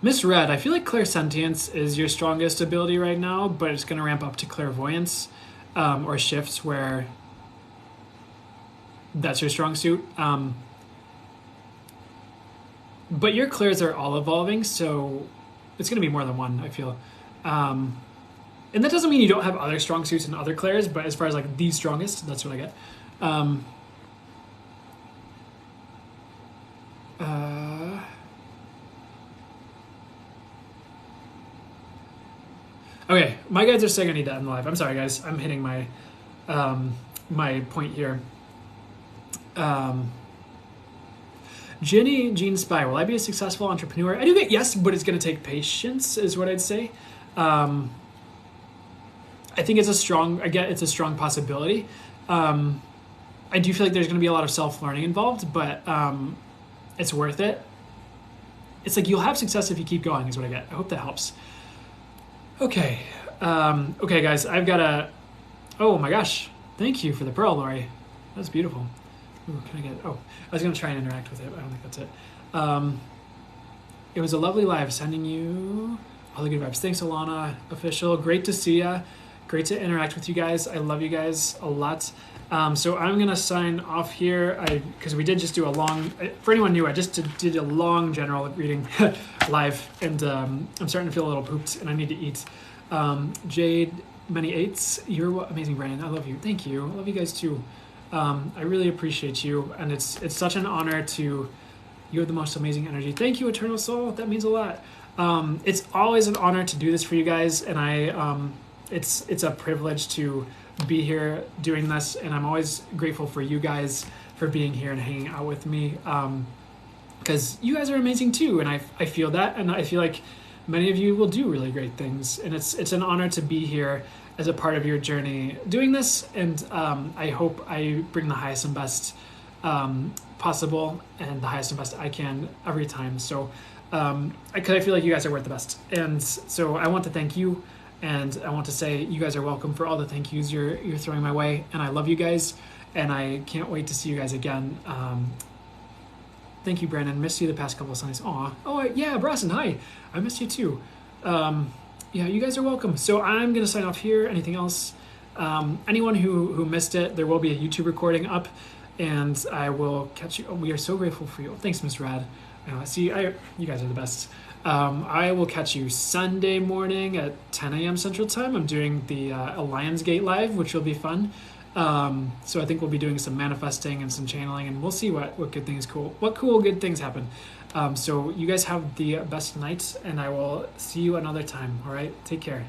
Misread, I feel like clairsentience is your strongest ability right now, but it's going to ramp up to clairvoyance or shifts where that's your strong suit. But your clairs are all evolving, so it's going to be more than one, I feel. And that doesn't mean you don't have other strong suits and other clairs, but as far as like the strongest, that's what I get. Okay, my guides are saying I need to end the live. I'm sorry, guys. I'm hitting my my point here. Jenny Jean Spy, will I be a successful entrepreneur? I do get yes, but it's going to take patience, is what I'd say. I think it's a strong possibility. I do feel like there's going to be a lot of self-learning involved, but it's worth it. It's like you'll have success if you keep going, is what I get. I hope that helps. Okay. Okay, guys, I've got a... Oh my gosh. Thank you for the pearl, Lori. That's beautiful. Ooh, can I get... Oh, I was going to try and interact with it, but I don't think that's it. It was a lovely live, sending you all the good vibes. Thanks, Alana, official. Great to see ya. Great to interact with you guys. I love you guys a lot. So I'm going to sign off here because we did just do a long... For anyone new, I just did a long general reading live, and I'm starting to feel a little pooped, and I need to eat. Jade, many eights. You're amazing, Brandon. I love you. Thank you. I love you guys too. I really appreciate you, and it's such an honor to... You have the most amazing energy. Thank you, Eternal Soul. That means a lot. It's always an honor to do this for you guys, and it's a privilege to be here doing this, and I'm always grateful for you guys for being here and hanging out with me, because you guys are amazing too, and I feel that, and I feel like many of you will do really great things, and it's an honor to be here as a part of your journey doing this, and I hope I bring the highest and best possible and the highest and best I can every time. So because I feel like you guys are worth the best, and so I want to thank you, and I want to say you guys are welcome for all the thank yous you're throwing my way, and I love you guys, and I can't wait to see you guys again. Thank you, Brandon. Missed you the past couple of Sundays. Aw. Oh, yeah, Brosson, hi. I missed you too. Yeah, you guys are welcome. So I'm going to sign off here. Anything else? Anyone who missed it, there will be a YouTube recording up, and I will catch you. Oh, we are so grateful for you. Thanks, Miss Rad. You guys are the best. I will catch you Sunday morning at 10 a.m. Central Time. I'm doing the Lions Gate Live, which will be fun. So I think we'll be doing some manifesting and some channeling, and we'll see what good things what cool good things happen. So you guys have the best night, and I will see you another time. All right, take care.